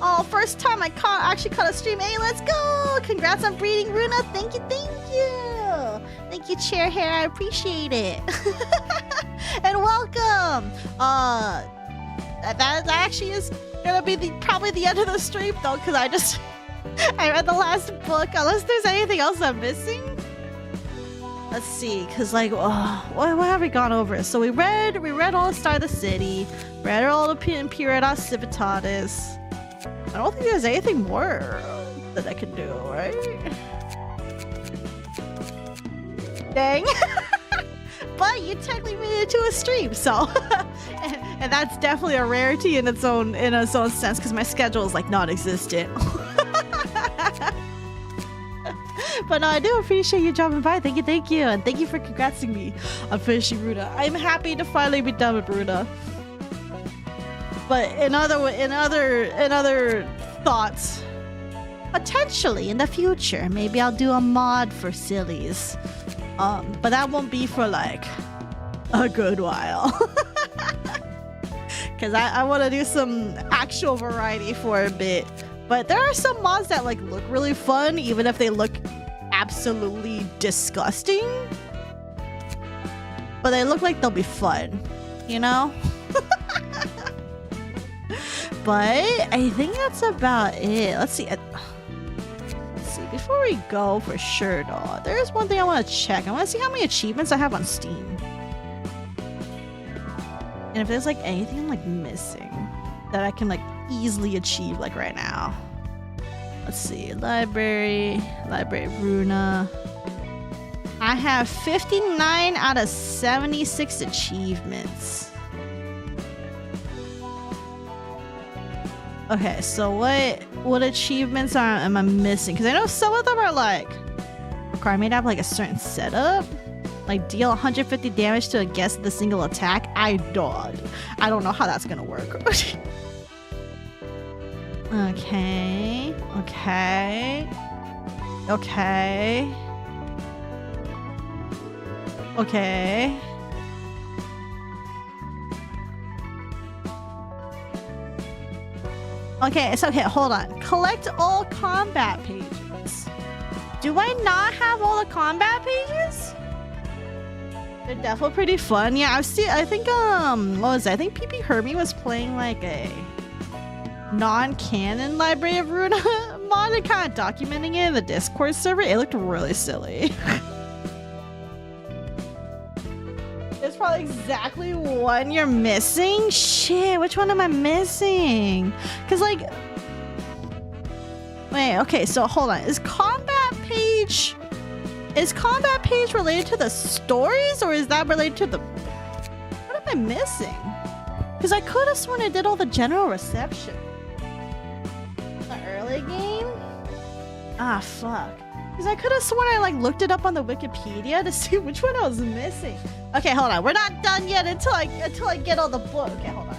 Oh, first time I actually caught a stream. Hey, let's go! Congrats on breeding, Ruina. Thank you, thank you. Thank you, Chair Hair. I appreciate it. And welcome. That actually is gonna be probably the end of the stream though, because I read the last book. Unless there's anything else I'm missing. Let's see, because like, what have we gone over? So we read all the Star of the City, read all the Imperial Civitatis. I don't think there's anything more that I can do, right? Dang. But you technically made it to a stream, so and that's definitely a rarity in its own sense, because my schedule is like non-existent. But no, I do appreciate you dropping by. Thank you, and thank you for congratsing me on finishing Ruina. I'm happy to finally be done with Ruina. But in other thoughts, potentially in the future, maybe I'll do a mod for Sillies. But that won't be for like a good while. Because I want to do some actual variety for a bit. But there are some mods that like look really fun, even if they look absolutely disgusting. But they look like they'll be fun, you know? But I think that's about it. Let's see. Before we go, for sure, though, there's one thing I want to check. I want to see how many achievements I have on Steam. And if there's like anything I'm like missing that I can like easily achieve like right now. Let's see. Library of Ruina. I have 59 out of 76 achievements. Okay, so what achievements am I missing? Because I know some of them are like require me to have like a certain setup, like deal 150 damage to a guest with a single attack. I don't know how that's gonna work. Okay. Okay, so hold on. Collect all combat pages. Do I not have all the combat pages? They're definitely pretty fun. Yeah, I think what was it? I think PP Hermie was playing like a non-canon Library of Ruina mod and kind of documenting it in the Discord server. It looked really silly. There's probably exactly one you're missing. Shit, which one am I missing? Because like, wait, okay, so hold on. Is combat page related to the stories, or is that related to the, what am I missing? Because I could have sworn I did all the general reception. The early game? Ah, fuck. Because I could have sworn I like looked it up on the Wikipedia to see which one I was missing. Okay, hold on. We're not done yet until I get all the book. Okay, hold on.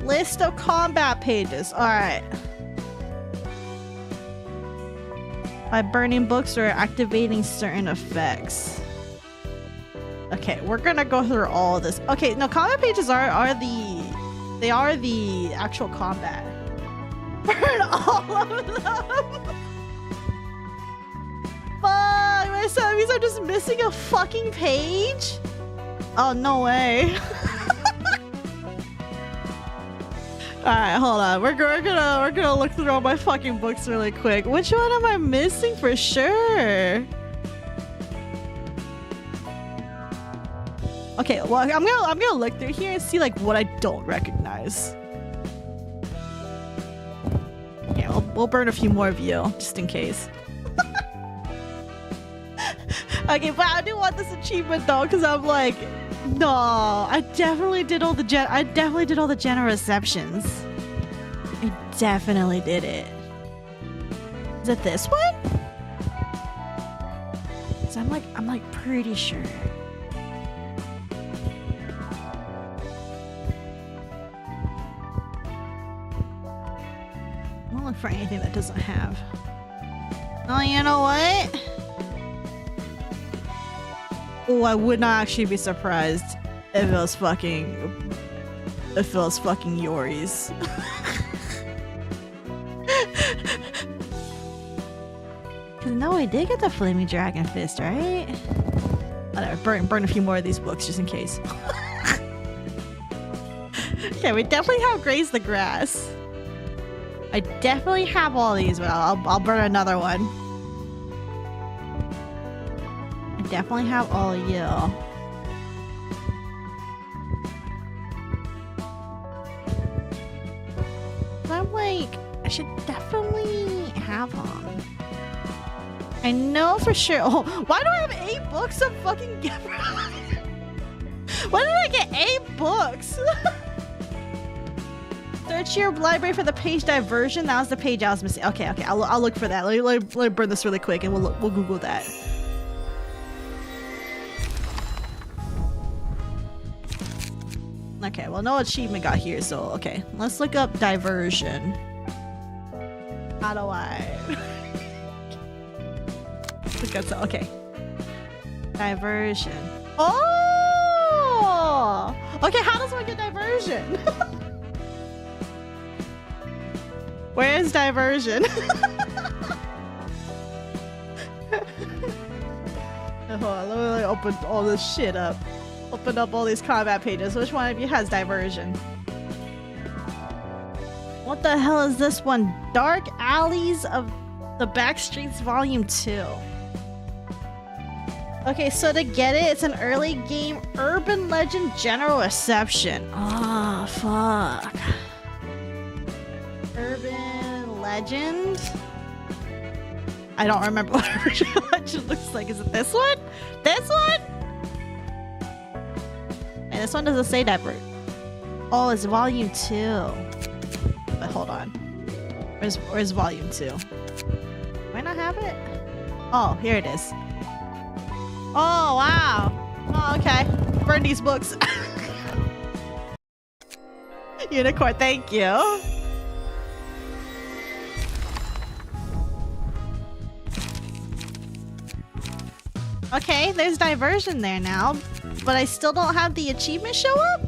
List of combat pages. All right. By burning books or activating certain effects. Okay, we're gonna go through all of this. Okay, no, combat pages are the actual combat. Burn all of them. Fuck, so that means I'm just missing a fucking page? Oh, no way. Alright, hold on. We're gonna look through all my fucking books really quick. Which one am I missing for sure? Okay, well, I'm gonna look through here and see like what I don't recognize. Yeah, we'll burn a few more of you just in case. Okay, but I do want this achievement though, because I'm like, no, I definitely did all the general receptions. I definitely did it. Is it this one? So I'm like pretty sure. I don't look for anything that doesn't have. Oh, you know what? Oh, I would not actually be surprised if it was fucking Yori's. Cause no, I did get the Flaming Dragon Fist, right? Whatever, burn a few more of these books just in case. Okay, we definitely have Graze the Grass. I definitely have all these, but I'll burn another one. I definitely have all of you. But I'm like, I should definitely have them. I know for sure. Oh, why do I have 8 books of fucking Why did I get 8 books? Search your library for the page diversion. That was the page I was missing. Okay, I'll look for that. Let me burn this really quick and we'll Google that. Okay, well, no achievement got here, so okay. Let's look up diversion. How do I? Okay. Diversion. Oh! Okay, how does one get diversion? Where is diversion? Hold on, let me open all this shit up. Open up all these combat pages. Which one of you has diversion? What the hell is this one? Dark Alleys of the Backstreets Volume 2. Okay, so to get it, it's an early game urban legend general reception. Oh, fuck. Urban legend? I don't remember what urban legend looks like. Is it this one? This one? And this one doesn't say diver. Oh, it's volume 2. But hold on. Where's volume 2? Do I not have it? Oh, here it is. Oh, wow. Oh, okay. Burn these books. Unicorn, thank you. Okay, there's diversion there now, but I still don't have the achievement show up?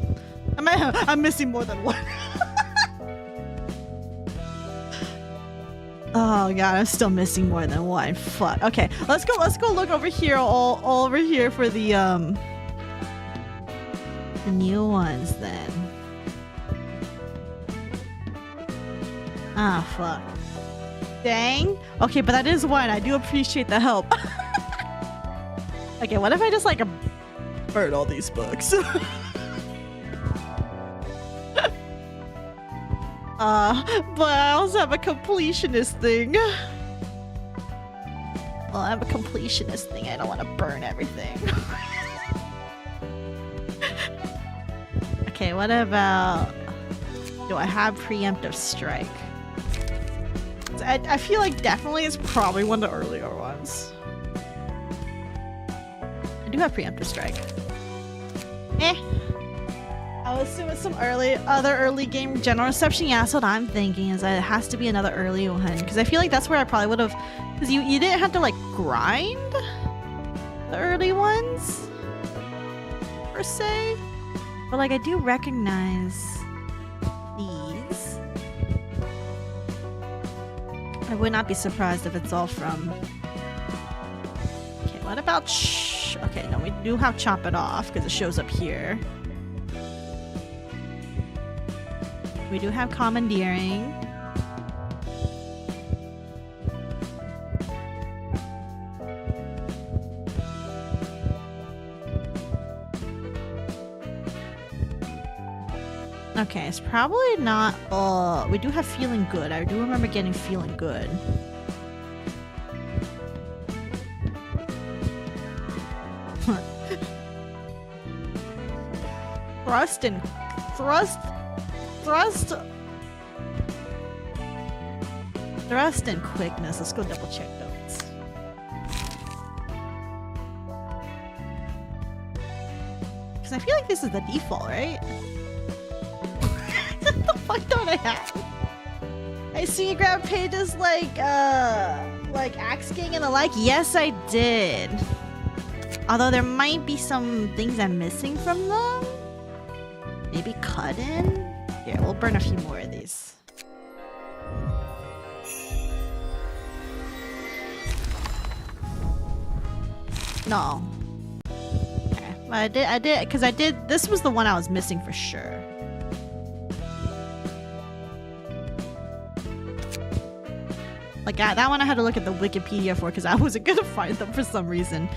I'm missing more than one. Oh god, I'm still missing more than one. Fuck. Okay, let's go look over here, all over here for the new ones then. Ah, fuck. Dang. Okay, but that is one. I do appreciate the help. Okay, what if I just like burn all these books? But I also have a completionist thing. Well, I have a completionist thing. I don't want to burn everything. Okay, what about... Do I have preemptive strike? I feel like definitely it's probably one of the earlier ones. I do have preemptive strike. I would assume it's some other early game general reception. Yeah, that's what I'm thinking, is that it has to be another early one. Because I feel like that's where I probably would have... Because you didn't have to, like, grind the early ones, per se. But, like, I do recognize these. I would not be surprised if it's all from... Okay, what about... Okay, no, we do have Chop It Off, because it shows up here. We do have commandeering. Okay, it's probably not... we do have feeling good. I do remember getting feeling good. Thrust and quickness. Let's go double check those. Because I feel like this is the default, right? What the fuck don't I have? I see you grab pages like like axe gang and the like? Yes, I did. Although there might be some things I'm missing from them. Maybe cut in? Here, we'll burn a few more of these. No. Okay. I did, because this was the one I was missing for sure. Like, that one I had to look at the Wikipedia for because I wasn't gonna find them for some reason.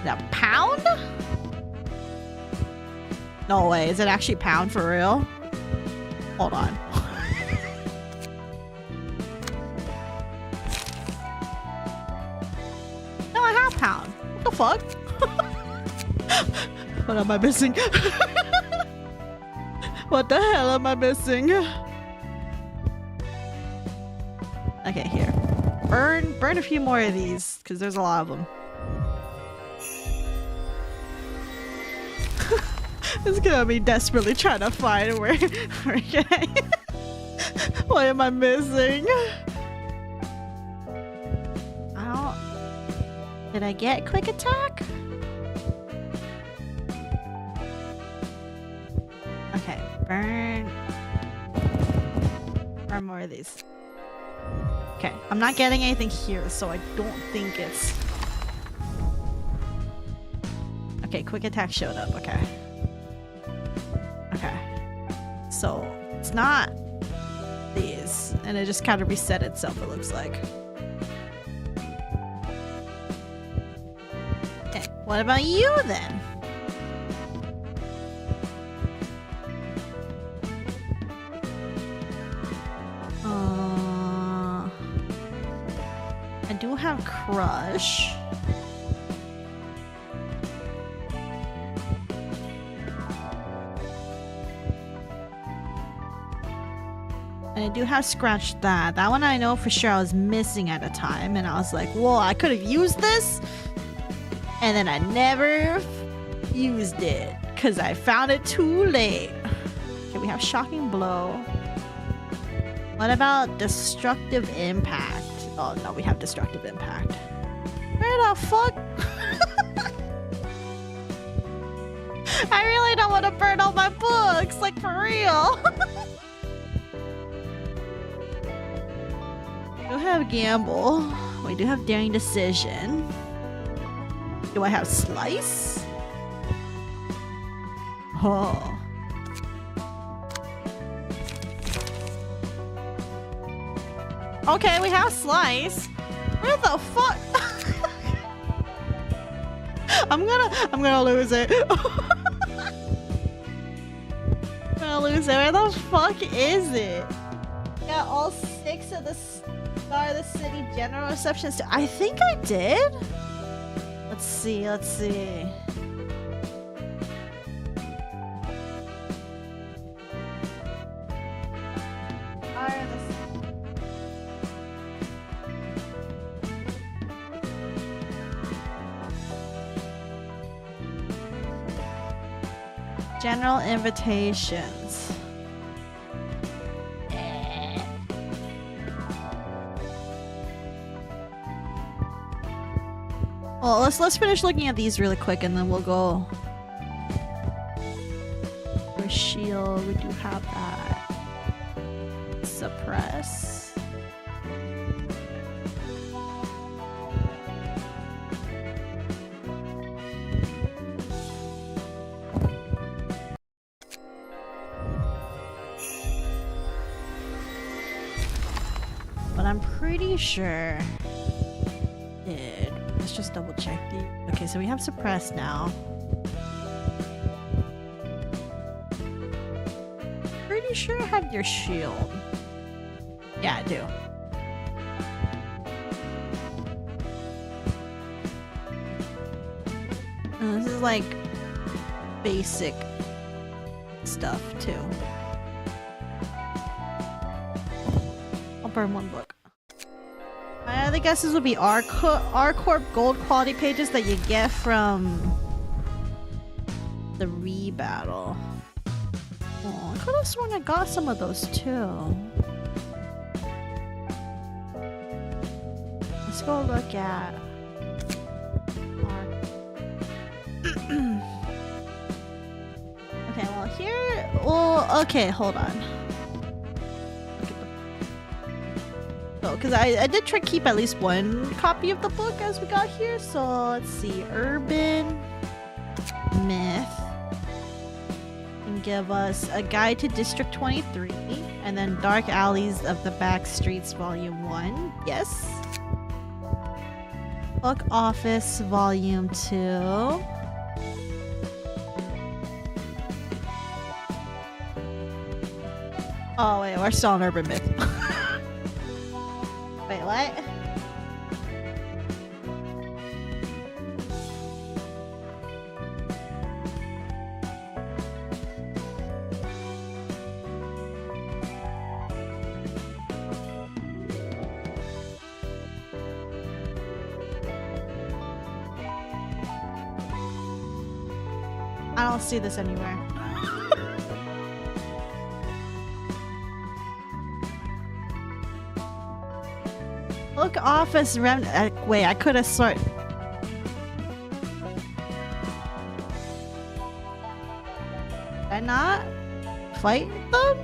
That pound? No way, is it actually pound for real? Hold on. No, I have pound. What the fuck? What am I missing? What the hell am I missing? Okay, here. Burn a few more of these, because there's a lot of them. It's gonna be desperately trying to find where can I... What am I missing? I don't... Did I get quick attack? Okay, burn more of these. Okay, I'm not getting anything here, so I don't think it's... Okay, quick attack showed up, okay. Okay. So, it's not these, and it just kind of reset itself, it looks like. Okay, what about you then? I do have Crush. And I do have Scratch that. That one I know for sure I was missing at the time. And I was like, whoa, I could have used this. And then I never used it. Because I found it too late. Okay, we have Shocking Blow. What about Destructive Impact? Oh no, we have Destructive Impact. Where the fuck? I really don't want to burn all my books, like for real. We do have Gamble. We do have Daring Decision. Do I have Slice? Oh. Okay, we have Slice. Where the fuck? I'm gonna lose it. I'm gonna lose it. Where the fuck is it? Got all 6 of the Star of the City general receptions. I think I did. Let's see. General invitations. Well, let's finish looking at these really quick, and then we'll go. For shield, we do have that. Suppress. But I'm pretty sure it. Let's just double check the. Okay, so we have Suppress now. Pretty sure I have your shield. Yeah, I do. This is like basic stuff too. I'll burn one book. My other guesses would be R-Corp gold quality pages that you get from the rebattle. Oh, I could have sworn I got some of those too. Let's go look at. Okay, well here. Well, okay, hold on. Oh, because I did try to keep at least one copy of the book as we got here. So let's see, urban myth, and give us a guide to District 23, and then Dark Alleys of the Back Streets Volume 1. Yes. Book Office Volume 2. Oh wait, we're still on urban myth. Wait, what? I don't see this anywhere. Book Office wait, I could have sort. Did I not fight them?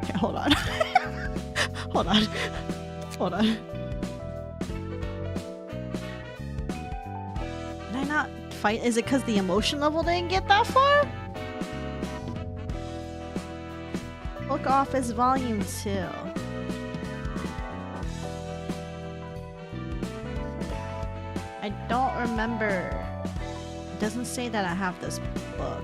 Okay, hold on. Hold on. Hold on. Did I not fight? Is it because the emotion level didn't get that far? Book Office Volume 2. I don't remember. It doesn't say that I have this book.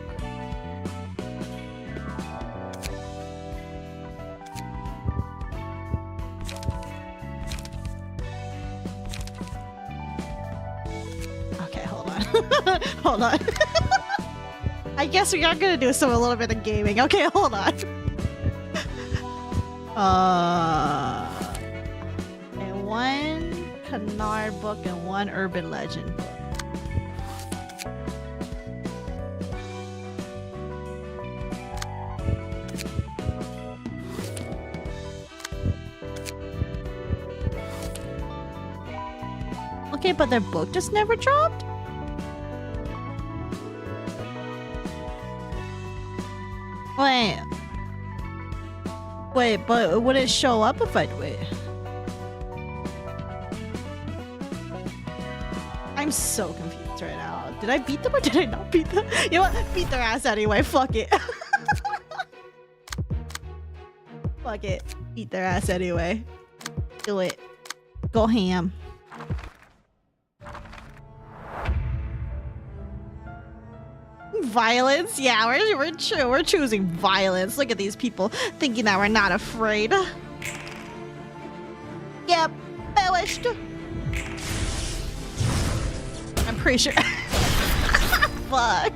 Hold on. I guess we are gonna do a little bit of gaming. Okay, hold on. And one Canard book and one Urban Legend book. Okay, but their book just never dropped? Wait, but would it show up if I'd wait? I'm so confused right now. Did I beat them or did I not beat them? You know what? Beat their ass anyway. Fuck it. Fuck it. Beat their ass anyway. Do it. Go ham. Violence? Yeah, we're choosing violence. Look at these people thinking that we're not afraid. Yep, bewitched. I'm pretty sure. Fuck.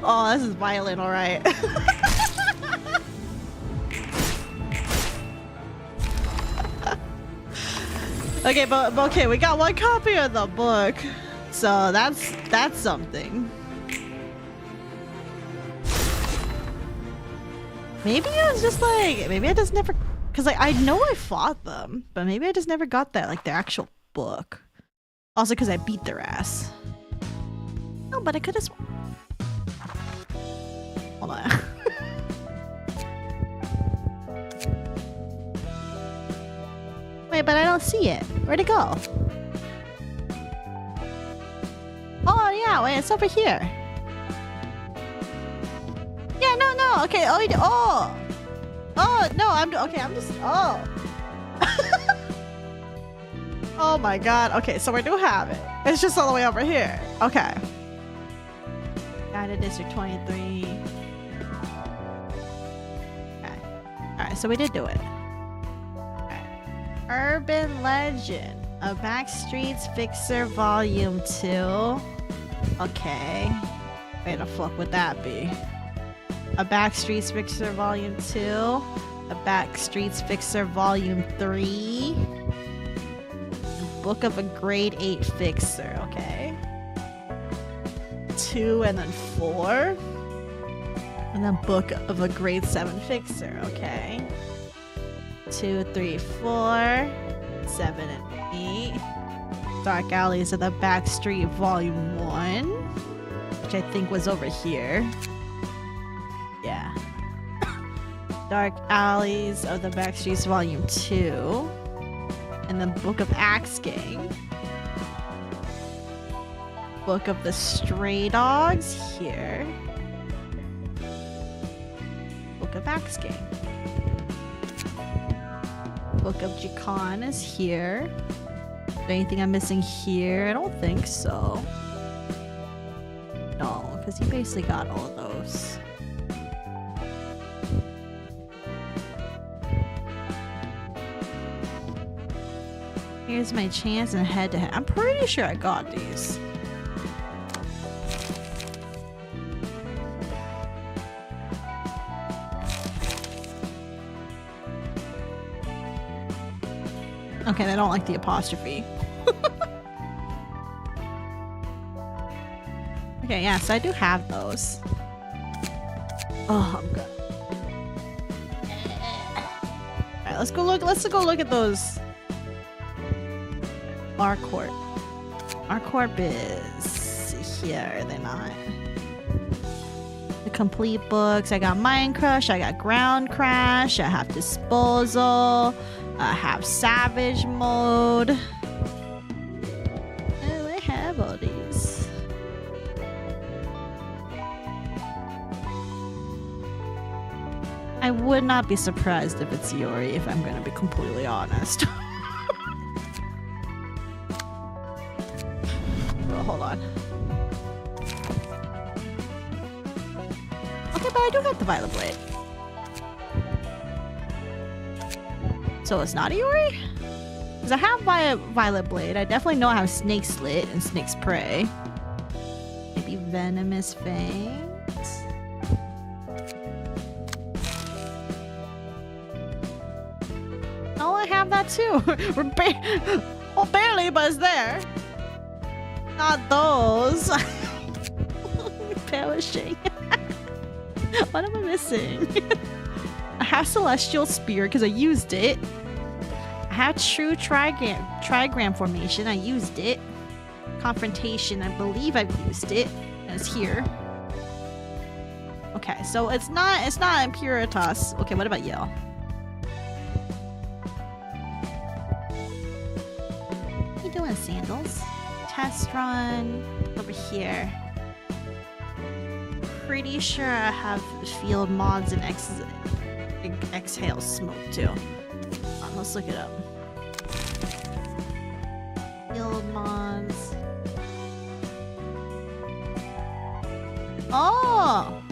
Oh, this is violent, alright. Okay, but okay, we got one copy of the book. So that's something. Maybe I was just like, maybe I just never, because like I know I fought them, but maybe I just never got that, like, their actual book. Also because I beat their ass. No, but I could have. Hold on. Wait, but I don't see it. Where'd it go? Oh yeah, wait, it's over here. Yeah, no. Okay, oh no, I'm just. Oh my god. Okay, so we do have it. It's just all the way over here. Okay. Guide to District 23. Okay. Alright, so we did do it. Okay. Urban Legend. A Backstreets Fixer Volume 2. Okay. Where the fuck would that be? A Backstreets Fixer Volume 2. A Backstreets Fixer Volume 3. Book of a Grade 8 Fixer. Okay. 2 and then 4. And then Book of a Grade 7 Fixer. Okay. 2, 3, 4, 7, and 8. Dark Alleys of the Backstreet Volume 1, which I think was over here. Yeah. Dark Alleys of the Backstreets Volume 2. And then Book of Axe Gang. Book of the Stray Dogs here. Book of Axe Gang. Book of Jikan is here. Is there anything I'm missing here? I don't think so. No, because you basically got all of those. Here's my chance and head-to-head. I'm pretty sure I got these. Okay, they don't like the apostrophe. Okay, yeah, so I do have those. Oh, I'm good. Alright, let's go look at those. Our Corp. Our Corp is here, are they not? The complete books. I got Mind Crush, I got Ground Crash, I have Disposal. I have Savage Mode. Oh, I have all these. I would not be surprised if it's Yuri, if I'm gonna be completely honest. Oh, hold on. Okay, but I do have the Violet Blade. So it's not a Yuri? Because I have Violet Blade. I definitely know I have Snake Slit and Snake's Prey. Maybe Venomous Fangs? Oh, I have that too. Well, barely, but it's there. Not those. Perishing. What am I missing? I have Celestial Spear because I used it. I have True Trigram Formation. I used it. Confrontation. I believe I've used it. And it's here. Okay, so it's not Impuritas. Okay, what about Yale? What are you doing, Sandals? Test run over here. Pretty sure I have field mods and exhale smoke too. Let's look it up. Field mods. Oh!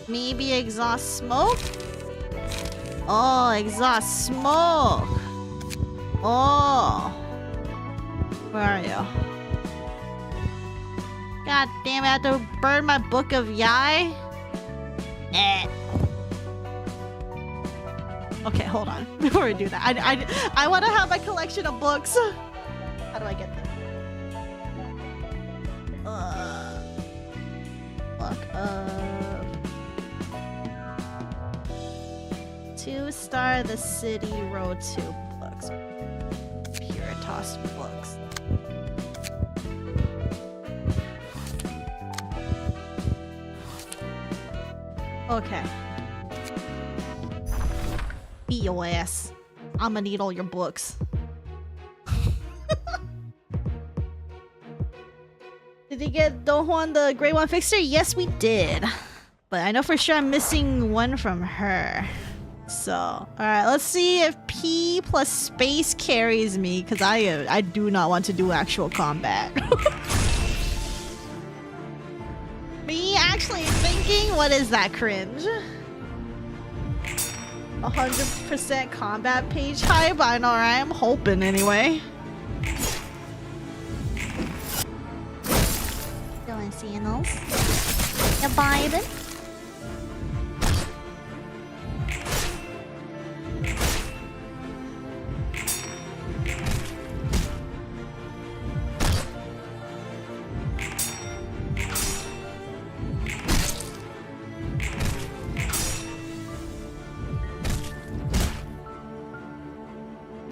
Maybe exhaust smoke? Oh, exhaust smoke! Oh! Where are you? God damn it, I have to burn my book of Yai? Eh. Okay, hold on. Before we do that, I want to have my collection of books. How do I get them? Book of 2-star The City Road 2 books. Puritas books. Okay. Beat your ass. I'ma need all your books. Did you get Don Juan the Grade 1 Fixer? Yes, we did. But I know for sure I'm missing one from her. So, alright, let's see if P plus space carries me, because I do not want to do actual combat. Me actually thinking, what is that cringe? 100% combat page hype? I know, right? I'm hoping anyway. Doing signals. You vibing?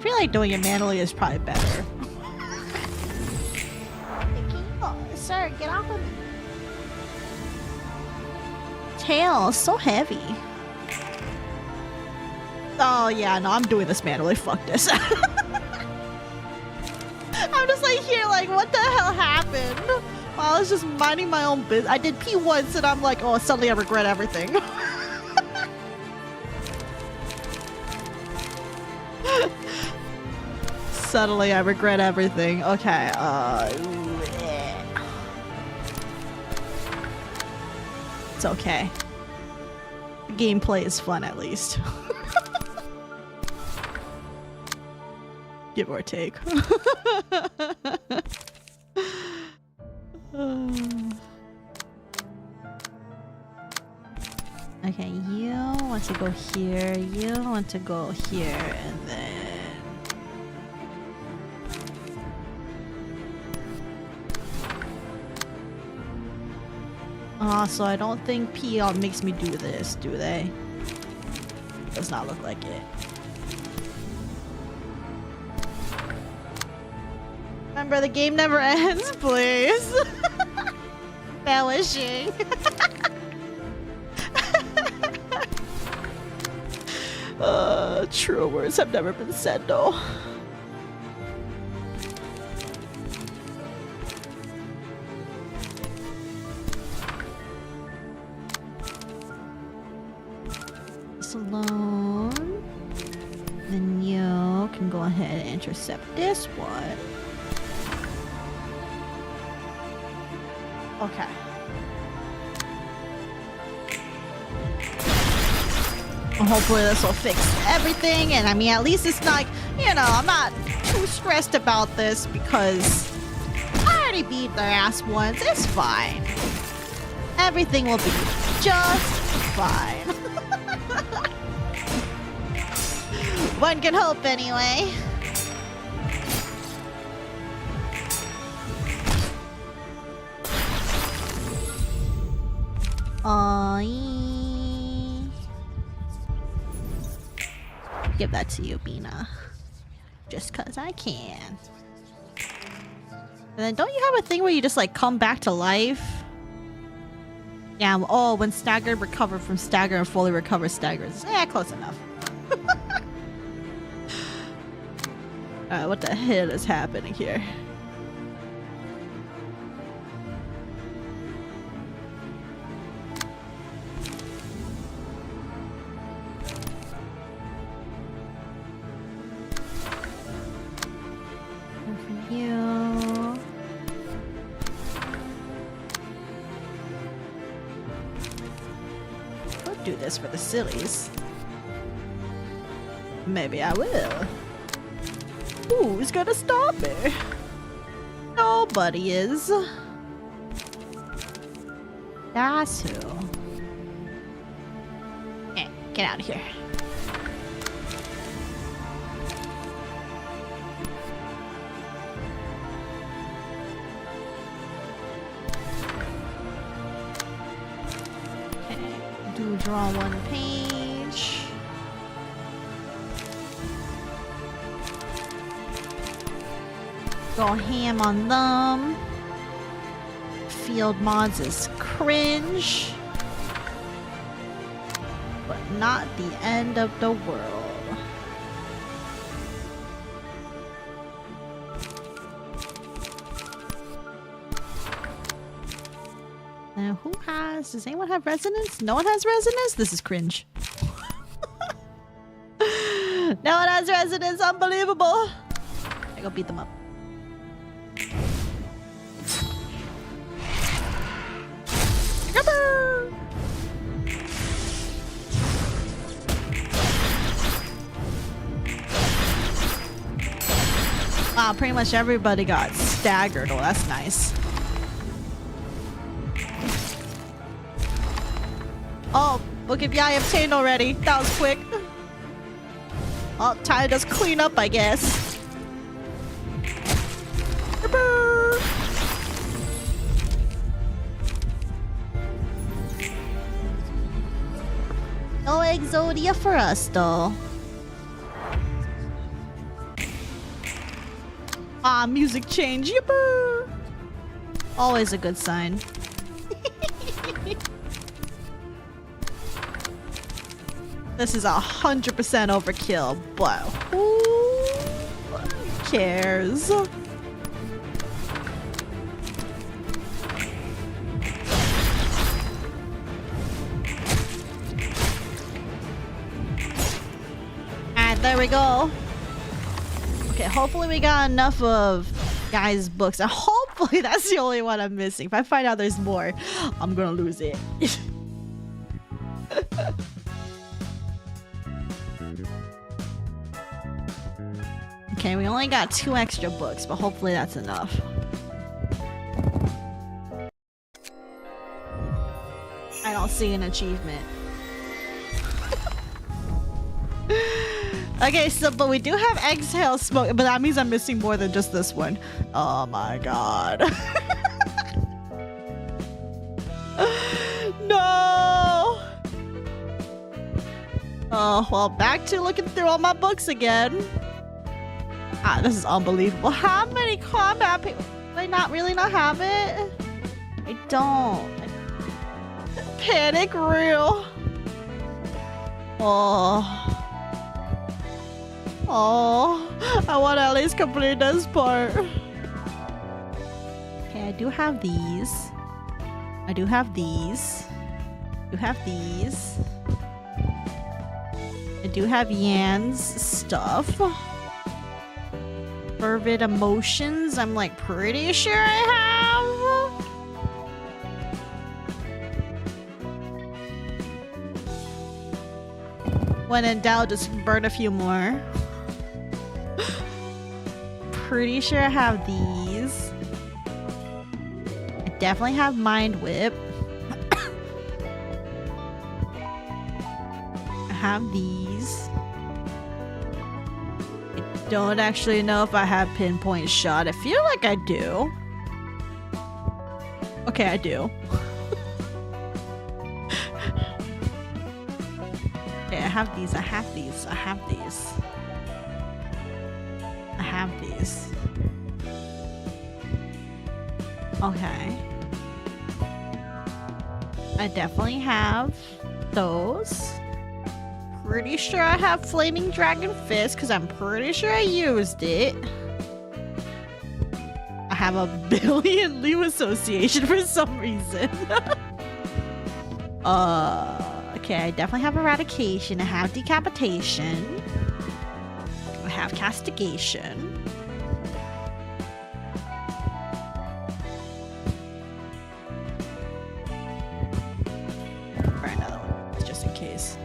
feel like doing it manually is probably better. Oh, sir, get off of me. Tail, so heavy. Oh yeah, no, I'm doing this manually. Fuck this. I'm just like here, like, what the hell happened? I was just minding my own business. I did pee once and I'm like, oh, suddenly I regret everything. Suddenly I regret everything. Okay, it's okay. The gameplay is fun at least. Give or take. Okay, you want to go here, you want to go here, and then... so I don't think PR makes me do this, do they? Does not look like it. Remember, the game never ends, please. Bad wishing. True words have never been said, though. Alone. Then you can go ahead and intercept this one. Okay. Hopefully this will fix everything, and I mean, at least it's not, you know, I'm not too stressed about this because I already beat their ass once. It's fine. Everything will be just fine. One can hope anyway. Give that to you, Bina. Just cause I can. And then don't you have a thing where you just like come back to life? Yeah, oh, when staggered, recover from stagger and fully recover staggers. Yeah, close enough. Alright, what the hell is happening here? Do this for the sillies. Maybe I will. Who's gonna stop me? Nobody is. That's who. Hey, get out of here. Draw one page. Go ham on them. Field mods is cringe, but not the end of the world. Now, who has... Does anyone have resonance? No one has resonance? This is cringe. No one has resonance. Unbelievable. I go beat them up. Wow, pretty much everybody got staggered. Oh, that's nice. Oh, look at I obtained already. That was quick. Oh, time to just clean up, I guess. No Exodia for us, though. Ah, music change. Yippee! Always a good sign. This is 100% overkill, but who cares? And there we go. Okay, hopefully we got enough of guys' books. And hopefully that's the only one I'm missing. If I find out there's more, I'm gonna lose it. Okay, we only got 2 extra books, but hopefully that's enough. I don't see an achievement. Okay, so, but we do have exhale smoke, but that means I'm missing more than just this one. Oh my god. No! Oh, well, back to looking through all my books again. Ah, this is unbelievable. How many combat people? Do I not have it? I don't. Panic real. Oh. Oh, I want to at least complete this part. Okay, I do have these. I do have these. I do have these. I do have Yan's stuff. Fervid emotions, I'm like pretty sure I have. When in doubt, just burn a few more. Pretty sure I have these. I definitely have Mind Whip. I have these. I don't actually know if I have Pinpoint Shot. I feel like I do. Okay, I do. Okay, I have these. I have these. I have these. I have these. Okay. I definitely have those. Pretty sure I have Flaming Dragon Fist because I'm pretty sure I used it. I have a billion Liu Association for some reason. Okay, I definitely have Eradication. I have Decapitation. I have Castigation. For another one, just in case.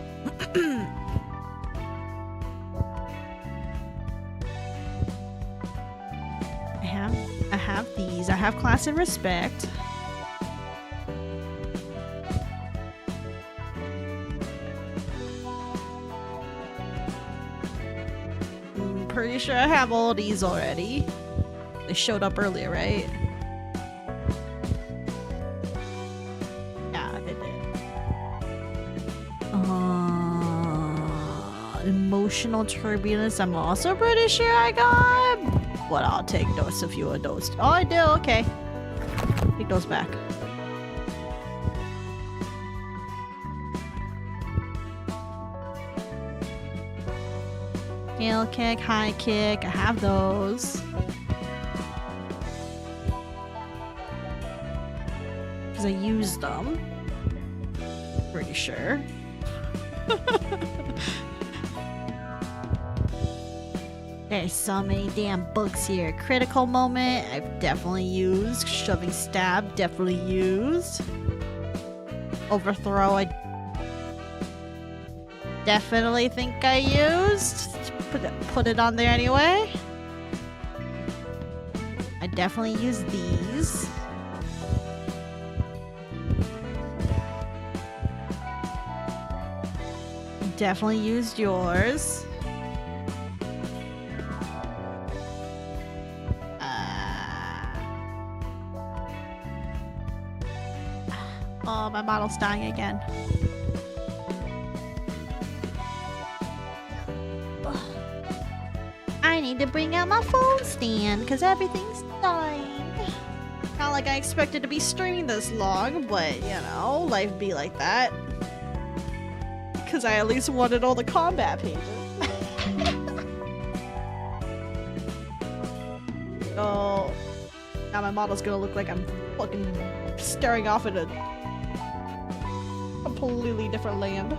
I have these. I have Class and Respect. I'm pretty sure I have all these already. They showed up earlier, right? Yeah, they did. Emotional Turbulence, I'm also pretty sure I got. But I'll take those if you are those. Oh, I do. Okay. Take those back. Tail kick, high kick. I have those. Because I used them. Pretty sure. There's so many damn books here. Critical Moment, I've definitely used. Shoving Stab, definitely used. Overthrow, I definitely think I used. Put it on there anyway. I definitely used these. Definitely used yours. Oh, my model's dying again. I need to bring out my phone stand because everything's dying. Not like I expected to be streaming this long, but you know, life be like that. Because I at least wanted all the combat pages. Oh, now my model's gonna look like I'm fucking staring off at a completely different land.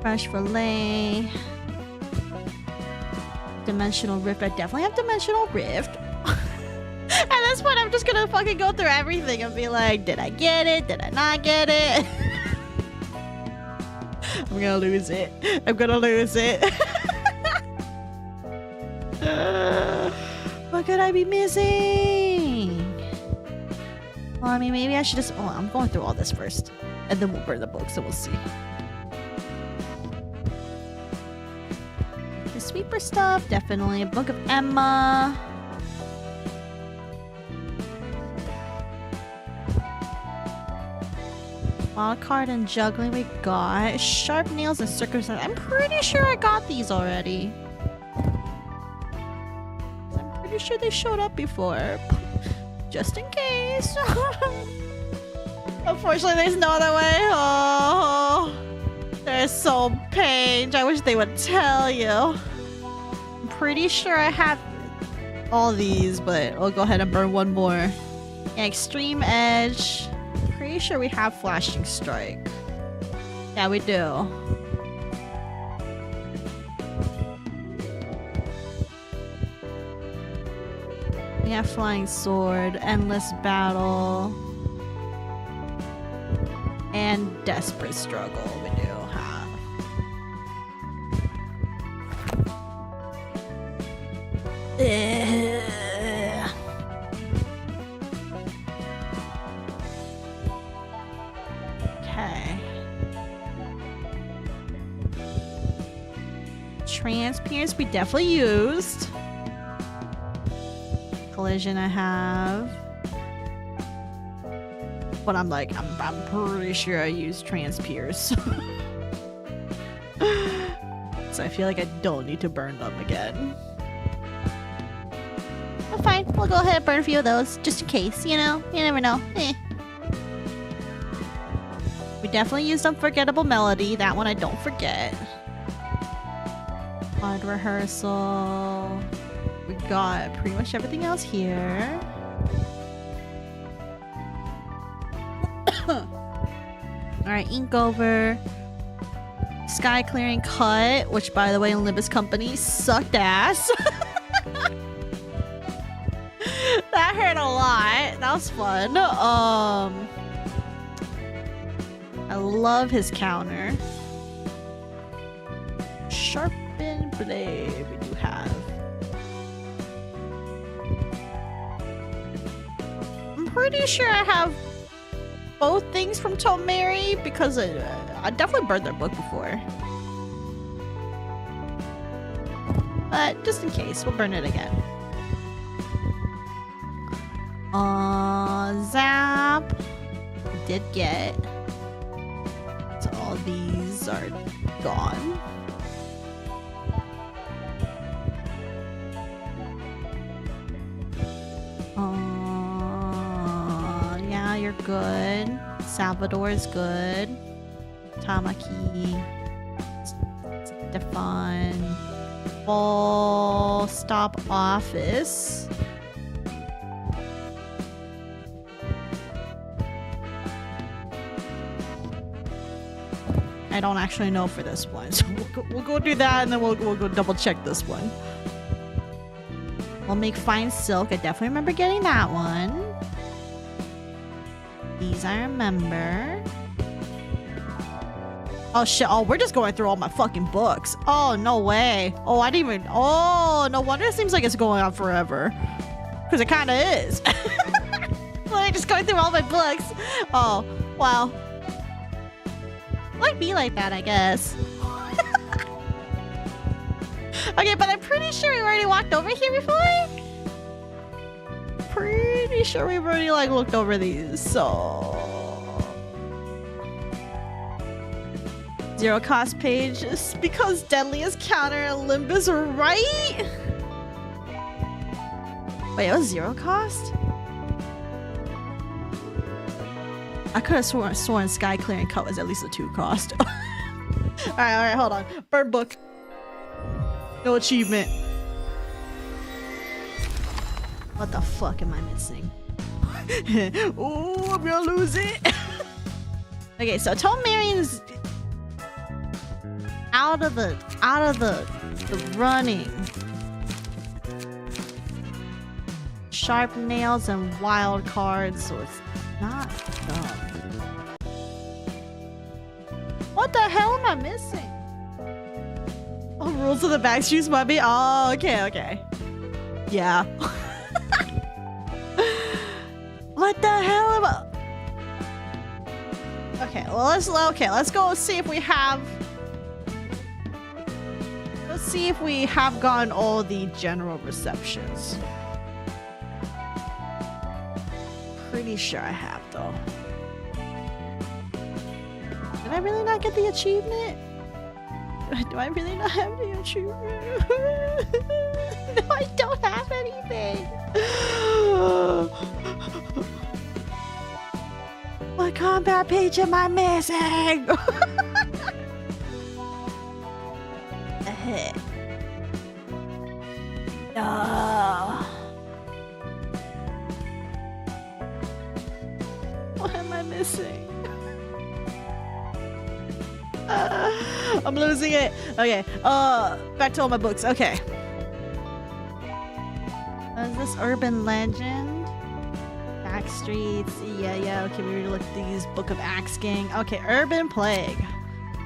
Fresh fillet. Dimensional rift. I definitely have dimensional rift. At this point, I'm just gonna fucking go through everything and be like, did I get it? Did I not get it? I'm gonna lose it. I'm gonna lose it. What could I be missing? Well, I mean, maybe I should just... Oh, I'm going through all this first. And then we'll burn the books and we'll see. The sweeper stuff, definitely. A book of Emma. Wild card and juggling we got. Sharp nails and circumstance. I'm pretty sure I got these already. I'm pretty sure they showed up before. Just in case. Unfortunately, there's no other way. Oh, they're so pained. I wish they would tell you. I'm pretty sure I have all these, but I'll go ahead and burn one more. Yeah, extreme edge. Pretty sure we have flashing strike. Yeah, we do. We have flying sword, endless battle, and desperate struggle. We do have. Okay. Transparent we definitely used. Collision I have. But I'm like, I'm pretty sure I used Transpierce. So I feel like I don't need to burn them again. But fine, we'll go ahead and burn a few of those, just in case, you know? You never know. We definitely used Unforgettable Melody. That one I don't forget. Hard rehearsal. We got pretty much everything else here. Alright, ink over. Sky clearing cut, which by the way, Olympus Company sucked ass. That hurt a lot. That was fun. I love his counter. Sharpened blade we do have. I'm pretty sure I have both things from Tom Mary because I definitely burned their book before. But just in case, we'll burn it again. Zap. We did get. So all these are gone. Yeah, you're good. Salvador is good. Tamaki. Stefan. Ball. Stop office. I don't actually know for this one, so we'll go do that, and then we'll go double check this one. We'll make fine silk. I definitely remember getting that one. These I remember. Oh shit! Oh, we're just going through all my fucking books. Oh no way! Oh, I didn't even. Oh, no wonder it seems like it's going on forever. Because it kind of is. Like just going through all my books. Oh wow. Might be like that, I guess. Okay, but I'm pretty sure we already walked over here before. Pretty pretty sure we've already like looked over these, so zero cost page is because Deadliest Counter and Olympus are right. Wait, it was zero cost? I could have sworn Sky Clearing Cut was at least a 2 cost. Alright, hold on. Bird book. No achievement. What the fuck am I missing? Oh, I'm gonna lose it. Okay, so Tom Marion's out of the running. Sharp nails and wild cards, so it's not done. What the hell am I missing? Oh, Rules of the Backstreets Mummy. Oh, okay. Yeah. What the hell am I? Okay, well let's go see if we have. Let's see if we have gotten all the general receptions. Pretty sure I have though. Did I really not get the achievement? Do I really not have the achievement? No, I don't have anything. What combat page am I missing? No. What am I missing? I'm losing it. Okay. Back to all my books. Okay. Is this Urban Legend? Backstreets. Yeah. Okay, we already looked at these. Book of Axe Gang. Okay, Urban Plague.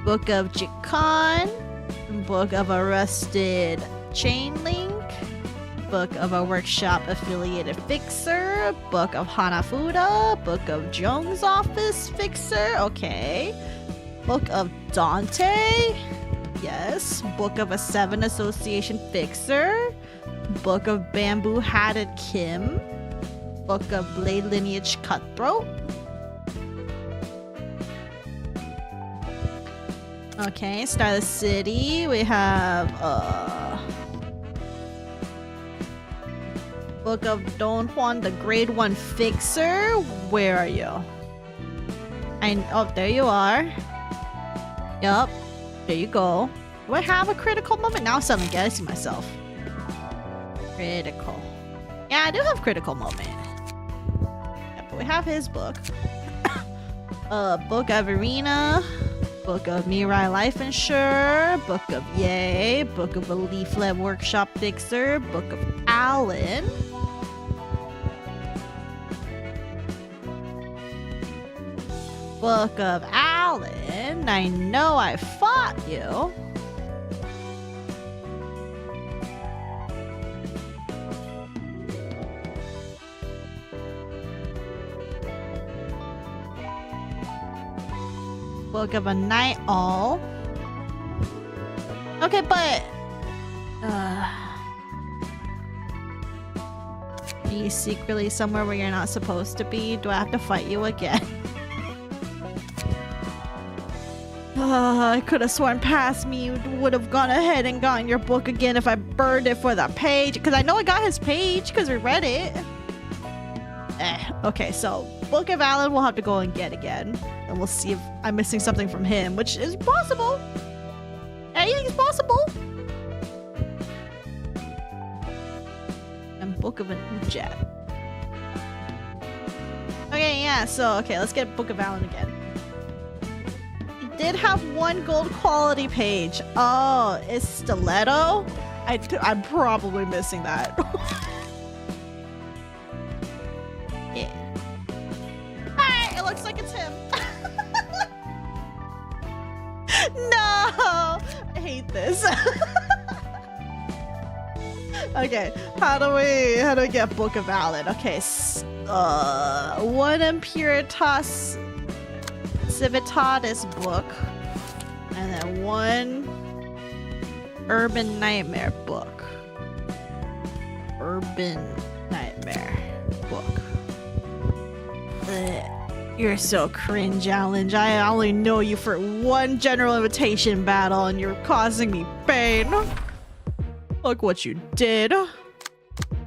Book of Jikon. Book of Arrested Chainlink. Book of a Workshop Affiliated Fixer. Book of Hanafuda. Book of Jones Office Fixer. Okay. Book of Dante. Yes. Book of a 7 Association Fixer. Book of Bamboo Hatted Kim. Book of Blade Lineage Cutthroat. Okay, Starless City. We have Book of Don Juan, the Grade 1 Fixer. Where are you? Oh, there you are. Yup. There you go. Do I have a critical moment? Now I'm suddenly guessing myself. Critical. Yeah, I do have critical moment. Yeah, but we have his book. Book of Arena. Book of Mirai Life Insurer. Book of Yay. Book of a Leaflet Workshop Fixer. Book of Alan. Book of Alan. I know I fought you. Book of a Night Owl. Okay, but are you secretly somewhere where you're not supposed to be? Do I have to fight you again? I could have sworn past me you would have gone ahead and gotten your book again if I burned it for the page. Because I know I got his page because we read it. Okay, so Book of Alan we'll have to go and get again. And we'll see if I'm missing something from him, which is possible. Anything's possible. And Book of an Ujat. Okay, yeah, so, okay, let's get Book of Alan again. He did have one gold quality page. Oh, it's Stiletto? I'm probably missing that. Yeah. Alright, it looks like it's him. No! I hate this. Okay, how do we get Book of Alan? Okay, one Impuritas Civitatis book, and then one Urban Nightmare book. Urban Nightmare book. You're so cringe, Challenge. I only know you for one general invitation battle and you're causing me pain. Look what you did.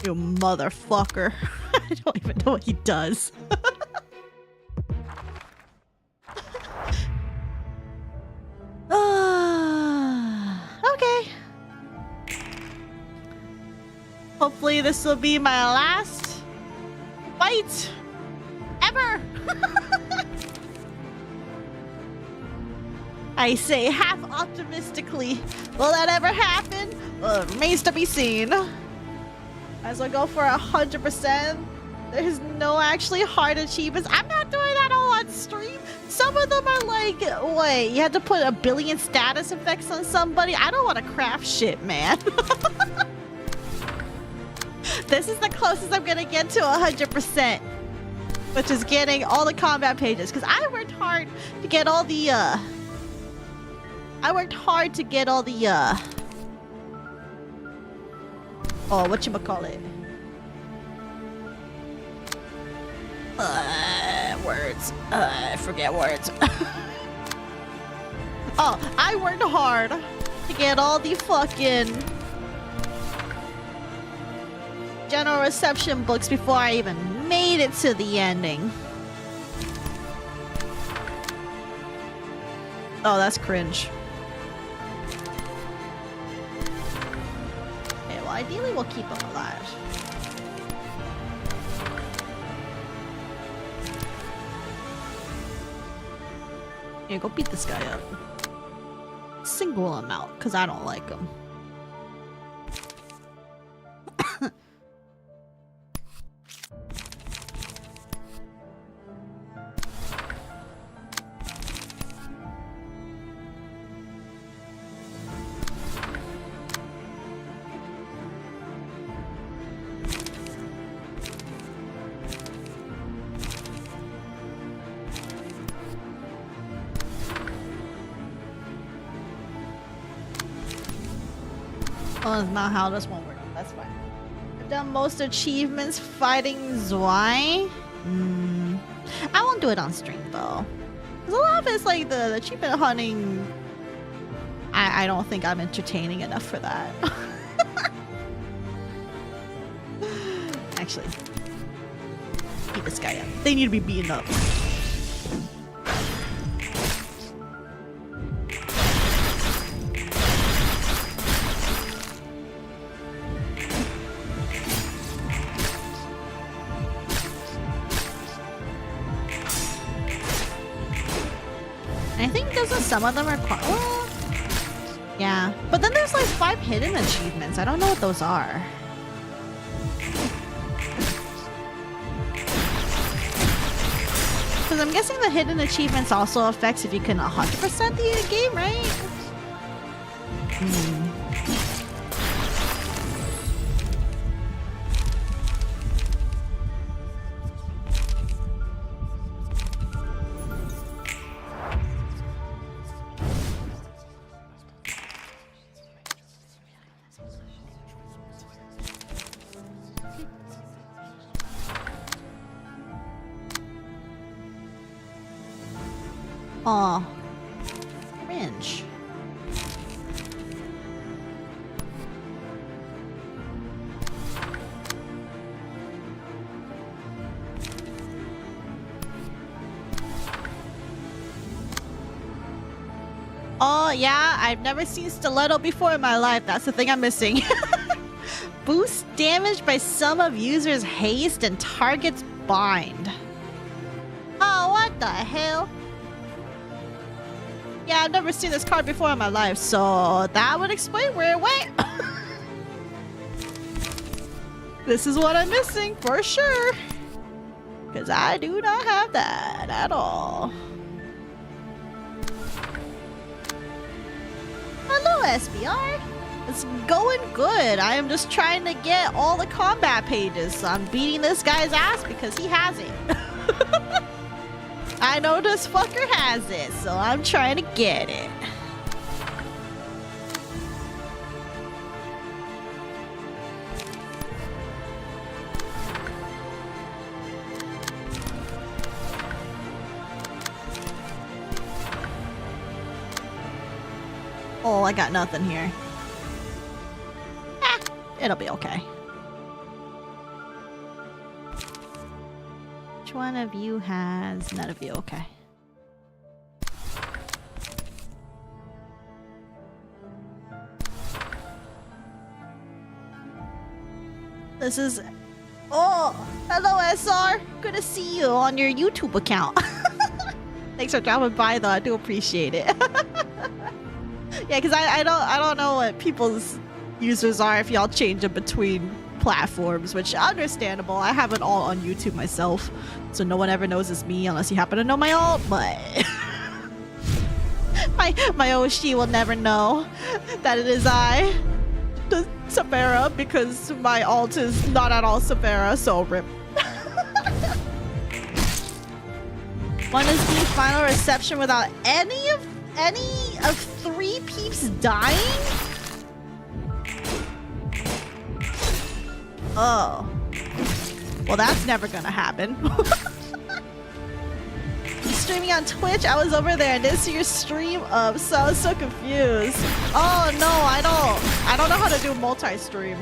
You motherfucker. I don't even know what he does. Okay. Hopefully this will be my last fight ever. I say half optimistically. Will that ever happen? Well, it remains to be seen. Might as well go for 100%. There's no actually hard achievements. I'm not doing that all on stream. Some of them are like, wait, you had to put 1 billion status effects on somebody? I don't want to craft shit, man. This is the closest I'm gonna get to 100%. Which is getting all the combat pages. Because I worked hard to get all the, oh, whatchamacallit? Words. I forget words. Oh, I worked hard to get all the fucking general reception books before I even made it to the ending. Oh, that's cringe. Okay, well, ideally we'll keep him alive. Yeah, go beat this guy up. Single him out, because I don't like him. Oh, that's not how this one works. That's fine. I've done most achievements fighting Zwei. I won't do it on stream though. Because a lot of it's like the achievement hunting. I don't think I'm entertaining enough for that. Actually, beat this guy up. They need to be beaten up. Some of them are well, yeah, but then there's like 5 hidden achievements. I don't know what those are. Because I'm guessing the hidden achievements also affects if you can 100% the game, right? Aw. Cringe. Oh, yeah, I've never seen Stiletto before in my life. That's the thing I'm missing. Boost damage by sum of users' haste and targets bind. Oh, what the hell? Yeah, I've never seen this card before in my life, so that would explain where it went. This is what I'm missing, for sure. Because I do not have that at all. Hello, SBR. It's going good. I am just trying to get all the combat pages. So I'm beating this guy's ass because he has it. I know this fucker has it, so I'm trying to get it. I got nothing here. It'll be okay. Which one of you has... None of you, okay. This is... Oh! Hello, SR! Good to see you on your YouTube account. Thanks for dropping by, though. I do appreciate it. Yeah, because I don't know what people's users are if y'all change them between platforms, which understandable. I have it all on YouTube myself, so no one ever knows it's me unless you happen to know my alt, but my Oshi will never know that it is I, the Saphera, because my alt is not at all Saphera, so rip. One is the final reception without any of 3 peeps dying? Oh. Well, that's never gonna happen. Streaming on Twitch? I was over there and didn't see your stream up, so I was so confused. Oh no, I don't know how to do multi-stream.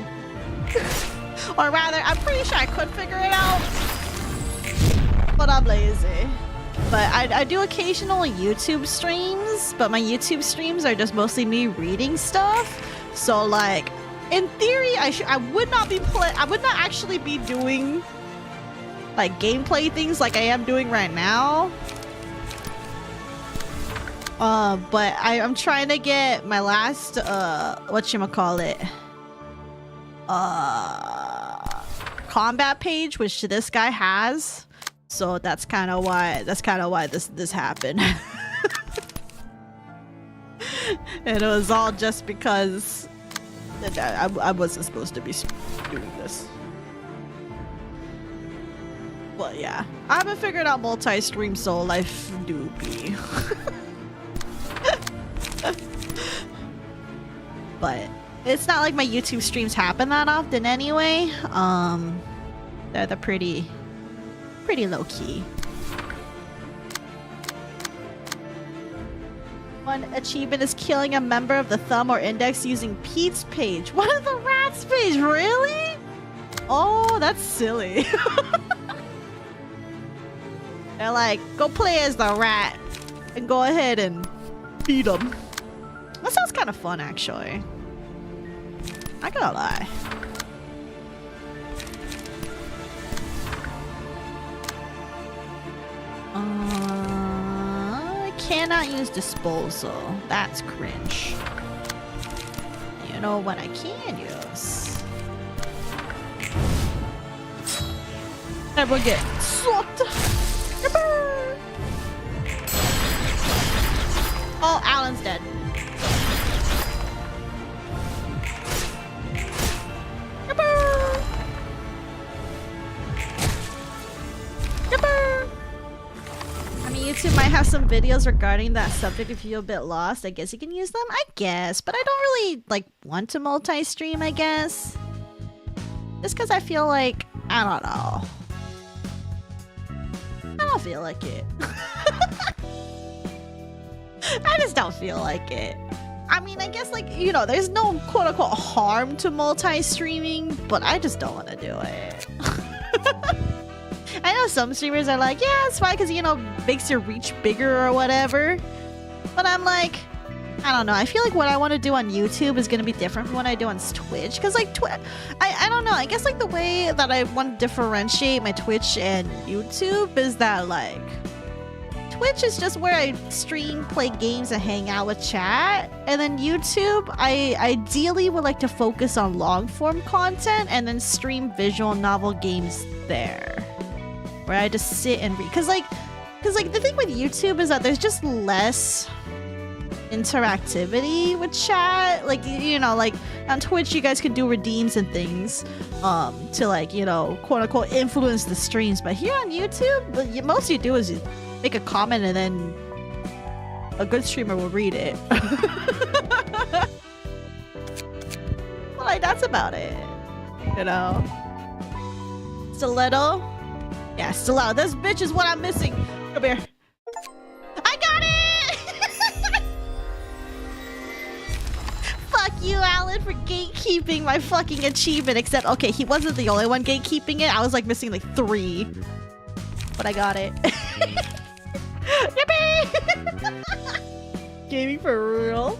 Or rather, I'm pretty sure I could figure it out, but I'm lazy. But I do occasional YouTube streams, but my YouTube streams are just mostly me reading stuff. So like, in theory, I would not actually be doing like gameplay things like I am doing right now. But I'm trying to get my last whatchamacallit combat page, which this guy has. So that's kind of why this happened. And it was all just because I wasn't supposed to be doing this. But yeah, I haven't figured out multi-stream, so life do be. But it's not like my YouTube streams happen that often anyway. They're pretty low-key. One achievement is killing a member of the thumb or index using Pete's page. What is the rat's page? Really? Oh, that's silly. They're like, go play as the rat and go ahead and beat him. That sounds kind of fun, actually. Not gonna lie. I cannot use disposal. That's cringe. You know what I can use? Everyone get sucked. Oh, Alan's dead. I mean, YouTube might have some videos regarding that subject if you feel a bit lost. I guess you can use them, I guess. But I don't really, like, want to multi-stream, I guess. Just because I feel like, I don't know. I don't feel like it. I just don't feel like it. I mean, I guess, like, you know, there's no quote-unquote harm to multi-streaming, but I just don't want to do it. I know some streamers are like, yeah, it's fine because, you know, makes your reach bigger or whatever. But I'm like, I don't know. I feel like what I want to do on YouTube is going to be different from what I do on Twitch. Because, like, I don't know. I guess, like, the way that I want to differentiate my Twitch and YouTube is that, like, Twitch is just where I stream, play games, and hang out with chat. And then YouTube, I ideally would like to focus on long-form content and then stream visual novel games there. Where I just sit and read. Because, like, the thing with YouTube is that there's just less interactivity with chat. Like, you know, like, on Twitch, you guys can do redeems and things to, like, you know, quote-unquote influence the streams. But here on YouTube, most you do is you make a comment and then a good streamer will read it. Well, like, that's about it. You know? Stiletto? Yeah, stiletto. This bitch is what I'm missing. Come here. I got it! you, Alan, for gatekeeping my fucking achievement. Except, okay, he wasn't the only one gatekeeping it. I was like missing like 3. But I got it. Yippee! Gaming for real.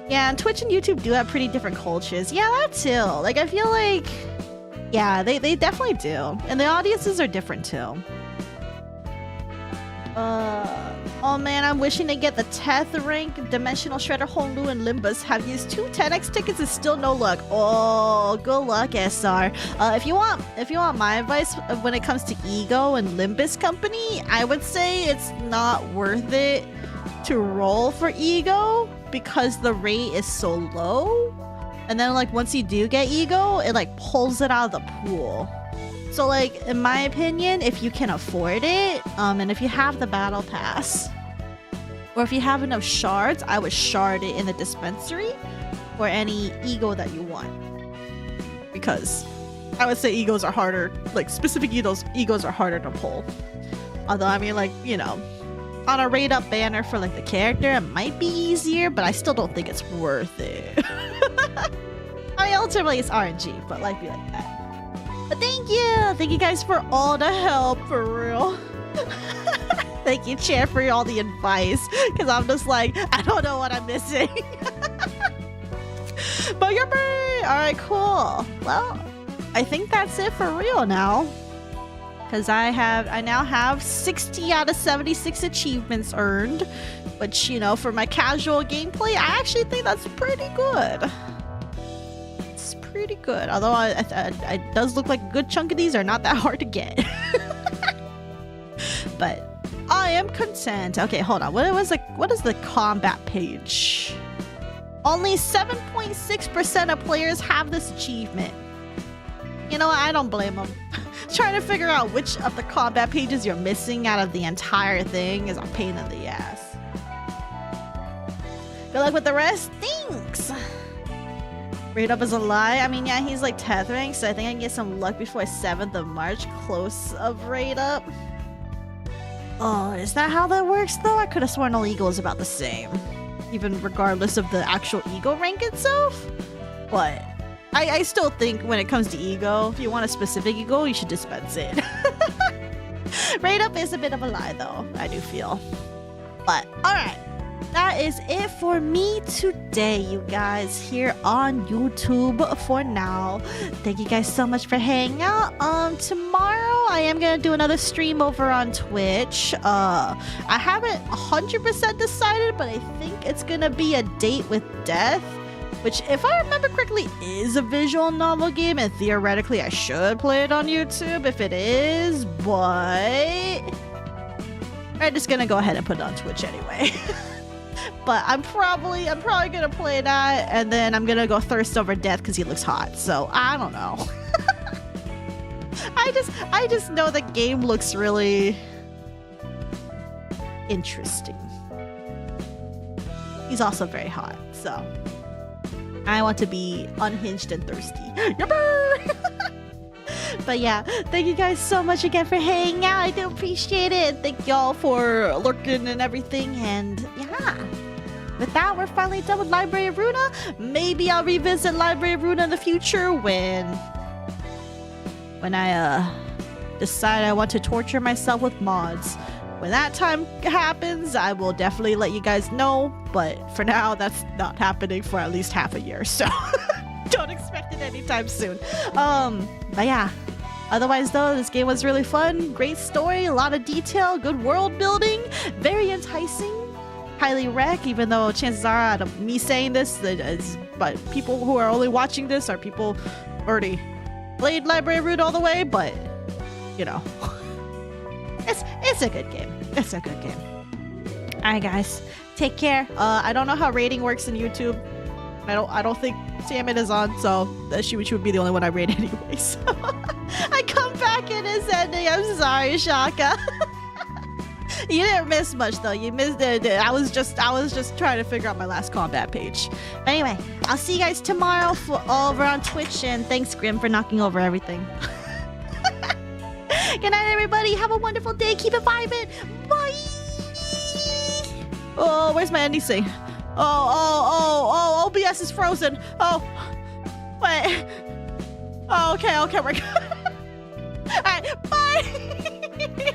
Yeah, and Twitch and YouTube do have pretty different cultures. Yeah, that too. Like, I feel like... Yeah, they definitely do. And the audiences are different too. Oh man, I'm wishing to get the 10th rank. Dimensional Shredder, Honglu, and Limbus have used 2 10x tickets and still no luck. Oh, good luck, SR. If you want my advice when it comes to Ego and Limbus Company, I would say it's not worth it to roll for Ego because the rate is so low. And then like once you do get Ego, it like pulls it out of the pool. So like, in my opinion, if you can afford it, and if you have the battle pass, or if you have enough shards, I would shard it in the dispensary for any Ego that you want. Because I would say Egos are harder, like specific Egos are harder to pull. Although, I mean, like, you know, on a rate up banner for like the character, it might be easier, but I still don't think it's worth it. I mean, ultimately it's RNG, but life be like that. But thank you guys for all the help, for real. Thank you, Chair, for all the advice, because I'm just like, I don't know what I'm missing. But you're right. All right, cool. Well, I think that's it for real now, because I now have 60 out of 76 achievements earned, which, you know, for my casual gameplay, I actually think that's pretty good. Pretty good, although it does look like a good chunk of these are not that hard to get. But I am content. Okay, hold on. What is the combat page? Only 7.6% of players have this achievement. You know what? I don't blame them. Trying to figure out which of the combat pages you're missing out of the entire thing is a pain in the ass. Good luck with the rest. Thanks. Rate up is a lie. I mean, yeah, he's like 10th rank, so I think I can get some luck before 7th of March. Close of rate up. Oh, is that how that works though? I could have sworn all Ego is about the same, even regardless of the actual Ego rank itself. But I still think when it comes to Ego, if you want a specific Ego, you should dispense it. Rate up is a bit of a lie though, I do feel. But alright. That is it for me today, you guys, here on YouTube for now. Thank you guys so much for hanging out. Tomorrow I am gonna do another stream over on Twitch. I haven't 100% decided, but I think it's gonna be a Date with Death, which, if I remember correctly, is a visual novel game, and theoretically I should play it on YouTube if it is, but I'm just gonna go ahead and put it on Twitch anyway. But I'm probably gonna play that, and then I'm gonna go Thirst Over Death because he looks hot. So I don't know. I just know the game looks really interesting. He's also very hot, so I want to be unhinged and thirsty. But yeah, thank you guys so much again for hanging out. I do appreciate it. Thank y'all for lurking and everything. And yeah, with that, we're finally done with Library of Ruina. Maybe I'll revisit Library of Ruina in the future when I decide I want to torture myself with mods. When that time happens, I will definitely let you guys know. But for now, that's not happening for at least half a year. So don't expect it anytime soon. But yeah, otherwise though, this game was really fun. Great story, a lot of detail, good world building, very enticing. Highly rec, even though chances are, out of me saying this, but people who are only watching this are people already played Library of Ruina all the way. But you know, it's a good game. It's a good game. All right, guys, take care. I don't know how rating works in YouTube. I don't think Salmon is on, so she would be the only one I rate anyway. So I come back in his ending. I'm sorry, Shaka. You didn't miss much though. You missed it. I was just trying to figure out my last combat page. But anyway, I'll see you guys tomorrow over on Twitch, and thanks Grim for knocking over everything. Good night, everybody. Have a wonderful day. Keep it vibing. Bye. Oh, where's my ending sing? Oh, OBS is frozen. Oh, wait. Oh, okay, we're good. All right, bye.